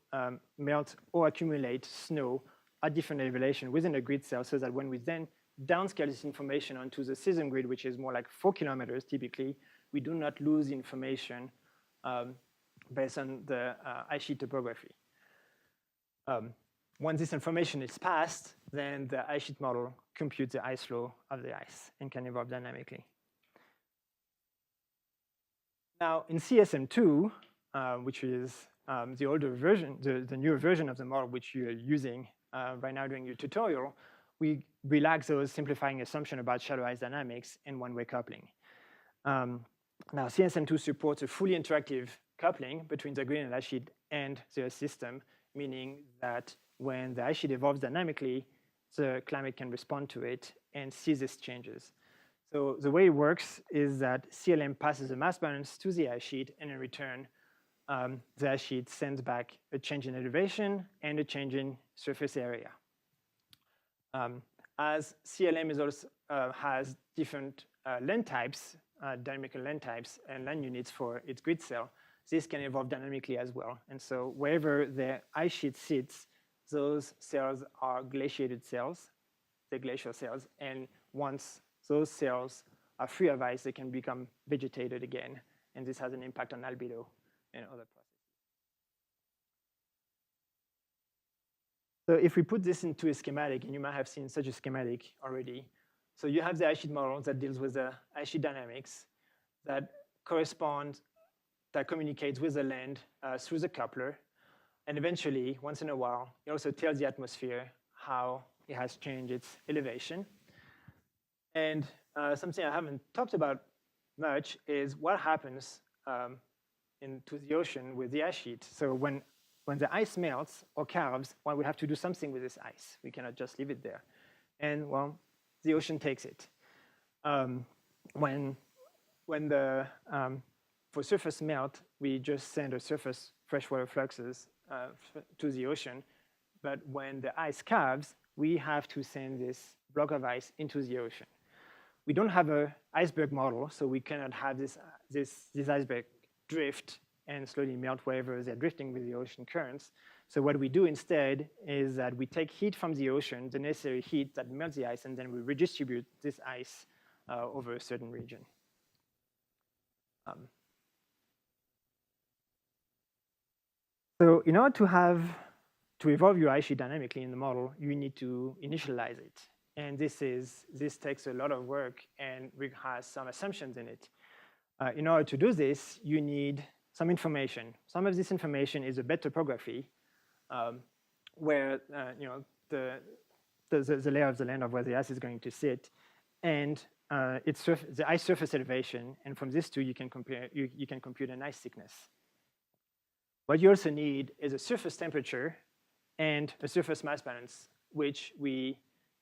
melt or accumulate snow at different elevation within a grid cell, so that when we then downscale this information onto the CESM grid, which is more like 4 kilometers typically, we do not lose information based on the ice sheet topography. Once this information is passed, then the ice sheet model computes the ice flow of the ice and can evolve dynamically. Now, in CSM2, which is the older version, the newer version of the model which you're using right now during your tutorial, we relax those simplifying assumptions about shallow ice dynamics and one-way coupling. Now, CSM2 supports a fully interactive coupling between the grid and ice sheet and the system, meaning that when the ice sheet evolves dynamically, the climate can respond to it and see these changes. So the way it works is that CLM passes a mass balance to the ice sheet, and in return, the ice sheet sends back a change in elevation and a change in surface area. As CLM is also, has different land types, dynamical land types, and land units for its grid cell, this can evolve dynamically as well. And so wherever the ice sheet sits, those cells are glaciated cells, the glacial cells, and once those cells are free of ice, they can become vegetated again, and this has an impact on albedo and other processes. So if we put this into a schematic, and you might have seen such a schematic already, so you have the ice sheet model that deals with the ice sheet dynamics that corresponds, that communicates with the land through the coupler, and eventually, once in a while, it also tells the atmosphere how it has changed its elevation. And something I haven't talked about much is what happens into the ocean with the ice sheet. So when the ice melts or calves, well, we have to do something with this ice. We cannot just leave it there. And well, the ocean takes it. For surface melt, we just send a surface freshwater fluxes to the ocean. But when the ice calves, we have to send this block of ice into the ocean. We don't have an iceberg model, so we cannot have this iceberg drift and slowly melt wherever they're drifting with the ocean currents. So what we do instead is that we take heat from the ocean, the necessary heat that melts the ice, and then we redistribute this ice over a certain region. So in order to evolve your ice sheet dynamically in the model, you need to initialize it. And this takes a lot of work and has some assumptions in it. In order to do this, you need some information. Some of this information is a bed topography, where the layer of the land of where the ice is going to sit, and the ice surface elevation. And from these two, you can compute an ice thickness. What you also need is a surface temperature and a surface mass balance, which we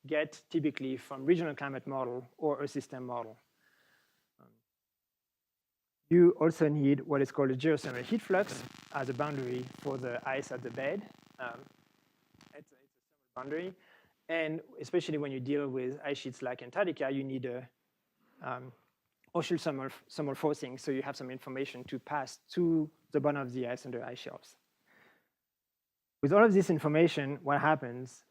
get typically from regional climate model or a system model. You also need what is called a geothermal heat flux as a boundary for the ice at the bed. It's a thermal boundary. And especially when you deal with ice sheets like Antarctica, you need a ocean thermal forcing, so you have some information to pass to the bottom of the ice under ice shelves. With all of this information, what happens,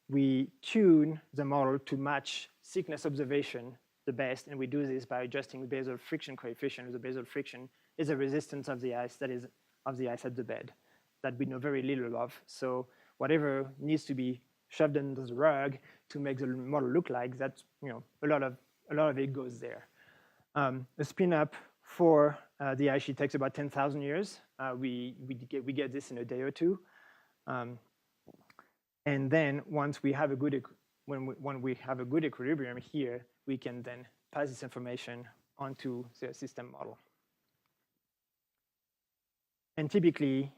we tune the model to match thickness observation the best, and we do this by adjusting the basal friction coefficient. The basal friction is the resistance of the ice that is of the ice at the bed that we know very little of. So whatever needs to be shoved under the rug to make the model look like, that's, you know, a lot of it goes there. A spin up for the ice sheet takes about 10,000 years. We get this in a day or two. And then once we have a good when we have a good equilibrium here, we can then pass this information onto the system model. And typically,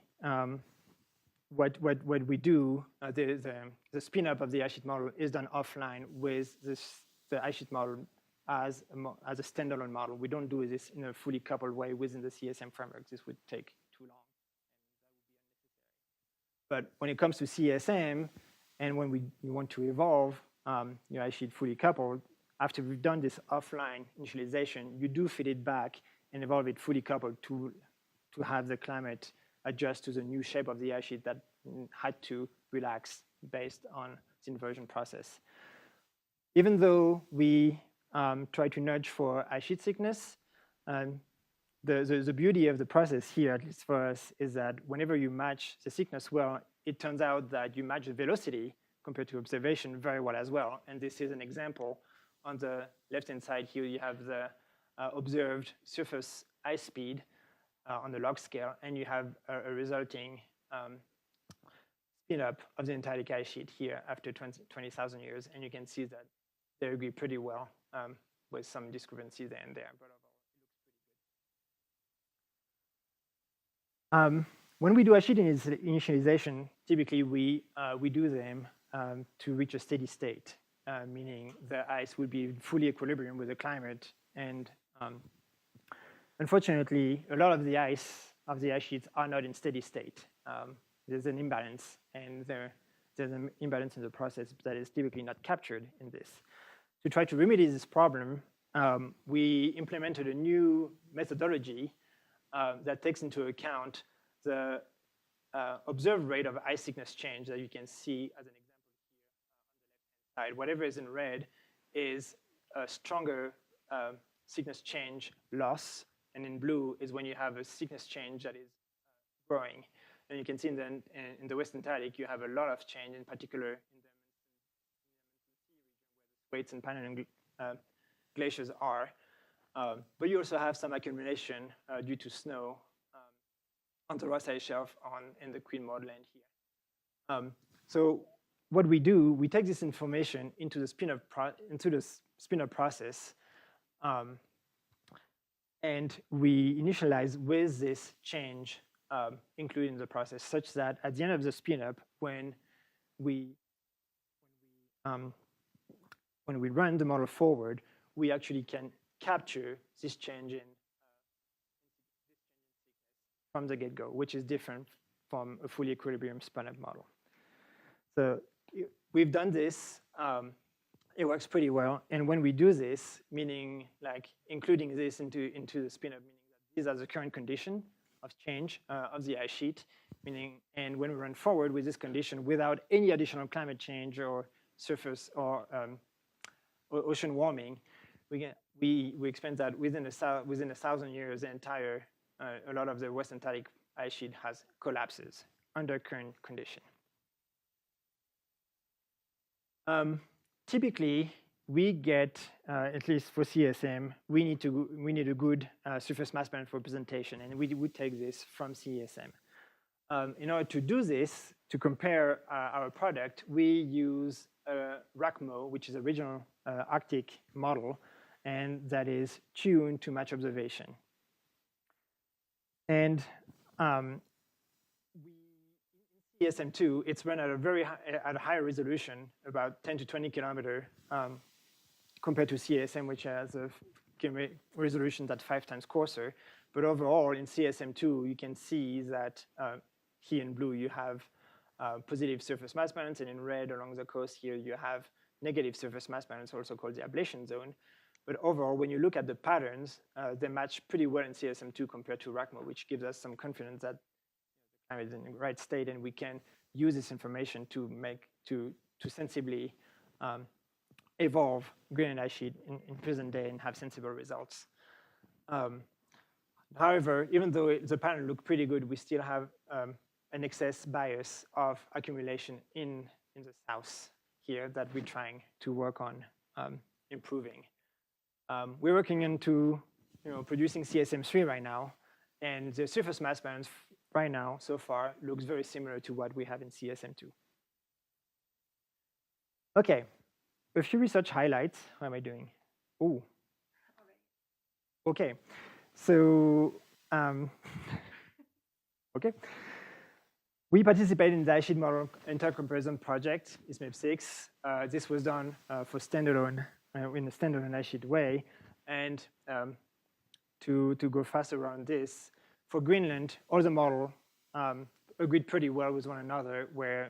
what we do, the spin-up of the ice sheet model is done offline with the ice sheet model as a standalone model. We don't do this in a fully coupled way within the CESM framework. This would take too long. But when it comes to CESM, and when we want to evolve your ice sheet fully coupled, after we've done this offline initialization, you do feed it back and evolve it fully coupled to have the climate adjust to the new shape of the ice sheet that had to relax based on the inversion process. Even though we try to nudge for ice sheet thickness, the beauty of the process here, at least for us, is that whenever you match the thickness well, it turns out that you match the velocity compared to observation very well as well. And this is an example. On the left-hand side here, you have the observed surface ice speed on the log scale, and you have a resulting spin-up of the Antarctic ice sheet here after 20,000 years. And you can see that they agree pretty well with some discrepancies there and there. But when we do ice sheet initialization, typically we do them to reach a steady state, meaning the ice will be in fully equilibrium with the climate. And unfortunately, a lot of the ice sheets are not in steady state. There's an imbalance, and there's an imbalance in the process that is typically not captured in this. To try to remedy this problem, we implemented a new methodology that takes into account the observed rate of ice thickness change that you can see as an example here on the left-hand side. Whatever is in red is a stronger thickness change loss, and in blue is when you have a thickness change that is growing. And you can see in the West Antarctic, you have a lot of change, in particular in the where the Thwaites and Pannon glaciers are. But you also have some accumulation due to snow on the Ross Ice Shelf in the Queen Maud Land here. So what we do, we take this information into the spin-up process, and we initialize with this change included in the process, such that at the end of the spin-up, when we run the model forward, we actually can capture this change in from the get-go, which is different from a fully equilibrium spun-up model. So we've done this. It works pretty well. And when we do this, meaning like including this into the spin-up, meaning that these are the current condition of change of the ice sheet, and when we run forward with this condition without any additional climate change or surface or ocean warming, we expect that within 1,000 years, the entire a lot of the West Antarctic ice sheet collapses under current condition. Typically, we get, at least for CESM, we need a good surface mass balance representation, and we would take this from CESM. In order to do this, to compare our product, we use WACCM, which is a regional Arctic model, and that is tuned to match observation. And in CESM2, it's run at at a higher resolution, about 10 to 20 kilometer, compared to CSM, which has a resolution that's 5 times coarser. But overall, in CSM2, you can see that here in blue, you have positive surface mass balance, and in red along the coast here, you have negative surface mass balance, also called the ablation zone. But overall, when you look at the patterns, they match pretty well in CSM2 compared to RACMO, which gives us some confidence that the climate is in the right state, and we can use this information to sensibly evolve Greenland ice sheet in present day and have sensible results. However, even though the pattern look pretty good, we still have an excess bias of accumulation in the south here that we're trying to work on improving. We're working into producing CSM3 right now, and the surface mass balance right now so far looks very similar to what we have in CSM2. Okay, a few research highlights. How am I doing? Oh, okay. So, okay. We participated in the ice sheet model intercomparison project, ISMEP6. This was done for standalone, in a standalone ice sheet way. And to go faster around this, for Greenland, all the model agreed pretty well with one another, where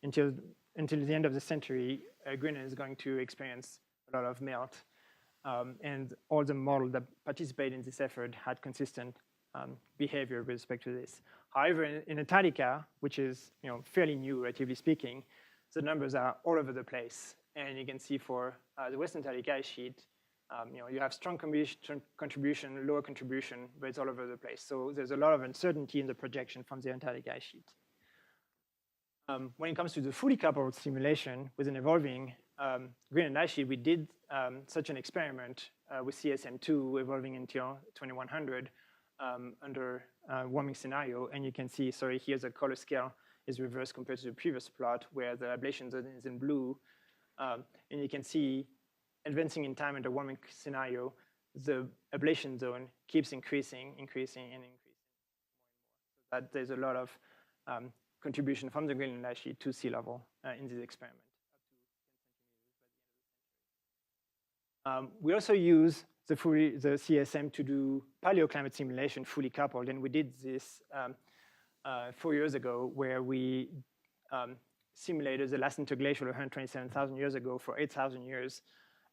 until the end of the century, Greenland is going to experience a lot of melt. And all the models that participate in this effort had consistent behavior with respect to this. However, in Antarctica, which is fairly new, relatively speaking, the numbers are all over the place. And you can see for the Western Antarctic ice sheet, you have strong contribution, lower contribution, but it's all over the place. So there's a lot of uncertainty in the projection from the Antarctic ice sheet. When it comes to the fully coupled simulation with an evolving Greenland ice sheet, we did such an experiment with CSM2 evolving until 2100 under warming scenario. And you can see, sorry, here the color scale is reversed compared to the previous plot where the ablation zone is in blue. And you can see advancing in time under warming scenario, the ablation zone keeps increasing, and increasing more and more. So that there's a lot of contribution from the Greenland ice sheet to sea level in this experiment. We also use the CSM to do paleoclimate simulation fully coupled, and we did this 4 years ago, where we simulated the last interglacial 127,000 years ago for 8,000 years.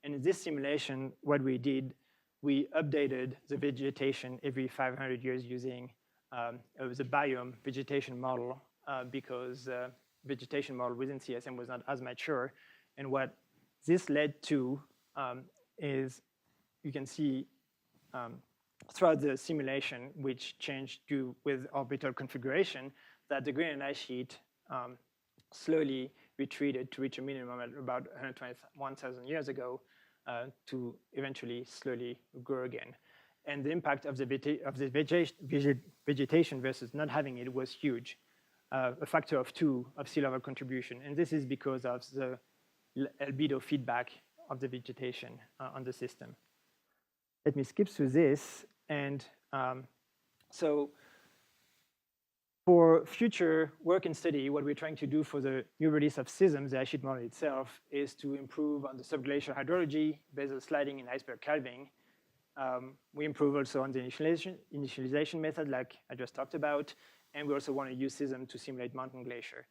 And in this simulation, what we did, we updated the vegetation every 500 years using the biome vegetation model because vegetation model within CSM was not as mature. And what this led to is you can see throughout the simulation, which changed with orbital configuration, that the Greenland ice sheet slowly retreated to reach a minimum at about 121,000 years ago to eventually slowly grow again. And the impact of the vegetation versus not having it was huge, a factor of 2 of sea level contribution. And this is because of the albedo feedback of the vegetation on the system. Let me skip through this. And so for future work and study, what we're trying to do for the new release of CESM, the ice sheet model itself, is to improve on the subglacial hydrology, basal sliding, and iceberg calving. We improve also on the initialization method, like I just talked about, and we also want to use CESM to simulate mountain glacier.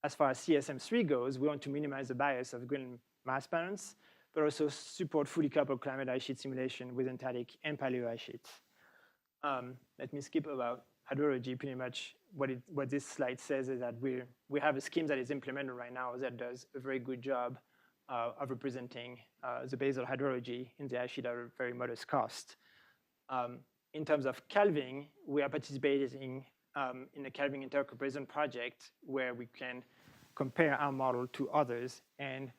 As far as CSM3 goes, we want to minimize the bias of Greenland mass balance, but also support fully coupled climate ice sheet simulation with Antarctic and Paleo ice sheets. Let me skip about hydrology. Pretty much what this slide says is that we have a scheme that is implemented right now that does a very good job of representing the basal hydrology in the ice sheet at a very modest cost. In terms of calving, we are participating in a calving intercomparison project where we can compare our model to others and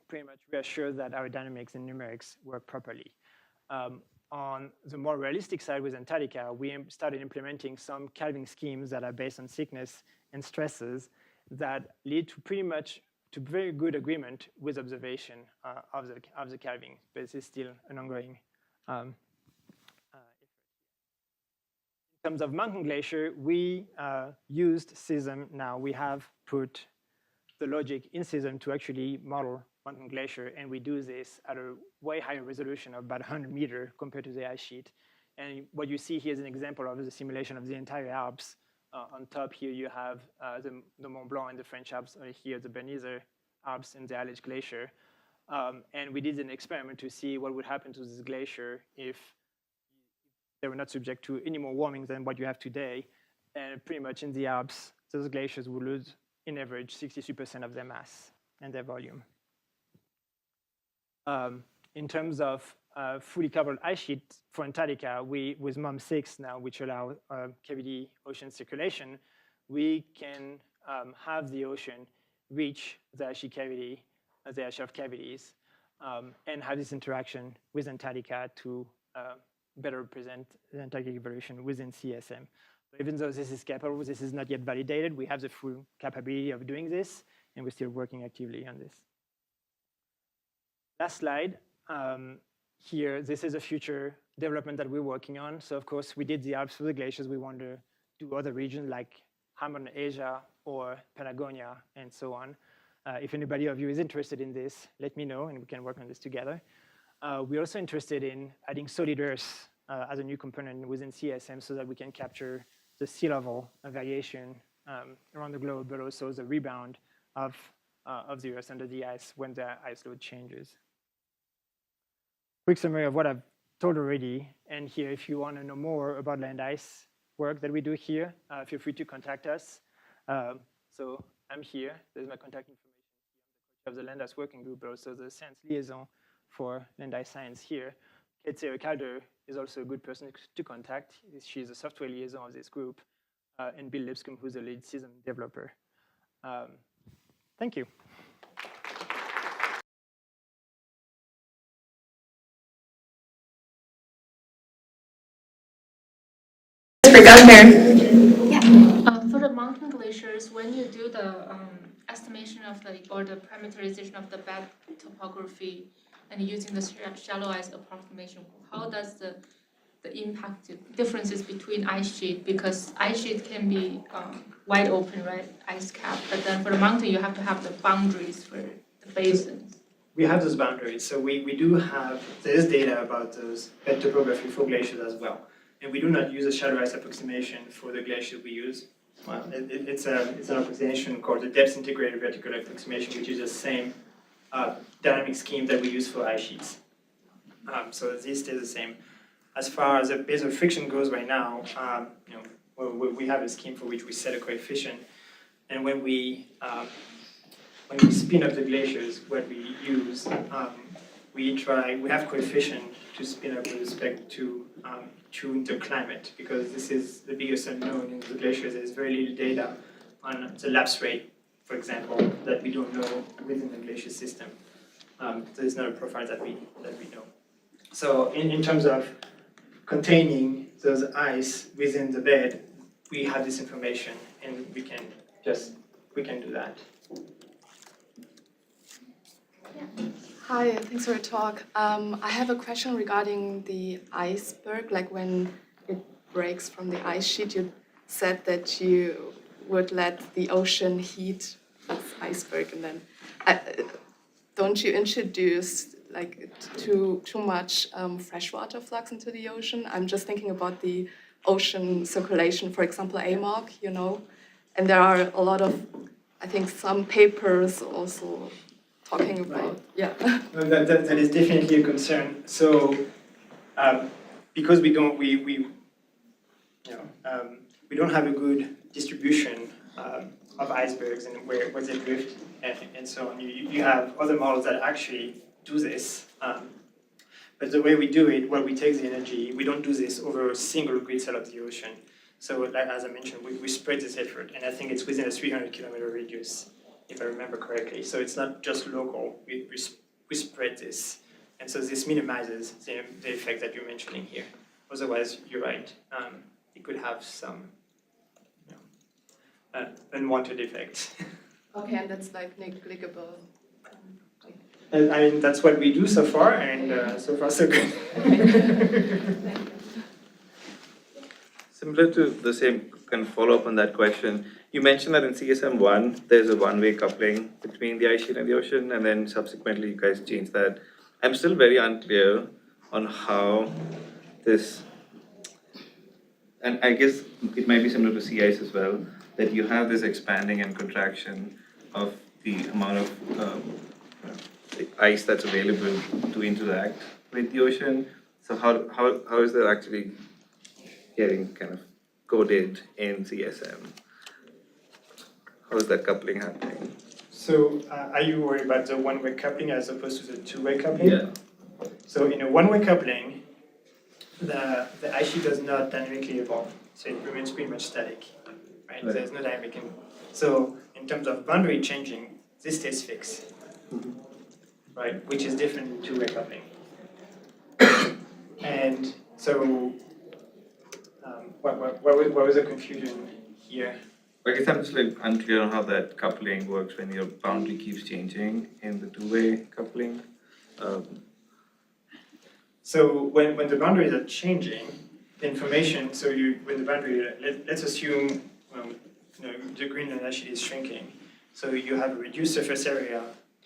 pretty much reassure that our dynamics and numerics work properly. On the more realistic side with Antarctica, we started implementing some calving schemes that are based on thickness and stresses that lead to pretty much to very good agreement with observation of the calving, but this is still an ongoing effort. In In terms of Mountain Glacier, we used CESM. Now we have put the logic in CESM to actually model Mountain Glacier, and we do this at a way higher resolution of about 100 meters compared to the ice sheet. And what you see here is an example of the simulation of the entire Alps. On top here, you have the Mont Blanc and the French Alps. Here, the Bernese Alps and the Alleged Glacier. And we did an experiment to see what would happen to this glacier if they were not subject to any more warming than what you have today. And pretty much in the Alps, those glaciers would lose, in average, 63% of their mass and their volume. In terms of fully covered ice sheet for Antarctica, with MOM6 now, which allow cavity ocean circulation, we can have the ocean reach the ice sheet cavity, the ice shelf cavities, and have this interaction with Antarctica to better represent the Antarctic evolution within CESM. Even though this is capable, this is not yet validated. We have the full capability of doing this, and we're still working actively on this. Last slide. Here, this is a future development that we're working on. So of course, we did the Alps for the glaciers. We want to do other regions like Hammerton Asia or Patagonia and so on. If anybody of you is interested in this, let me know and we can work on this together. We're also interested in adding solid earth as a new component within CESM so that we can capture the sea level variation around the globe, but also the rebound of the earth under the ice when the ice load changes. Quick summary of what I've told already. And here, if you want to know more about land ice work that we do here, feel free to contact us. So I'm here. There's my contact information of the land ice working group, but also the science liaison for land ice science here. Kate Calder is also a good person to contact. She's a software liaison of this group. And Bill Lipscomb, who's the lead CESM developer. Thank you. For Gunter. For the mountain glaciers, when you do the estimation of or the parameterization of the bed topography and using the shallow ice approximation, how does the impact differences between ice sheet? Because ice sheet can be wide open, right, ice cap, but then for the mountain you have to have the boundaries for the basins. We have those boundaries, so we do have, there's data about those bed topography for glaciers as well. And we do not use a shallow ice approximation for the glaciers we use. Well, it's an approximation called the depth integrated vertical approximation, which is the same dynamic scheme that we use for ice sheets. So this stays the same. As far as the base of friction goes right now, we have a scheme for which we set a coefficient, and when we spin up the glaciers, what we use, we have coefficient to spin up with respect to the climate, because this is the biggest unknown in the glaciers. There's very little data on the lapse rate, for example, that we don't know within the glacier system. So it's not a profile that we know. So in terms of containing those ice within the bed, we have this information, and we can do that. Hi, thanks for your talk. I have a question regarding the iceberg. Like when it breaks from the ice sheet, you said that you would let the ocean heat this iceberg, and then don't you introduce like too much freshwater flux into the ocean? I'm just thinking about the ocean circulation, for example, AMOC, and there are a lot of, I think, some papers also talking about, yeah. Well, that is definitely a concern. So, because we don't have a good distribution of icebergs and where they drift and so on. You have other models that actually do this, but the way we do it, where we take the energy, we don't do this over a single grid cell of the ocean. So, as I mentioned, we spread this effort, and I think it's within a 300-kilometer radius, if I remember correctly. So it's not just local, we spread this. And so this minimizes the effect that you're mentioning here. Otherwise, you're right, it could have some unwanted effects. Okay, and that's like negligible. And, I mean, that's what we do so far, and so far so good. So similar to the same kind of follow-up on that question, you mentioned that in CSM1, there's a one-way coupling between the ice sheet and the ocean, and then subsequently you guys changed that. I'm still very unclear on how this, and I guess it might be similar to sea ice as well, that you have this expanding and contraction of the amount of the ice that's available to interact with the ocean. So how is that actually getting kind of coded in CSM? How is that coupling happening? So are you worried about the one-way coupling as opposed to the two-way coupling? Yeah. So in a one-way coupling, the ice sheet does not dynamically evolve. So it remains pretty much static, right? There's no dynamic. So in terms of boundary changing, this stays fixed, right? Which is different in two-way coupling. And so what was the confusion here? I guess I'm just like unclear on how that coupling works when your boundary keeps changing in the two-way coupling. So when the boundaries are changing, the information, so when the boundary, let's assume the Greenland ice sheet is shrinking. So you have a reduced surface area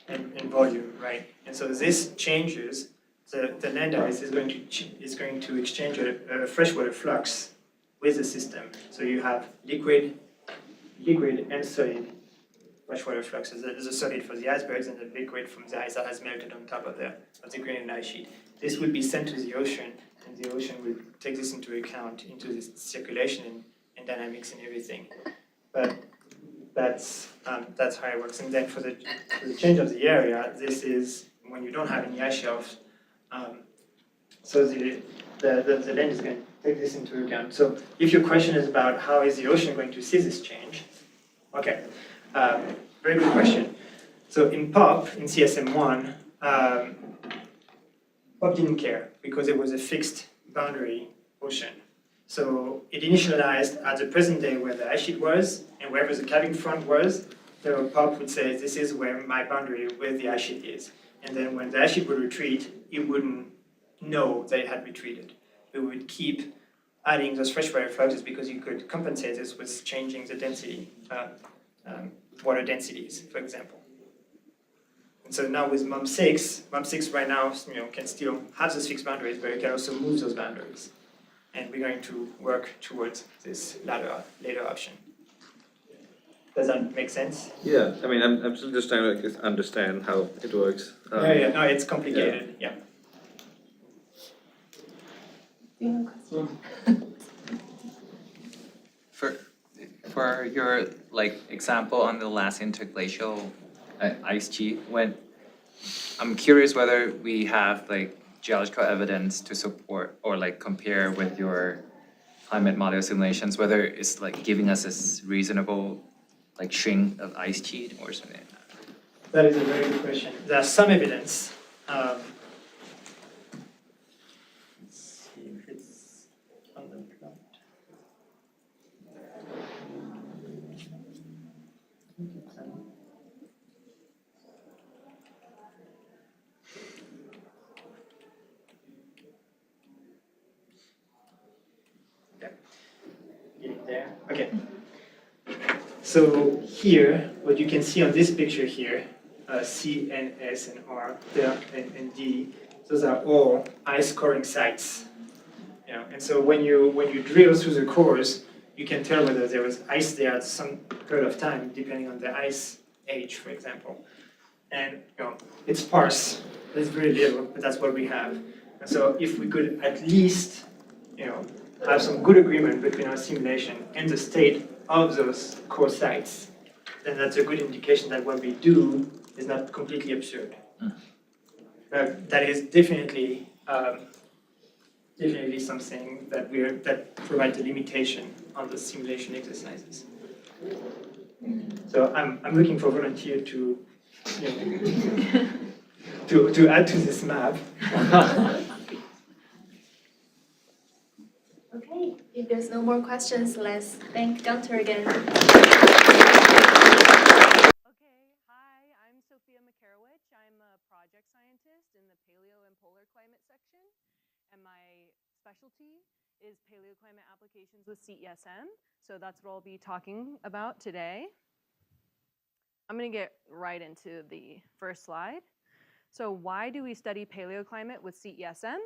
and volume, right? And so this changes, the land ice is going to exchange a freshwater flux with the system. So you have liquid and solid freshwater fluxes. There's a solid for the icebergs and a liquid from the ice that has melted on top of the Greenland ice sheet. This will be sent to the ocean, and the ocean will take this into account into this circulation and dynamics and everything. But that's how it works. And then for the change of the area, this is when you don't have any ice shelves. So the land is going to take this into account. So if your question is about how is the ocean going to see this change, okay, very good question. So in POP, in CSM1, POP didn't care because it was a fixed boundary ocean. So it initialized at the present day where the ice sheet was, and wherever the calving front was, the POP would say, this is where my boundary with the ice sheet is. And then when the ice sheet would retreat, it wouldn't know that it had retreated. It would keep adding those freshwater fluxes because you could compensate this with changing the density, water densities, for example. And so now with MOM6 right now can still have those fixed boundaries, but it can also move those boundaries. And we're going to work towards this later option. Does that make sense? Yeah, I mean, I'm still just trying to understand how it works. No, it's complicated, yeah. Do you have a question? For your example on the last interglacial ice sheet, when I'm curious whether we have geological evidence to support or compare with your climate model simulations, whether it's giving us this reasonable shrink of ice sheet or something like that. That is a very good question. There's some evidence. Let's see if it's on the plot. There. Okay. So here, what you can see on this picture here, C and S and R, there and D, those are all ice coring sites. And so when you drill through the cores, you can tell whether there was ice there at some period of time, depending on the ice age, for example. And it's sparse. There's very little, but that's what we have. And so if we could at least, have some good agreement between our simulation and the state of those core sites, then that's a good indication that what we do is not completely absurd. That is definitely something that provides a limitation on the simulation exercises. So I'm looking for volunteer to to add to this map. Okay, if there's no more questions, let's thank Gunter again. Okay, hi, I'm Sophia Macarewich. I'm a project scientist in the Paleo and Polar Climate section, and my specialty is paleoclimate applications with CESM. So that's what I'll be talking about today. I'm going to get right into the first slide. So why do we study paleoclimate with CESM?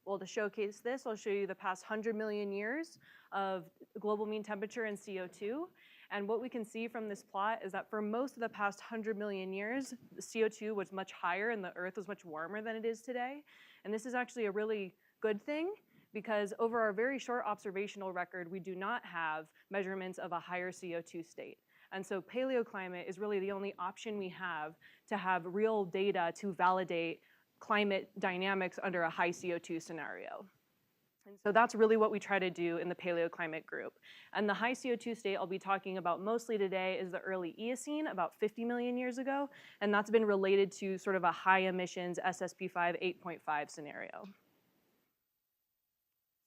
Well, to showcase this, I'll show you the past 100 million years of global mean temperature and CO2. And what we can see from this plot is that for most of the past 100 million years, the CO2 was much higher and the Earth was much warmer than it is today. And this is actually a really good thing because over our very short observational record, we do not have measurements of a higher CO2 state. And so paleoclimate is really the only option we have to have real data to validate climate dynamics under a high CO2 scenario. And so that's really what we try to do in the paleoclimate group. And the high CO2 state I'll be talking about mostly today is the early Eocene, about 50 million years ago, and that's been related to sort of a high emissions SSP5 8.5 scenario.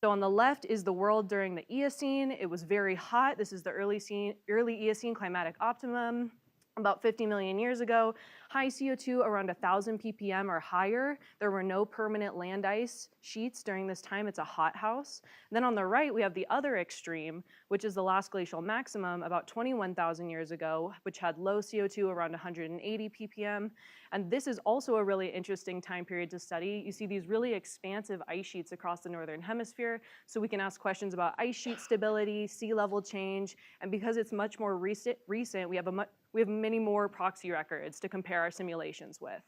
So on the left is the world during the Eocene. It was very hot. This is the early Eocene climatic optimum. About 50 million years ago, high CO2 around 1,000 ppm or higher. There were no permanent land ice sheets during this time. It's a hothouse. Then on the right, we have the other extreme, which is the last glacial maximum about 21,000 years ago, which had low CO2 around 180 ppm. And this is also a really interesting time period to study. You see these really expansive ice sheets across the northern hemisphere, so we can ask questions about ice sheet stability, sea level change, and because it's much more recent, we have many more proxy records to compare our simulations with.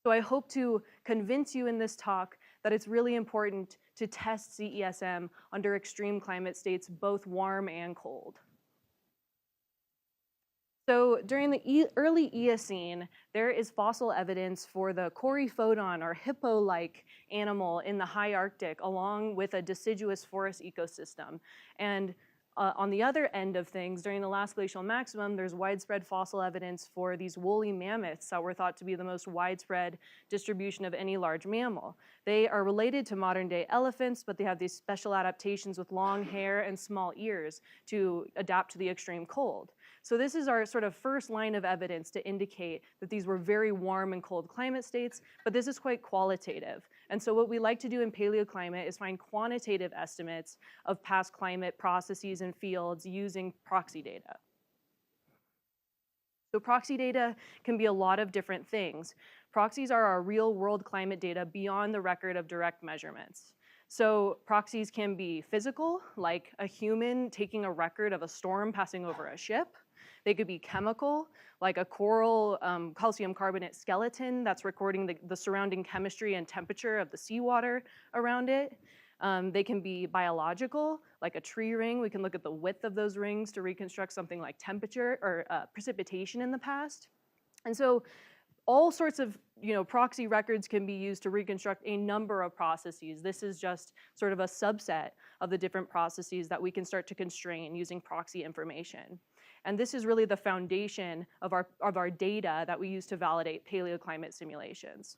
So I hope to convince you in this talk that it's really important to test CESM under extreme climate states, both warm and cold. So during the early Eocene, there is fossil evidence for the Coryphodon or hippo-like animal in the high Arctic along with a deciduous forest ecosystem. And on the other end of things, during the last glacial maximum, there's widespread fossil evidence for these woolly mammoths that were thought to be the most widespread distribution of any large mammal. They are related to modern-day elephants, but they have these special adaptations with long hair and small ears to adapt to the extreme cold. So this is our sort of first line of evidence to indicate that these were very warm and cold climate states, but this is quite qualitative. And so what we like to do in paleoclimate is find quantitative estimates of past climate processes and fields using proxy data. So proxy data can be a lot of different things. Proxies are our real world climate data beyond the record of direct measurements. So proxies can be physical, like a human taking a record of a storm passing over a ship. They could be chemical, like a coral calcium carbonate skeleton that's recording the surrounding chemistry and temperature of the seawater around it. They can be biological, like a tree ring. We can look at the width of those rings to reconstruct something like temperature or precipitation in the past. And so all sorts of proxy records can be used to reconstruct a number of processes. This is just sort of a subset of the different processes that we can start to constrain using proxy information. And this is really the foundation of our data that we use to validate paleoclimate simulations.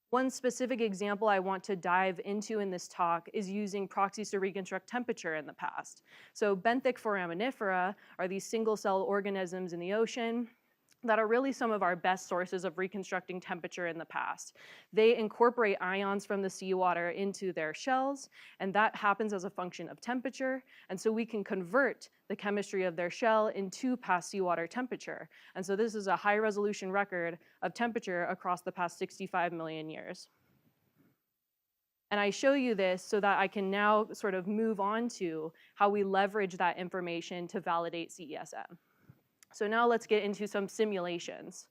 One specific example I want to dive into in this talk is using proxies to reconstruct temperature in the past. So benthic foraminifera are these single-cell organisms in the ocean that are really some of our best sources of reconstructing temperature in the past. They incorporate ions from the seawater into their shells, and that happens as a function of temperature, and so we can convert the chemistry of their shell into past seawater temperature. And so this is a high-resolution record of temperature across the past 65 million years. And I show you this so that I can now sort of move on to how we leverage that information to validate CESM. So now let's get into some simulations.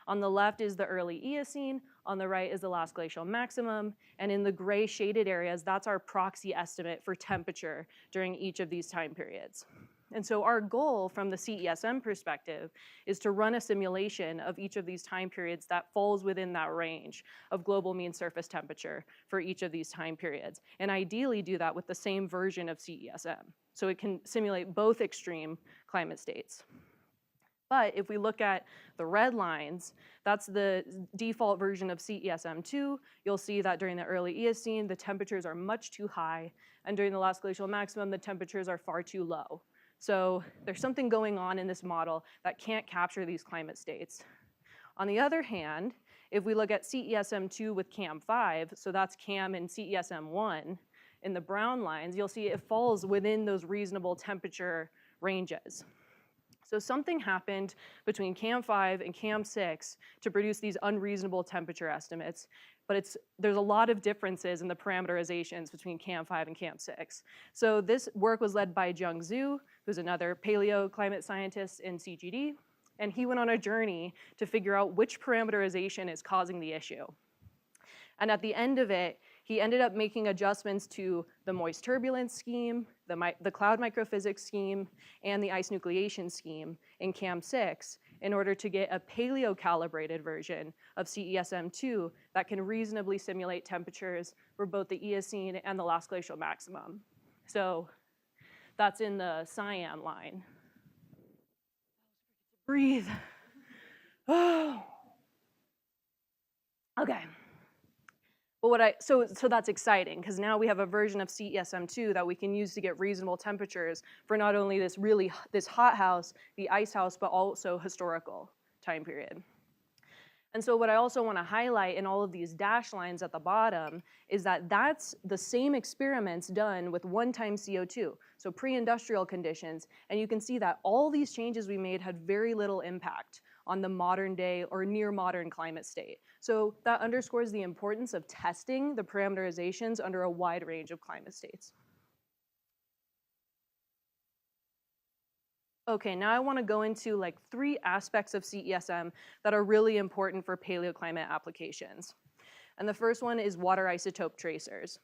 On the left is the early Eocene, on the right is the last glacial maximum, and in the gray shaded areas, that's our proxy estimate for temperature during each of these time periods. And so our goal from the CESM perspective is to run a simulation of each of these time periods that falls within that range of global mean surface temperature for each of these time periods, and ideally do that with the same version of CESM, so it can simulate both extreme climate states. But if we look at the red lines, that's the default version of CESM2. You'll see that during the early Eocene, the temperatures are much too high, and during the last glacial maximum, the temperatures are far too low. So there's something going on in this model that can't capture these climate states. On the other hand, if we look at CESM2 with CAM5, so that's CAM and CESM1, in the brown lines, you'll see it falls within those reasonable temperature ranges. So something happened between CAM5 and CAM6 to produce these unreasonable temperature estimates, but there's a lot of differences in the parameterizations between CAM5 and CAM6. So this work was led by Mijeong Zhu, who's another paleoclimate scientist in CGD, and he went on a journey to figure out which parameterization is causing the issue. And at the end of it, he ended up making adjustments to the moist turbulence scheme, the cloud microphysics scheme, and the ice nucleation scheme in CAM6 in order to get a paleo-calibrated version of CESM2 that can reasonably simulate temperatures for both the Eocene and the last glacial maximum. So that's in the cyan line. Breathe. Oh. Okay. But so that's exciting because now we have a version of CESM2 that we can use to get reasonable temperatures for not only this hot house, the ice house, but also historical time period. And so what I also want to highlight in all of these dashed lines at the bottom is that that's the same experiments done with one-time CO2, so pre-industrial conditions, and you can see that all these changes we made had very little impact on the modern day or near modern climate state. So that underscores the importance of testing the parameterizations under a wide range of climate states. Okay, now I want to go into like 3 aspects of CESM that are really important for paleoclimate applications. And the first one is water isotope tracers.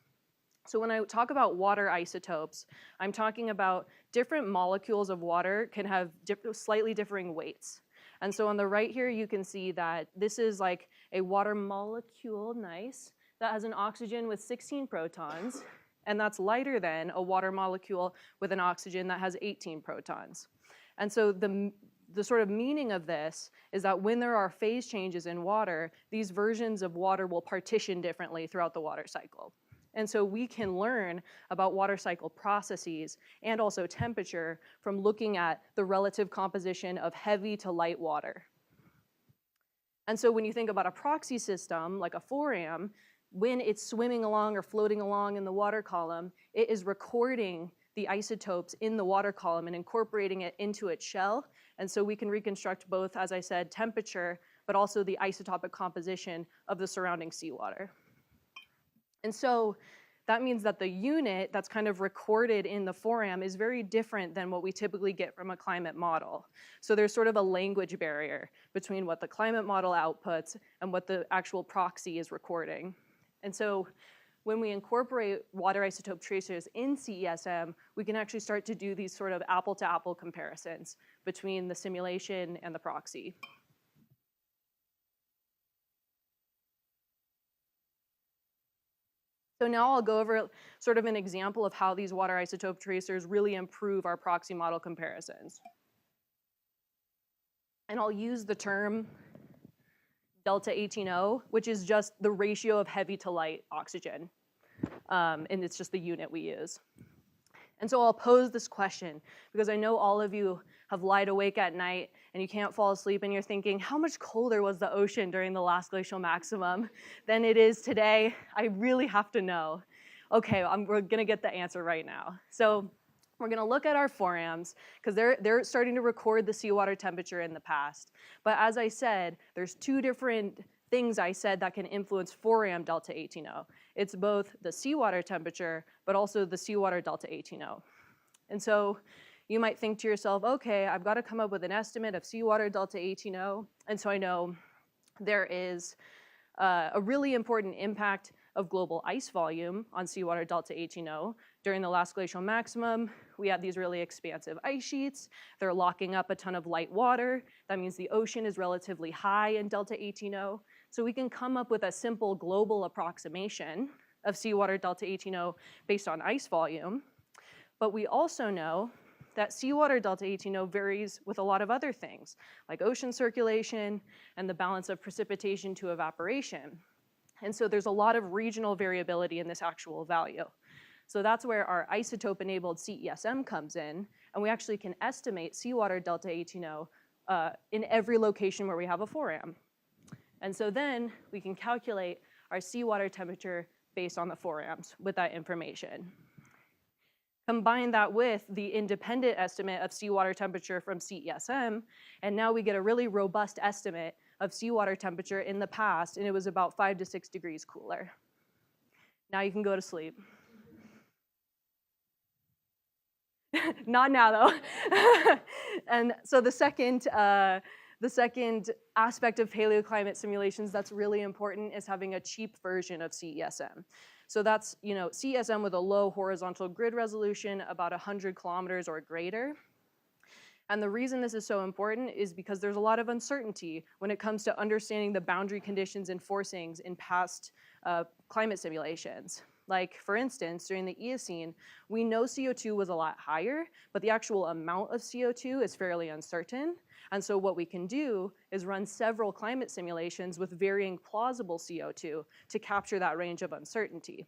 So when I talk about water isotopes, I'm talking about different molecules of water can have slightly differing weights. And so on the right here, you can see that this is like a water molecule, nice, that has an oxygen with 16 protons, and that's lighter than a water molecule with an oxygen that has 18 protons. And so the sort of meaning of this is that when there are phase changes in water, these versions of water will partition differently throughout the water cycle. And so we can learn about water cycle processes and also temperature from looking at the relative composition of heavy to light water. And so when you think about a proxy system, like a 4AM, when it's swimming along or floating along in the water column, it is recording the isotopes in the water column and incorporating it into its shell. And so we can reconstruct both, as I said, temperature, but also the isotopic composition of the surrounding seawater. And so that means that the unit that's kind of recorded in the 4AM is very different than what we typically get from a climate model. So there's sort of a language barrier between what the climate model outputs and what the actual proxy is recording. And so when we incorporate water isotope tracers in CESM, we can actually start to do these sort of apple-to-apple comparisons between the simulation and the proxy. So now I'll go over sort of an example of how these water isotope tracers really improve our proxy model comparisons. And I'll use the term delta 18O, which is just the ratio of heavy to light oxygen. And it's just the unit we use. And so I'll pose this question because I know all of you have lied awake at night and you can't fall asleep and you're thinking, how much colder was the ocean during the last glacial maximum than it is today? I really have to know. Okay, we're gonna get the answer right now. So we're gonna look at our 4AMs because they're starting to record the seawater temperature in the past. But as I said, there's 2 different things I said that can influence 4AM delta 18O. It's both the seawater temperature, but also the seawater delta 18O. And so you might think to yourself, okay, I've got to come up with an estimate of seawater delta 18O. And so I know there is a really important impact of global ice volume on seawater delta 18O. During the last glacial maximum, we have these really expansive ice sheets. They're locking up a ton of light water. That means the ocean is relatively high in delta 18O. So we can come up with a simple global approximation of seawater delta 18O based on ice volume. But we also know that seawater delta 18O varies with a lot of other things, like ocean circulation and the balance of precipitation to evaporation. And so there's a lot of regional variability in this actual value. So that's where our isotope-enabled CESM comes in, and we actually can estimate seawater delta 18O in every location where we have a 4AM. And so then we can calculate our seawater temperature based on the forams with that information. Combine that with the independent estimate of seawater temperature from CESM, and now we get a really robust estimate of seawater temperature in the past, and it was about 5 to 6 degrees cooler. Now you can go to sleep. Not now, though. And so the second aspect of paleoclimate simulations that's really important is having a cheap version of CESM. So that's, CESM with a low horizontal grid resolution, about 100 kilometers or greater. And the reason this is so important is because there's a lot of uncertainty when it comes to understanding the boundary conditions and forcings in past climate simulations. Like, for instance, during the Eocene, we know CO2 was a lot higher, but the actual amount of CO2 is fairly uncertain. And so what we can do is run several climate simulations with varying plausible CO2 to capture that range of uncertainty.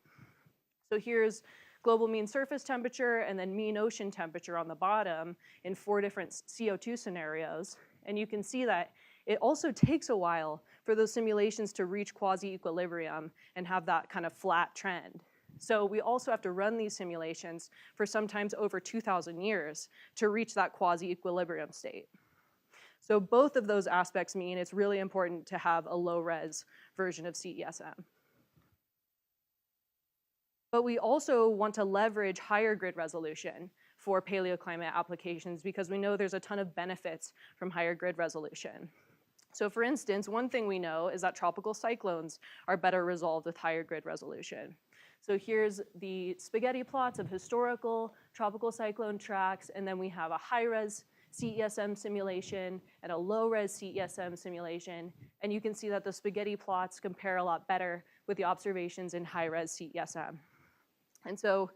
So here's global mean surface temperature and then mean ocean temperature on the bottom in 4 different CO2 scenarios. And you can see that it also takes a while for those simulations to reach quasi-equilibrium and have that kind of flat trend. So we also have to run these simulations for sometimes over 2,000 years to reach that quasi-equilibrium state. So both of those aspects mean it's really important to have a low-res version of CESM. But we also want to leverage higher grid resolution for paleoclimate applications because we know there's a ton of benefits from higher grid resolution. So for instance, one thing we know is that tropical cyclones are better resolved with higher grid resolution. So here's the spaghetti plots of historical tropical cyclone tracks, and then we have a high-res CESM simulation and a low-res CESM simulation, and you can see that the spaghetti plots compare a lot better with the observations in high-res CESM. And so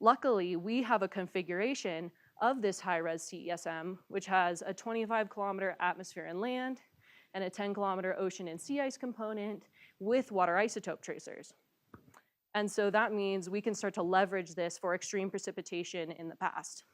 luckily, we have a configuration of this high-res CESM, which has a 25-kilometer atmosphere and land and a 10-kilometer ocean and sea ice component with water isotope tracers. And so that means we can start to leverage this for extreme precipitation in the past.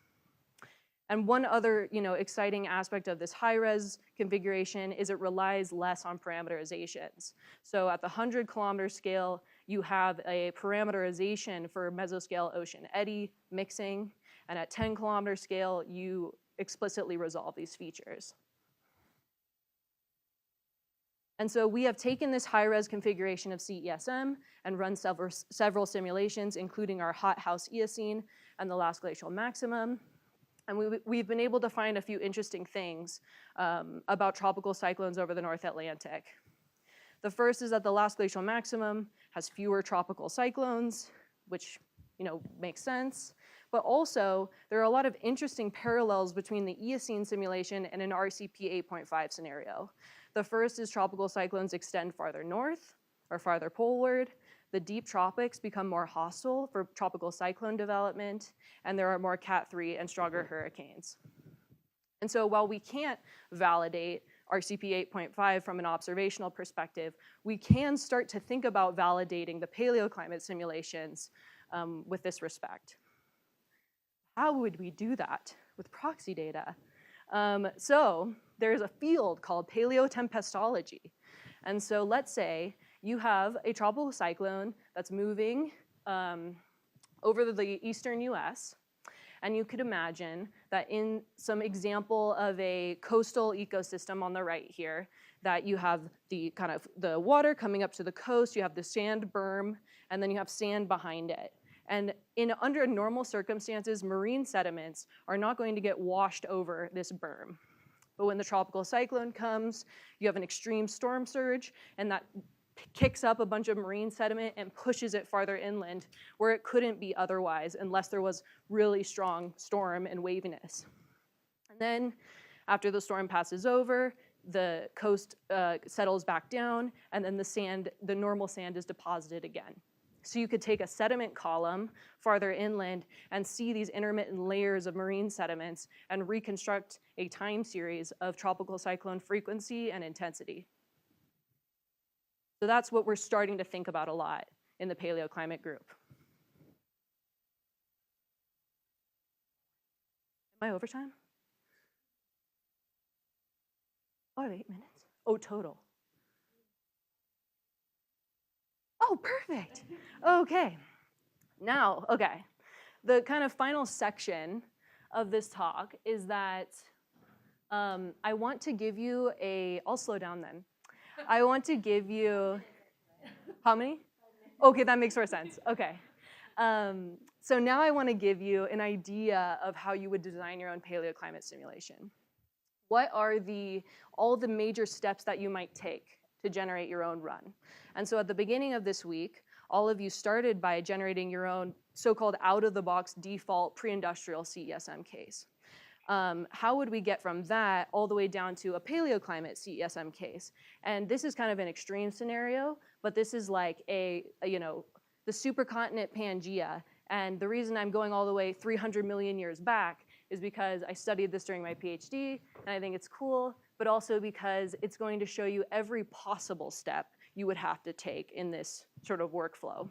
And one other exciting aspect of this high-res configuration is it relies less on parameterizations. So at the 100-kilometer scale, you have a parameterization for mesoscale ocean eddy mixing, and at 10-kilometer scale, you explicitly resolve these features. And so we have taken this high-res configuration of CESM and run several simulations, including our hothouse Eocene and the last glacial maximum. And we've been able to find a few interesting things about tropical cyclones over the North Atlantic. The first is that the last glacial maximum has fewer tropical cyclones, which makes sense. But also, there are a lot of interesting parallels between the Eocene simulation and an RCP 8.5 scenario. The first is tropical cyclones extend farther north or farther poleward. The deep tropics become more hostile for tropical cyclone development, and there are more Cat 3 and stronger hurricanes. And so while we can't validate RCP 8.5 from an observational perspective, we can start to think about validating the paleoclimate simulations with this respect. How would we do that with proxy data? So there's a field called paleotempestology. And so let's say you have a tropical cyclone that's moving over the eastern US, and you could imagine that in some example of a coastal ecosystem on the right here, that you have the the water coming up to the coast, you have the sand berm, and then you have sand behind it. And under normal circumstances, marine sediments are not going to get washed over this berm. But when the tropical cyclone comes, you have an extreme storm surge, and that kicks up a bunch of marine sediment and pushes it farther inland where it couldn't be otherwise unless there was really strong storm and waviness. And then after the storm passes over, the coast settles back down, and then the normal sand is deposited again. So you could take a sediment column farther inland and see these intermittent layers of marine sediments and reconstruct a time series of tropical cyclone frequency and intensity. So that's what we're starting to think about a lot in the paleoclimate group. Am I over time? Oh, I have 8 minutes. Oh, total. Oh, perfect. Okay. Now, okay. The kind of final section of this talk is that I want to give you I'll slow down then. I want to give you, how many? Okay, that makes more sense. Okay. So now I want to give you an idea of how you would design your own paleoclimate simulation. What are all the major steps that you might take to generate your own run? And so at the beginning of this week, all of you started by generating your own so-called out-of-the-box default pre-industrial CESM case. How would we get from that all the way down to a paleoclimate CESM case? And this is kind of an extreme scenario, but this is like the supercontinent Pangea. And the reason I'm going all the way 300 million years back is because I studied this during my PhD, and I think it's cool, but also because it's going to show you every possible step you would have to take in this sort of workflow.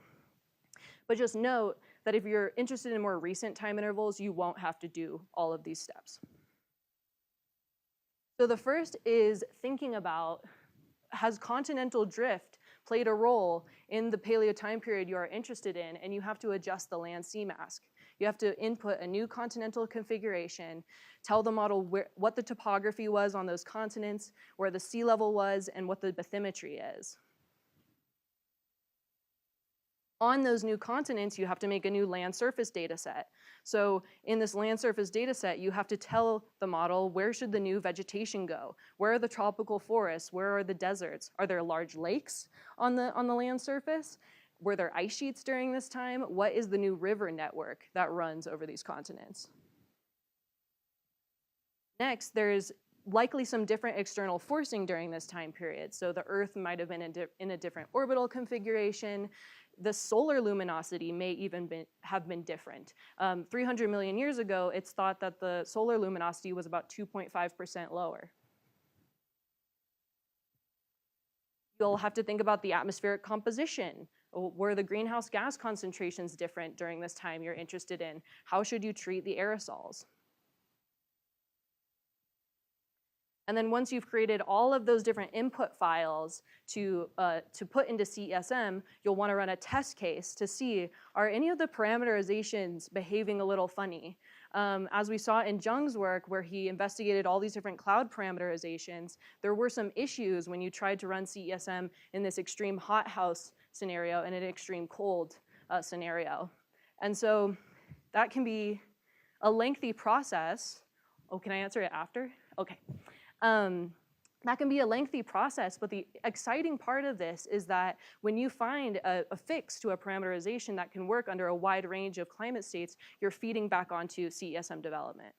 But just note that if you're interested in more recent time intervals, you won't have to do all of these steps. So the first is thinking about, has continental drift played a role in the paleo time period you are interested in, and you have to adjust the land sea mask. You have to input a new continental configuration, tell the model what the topography was on those continents, where the sea level was, and what the bathymetry is. On those new continents, you have to make a new land surface data set. So in this land surface data set, you have to tell the model, where should the new vegetation go? Where are the tropical forests? Where are the deserts? Are there large lakes on the land surface? Were there ice sheets during this time? What is the new river network that runs over these continents? Next, there's likely some different external forcing during this time period. So the Earth might have been in a different orbital configuration. The solar luminosity may even have been different. 300 million years ago, it's thought that the solar luminosity was about 2.5% lower. You'll have to think about the atmospheric composition. Were the greenhouse gas concentrations different during this time you're interested in? How should you treat the aerosols? And then once you've created all of those different input files to put into CESM, you'll want to run a test case to see, are any of the parameterizations behaving a little funny? As we saw in Jung's work, where he investigated all these different cloud parameterizations, there were some issues when you tried to run CESM in this extreme hothouse scenario and an extreme cold scenario. And so that can be a lengthy process. Oh, can I answer it after? Okay. That can be a lengthy process, but the exciting part of this is that when you find a fix to a parameterization that can work under a wide range of climate states, you're feeding back onto CESM development.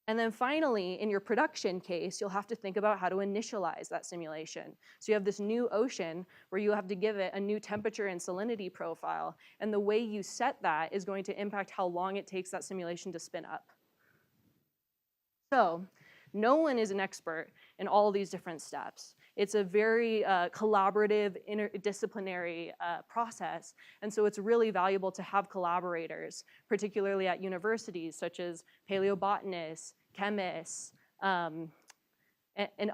And then finally, in your production case, you'll have to think about how to initialize that simulation. So you have this new ocean where you have to give it a new temperature and salinity profile, and the way you set that is going to impact how long it takes that simulation to spin up. So no one is an expert in all these different steps. It's a very collaborative, interdisciplinary process, and so it's really valuable to have collaborators, particularly at universities such as paleobotanists, chemists, and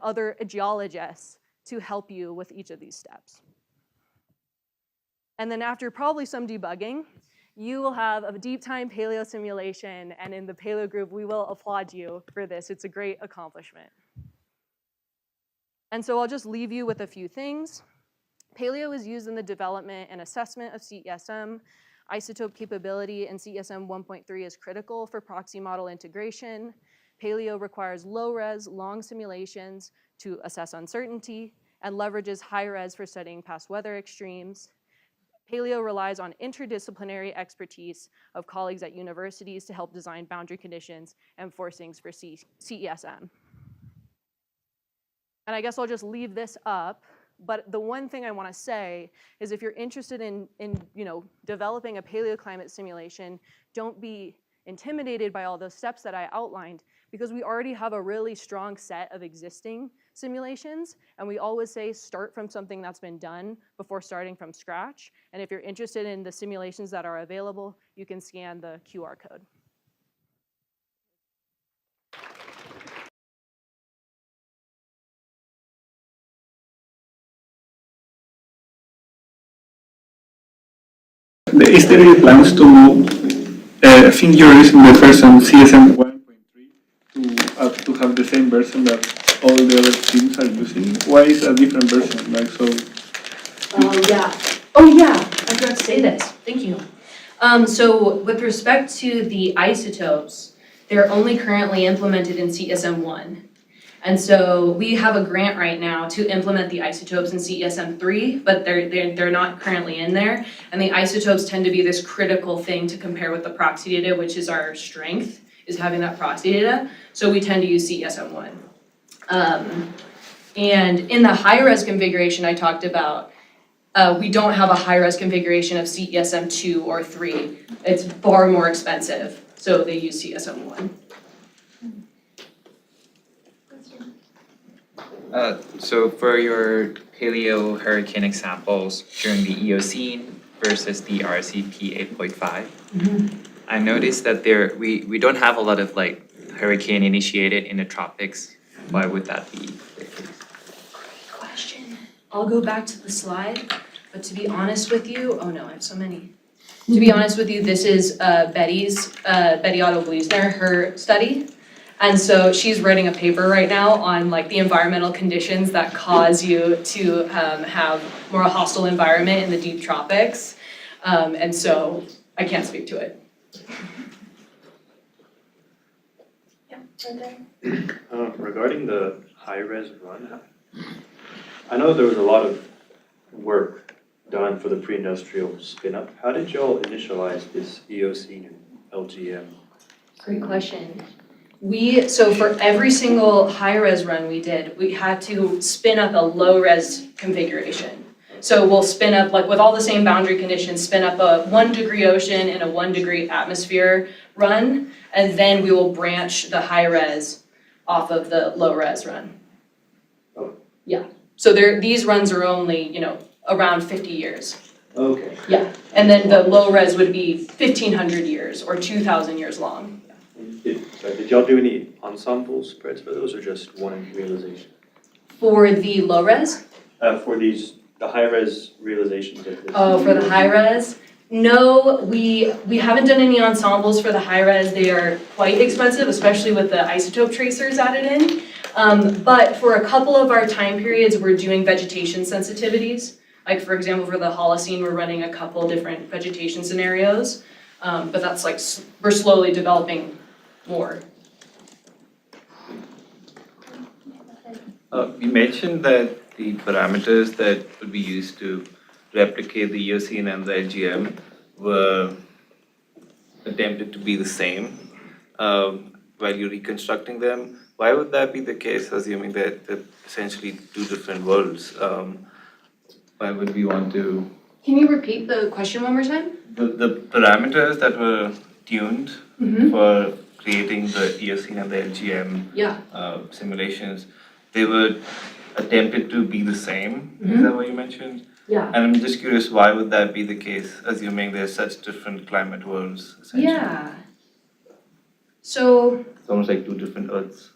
other geologists to help you with each of these steps. And then after probably some debugging, you will have a deep time paleo simulation, and in the paleo group, we will applaud you for this. It's a great accomplishment. And so I'll just leave you with a few things. Paleo is used in the development and assessment of CESM. Isotope capability in CESM 1.3 is critical for proxy model integration. Paleo requires low-res, long simulations to assess uncertainty, and leverages high-res for studying past weather extremes. Paleo relies on interdisciplinary expertise of colleagues at universities to help design boundary conditions and forcings for CESM. And I guess I'll just leave this up, but the one thing I want to say is if you're interested in developing a paleoclimate simulation, don't be intimidated by all those steps that I outlined, because we already have a really strong set of existing simulations, and we always say start from something that's been done before starting from scratch. And if you're interested in the simulations that are available, you can scan the QR code. The study plans to move, I think you're using the version CSM 1.3 to have the same version that all the other teams are using. Why is a different version? Like so? Oh yeah, I forgot to say this, thank you. So with respect to the isotopes, they're only currently implemented in CESM 1. And so we have a grant right now to implement the isotopes in CESM 3, but they're not currently in there. And the isotopes tend to be this critical thing to compare with the proxy data, which is our strength, is having that proxy data. So we tend to use CESM 1. And in the high-res configuration I talked about, we don't have a high-res configuration of CESM 2 or 3. It's far more expensive, so they use CESM 1. So for your paleo hurricane examples during the Eocene versus the RCP 8.5, I noticed that we don't have a lot of like hurricane initiated in the tropics. Why would that be? Question. I'll go back to the slide, but to be honest with you, oh no, I have so many. To be honest with you, this is Betty Otto Gleesner, her study. And so she's writing a paper right now on like the environmental conditions that cause you to have more hostile environment in the deep tropics. And so I can't speak to it. Regarding the high-res run, I know there was a lot of work done for the pre-industrial spin-up. How did y'all initialize this Eocene and LGM? Great question. So for every single high-res run we did, we had to spin up a low-res configuration. So we'll spin up, like with all the same boundary conditions, spin up a 1 degree ocean and a 1 degree atmosphere run, and then we will branch the high-res off of the low-res run. Oh. Yeah. So these runs are only, around 50 years. Okay. Yeah. And then the low-res would be 1,500 years or 2,000 years long. Did y'all do any ensemble spreads for those, or just one realization? For the low-res? For the high-res realizations of this. Oh, for the high-res? No, we haven't done any ensembles for the high-res. They are quite expensive, especially with the isotope tracers added in. But for a couple of our time periods, we're doing vegetation sensitivities. Like for example, for the Holocene, we're running a couple different vegetation scenarios. But that's like, we're slowly developing more. You mentioned that the parameters that would be used to replicate the Eocene and the LGM were attempted to be the same while you're reconstructing them. Why would that be the case, assuming that they're essentially two different worlds? Why would we want to? Can you repeat the question one more time? The parameters that were tuned for creating the Eocene and the LGM simulations, they were attempted to be the same. Is that what you mentioned? Yeah. And I'm just curious, why would that be the case, assuming there's such different climate worlds? Yeah. So. It's almost like two different Earths.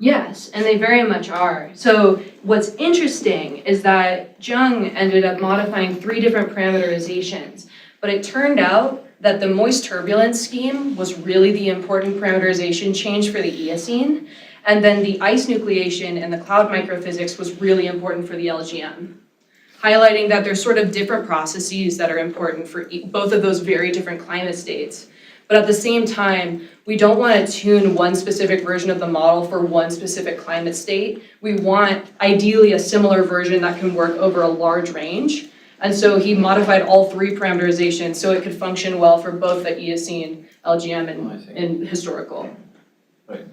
Yes, and they very much are. So what's interesting is that Mijeong ended up modifying 3 different parameterizations, but it turned out that the moist turbulence scheme was really the important parameterization change for the Eocene, and then the ice nucleation and the cloud microphysics was really important for the LGM, highlighting that there's sort of different processes that are important for both of those very different climate states. But at the same time, we don't want to tune one specific version of the model for one specific climate state. We want, ideally, a similar version that can work over a large range. And so he modified all 3 parameterizations so it could function well for both the Eocene, LGM, and historical. Right.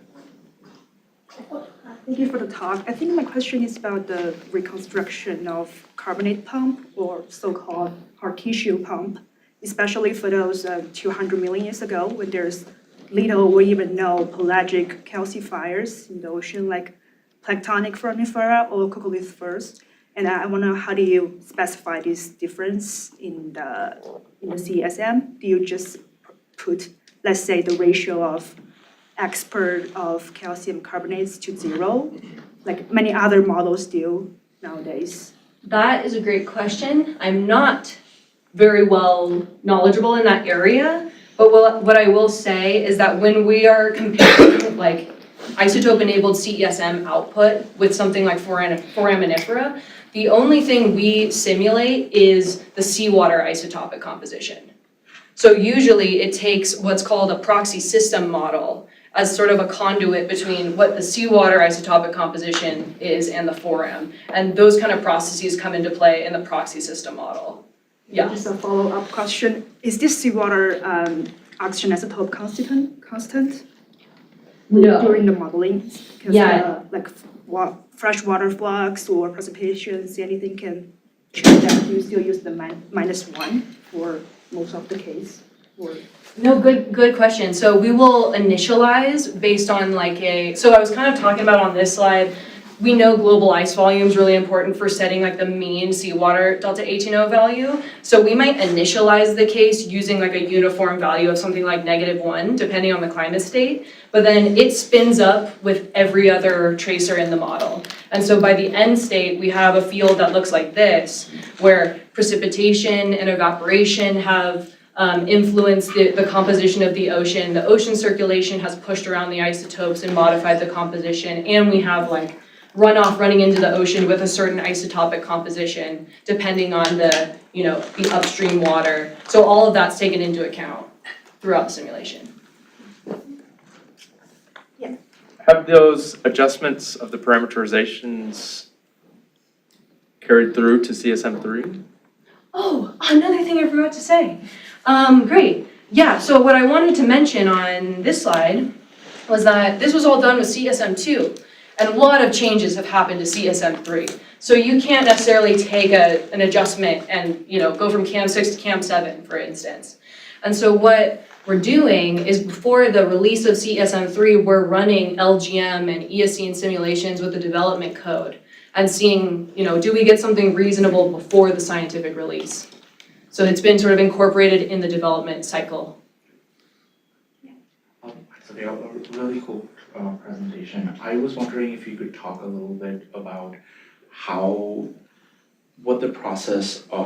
Thank you for the talk. I think my question is about the reconstruction of carbonate pump, or so-called hard tissue pump, especially for those 200 million years ago when there's little or even no pelagic calcifiers in the ocean, like planktonic foramifera or coccolith first. And I want to know, how do you specify this difference in the CESM? Do you just put, let's say, the ratio of expert of calcium carbonates to 0, like many other models do nowadays? That is a great question. I'm not very well knowledgeable in that area. But what I will say is that when we are comparing like isotope-enabled CESM output with something like foraminifera, the only thing we simulate is the seawater isotopic composition. So usually it takes what's called a proxy system model as sort of a conduit between what the seawater isotopic composition is and the foram. And those kind of processes come into play in the proxy system model. Yeah. Just a follow-up question. Is this seawater oxygen isotope constant? No. During the modeling? Because Yeah. like fresh water flux or precipitations, anything can change that. You still use the -1 for most of the case? Or? No, good question. So we will initialize based on so I was kind of talking about on this slide, we know global ice volume is really important for setting like the mean seawater delta H&O value. So we might initialize the case using like a uniform value of something like -1, depending on the climate state. But then it spins up with every other tracer in the model. And so by the end state, we have a field that looks like this, where precipitation and evaporation have influenced the composition of the ocean. The ocean circulation has pushed around the isotopes and modified the composition. And we have like runoff running into the ocean with a certain isotopic composition, depending on the upstream water. So all of that's taken into account throughout the simulation. Yeah. Have those adjustments of the parameterizations carried through to CSM3? Oh, another thing I forgot to say. Great. Yeah, so what I wanted to mention on this slide was that this was all done with CSM2. And a lot of changes have happened to CSM3. So you can't necessarily take an adjustment and go from CAM-6 to CAM-7, for instance. And so what we're doing is before the release of CSM3, we're running LGM and Eocene simulations with the development code and seeing, do we get something reasonable before the scientific release? So it's been sort of incorporated in the development cycle. Actually, a really cool presentation. I was wondering if you could talk a little bit about what the process of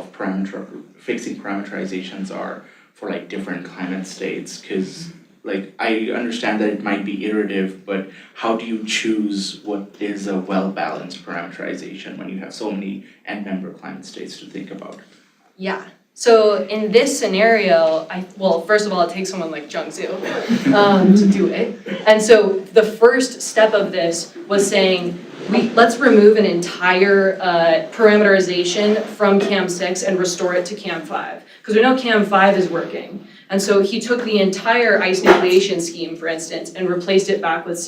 fixing parameterizations are for like different climate states, because like I understand that it might be iterative, but how do you choose what is a well-balanced parameterization when you have so many end-member climate states to think about? Yeah. So in this scenario, first of all, it takes someone like Jung-Soo to do it. And so the first step of this was saying, let's remove an entire parameterization from CAM-6 and restore it to CAM-5. Because we know CAM-5 is working. And so he took the entire ice nucleation scheme, for instance, and replaced it back with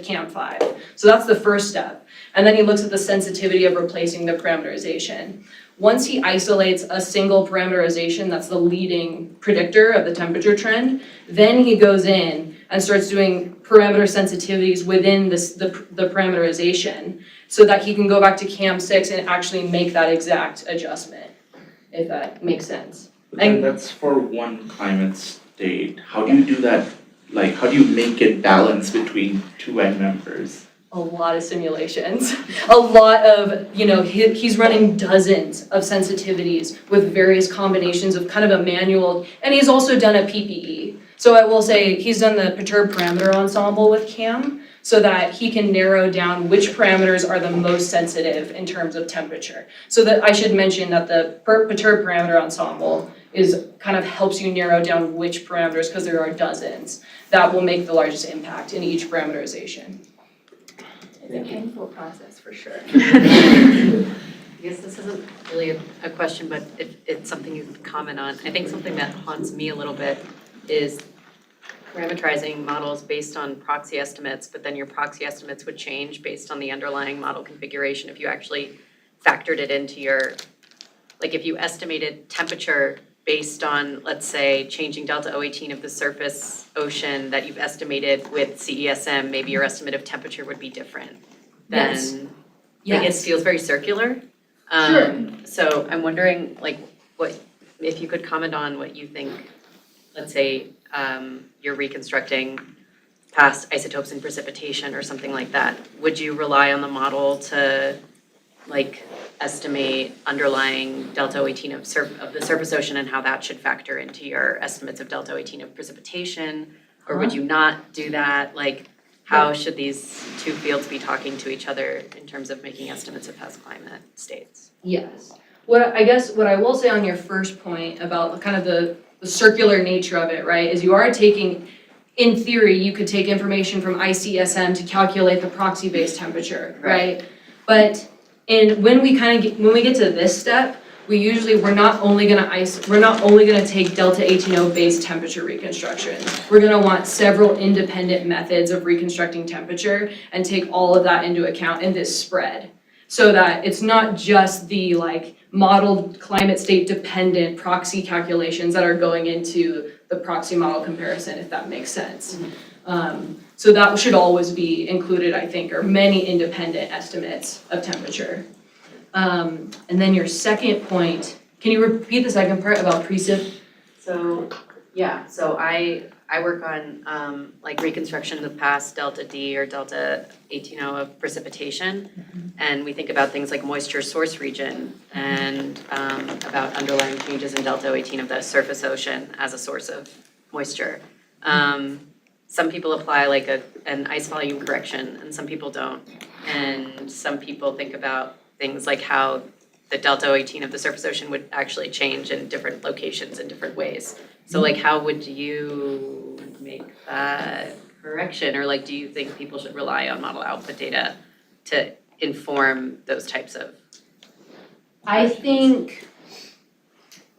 CAM-5. So that's the first step. And then he looks at the sensitivity of replacing the parameterization. Once he isolates a single parameterization that's the leading predictor of the temperature trend, then he goes in and starts doing parameter sensitivities within the parameterization so that he can go back to CAM-6 and actually make that exact adjustment, if that makes sense. And that's for one climate state. How do you do that? Like, how do you make it balance between two end members? A lot of simulations, a lot of, he's running dozens of sensitivities with various combinations of kind of a manual, and he's also done a PPE. So I will say he's done the perturbed parameter ensemble with CAM so that he can narrow down which parameters are the most sensitive in terms of temperature. So that I should mention that the perturbed parameter ensemble kind of helps you narrow down which parameters, because there are dozens, that will make the largest impact in each parameterization. It's a painful process for sure. I guess this isn't really a question, but it's something you could comment on. I think something that haunts me a little bit is parameterizing models based on proxy estimates, but then your proxy estimates would change based on the underlying model configuration if you actually factored it into your, like if you estimated temperature based on, let's say, changing delta O18 of the surface ocean that you've estimated with CESM, maybe your estimate of temperature would be different. Yes. Then, yes. Like, it feels very circular. Sure. So I'm wondering, like, what if you could comment on what you think, let's say, you're reconstructing past isotopes in precipitation or something like that. Would you rely on the model to, like, estimate underlying delta 18 of the surface ocean and how that should factor into your estimates of delta 18 of precipitation? Or would you not do that? Like, how should these two fields be talking to each other in terms of making estimates of past climate states? Yes. What I will say on your first point about kind of the circular nature of it, right, is you are taking, in theory, you could take information from CESM to calculate the proxy-based temperature, right? But when we get to this step, we're not only gonna take delta 18O based temperature reconstruction. We're gonna want several independent methods of reconstructing temperature and take all of that into account in this spread, so that it's not just the modeled climate state dependent proxy calculations that are going into the proxy model comparison, if that makes sense. So that should always be included, I think, or many independent estimates of temperature. And then your second point, can you repeat the second part about precip? So, yeah, so I work on reconstruction of past delta D or delta 18O of precipitation. And we think about things like moisture source region and about underlying changes in delta 18 of the surface ocean as a source of moisture. Some people apply an ice volume correction and some people don't. And some people think about things like how the delta 18 of the surface ocean would actually change in different locations in different ways. So how would you make that correction? Or do you think people should rely on model output data to inform those types of? I think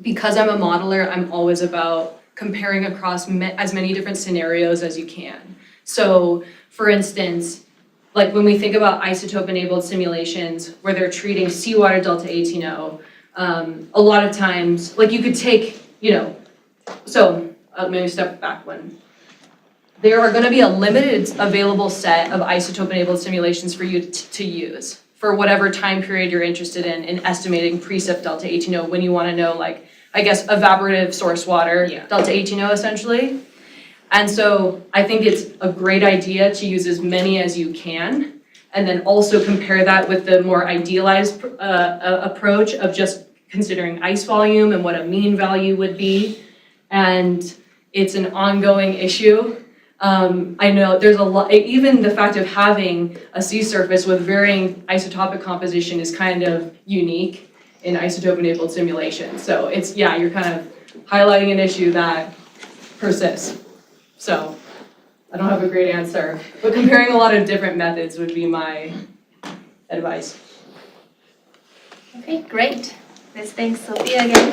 because I'm a modeler, I'm always about comparing across as many different scenarios as you can. So for instance, when we think about isotope-enabled simulations where they're treating seawater delta 18O, a lot of times, you could take, so let me step back one. There are gonna be a limited available set of isotope-enabled simulations for you to use for whatever time period you're interested in estimating precip delta 18O when you wanna know, I guess, evaporative source water delta 18O essentially. And so I think it's a great idea to use as many as you can, and then also compare that with the more idealized approach of just considering ice volume and what a mean value would be. And it's an ongoing issue. I know there's a lot, even the fact of having a sea surface with varying isotopic composition is kind of unique in isotope-enabled simulation. So it's, you're kind of highlighting an issue that persists. So I don't have a great answer, but comparing a lot of different methods would be my advice. Okay, great. Let's thank Sophia again.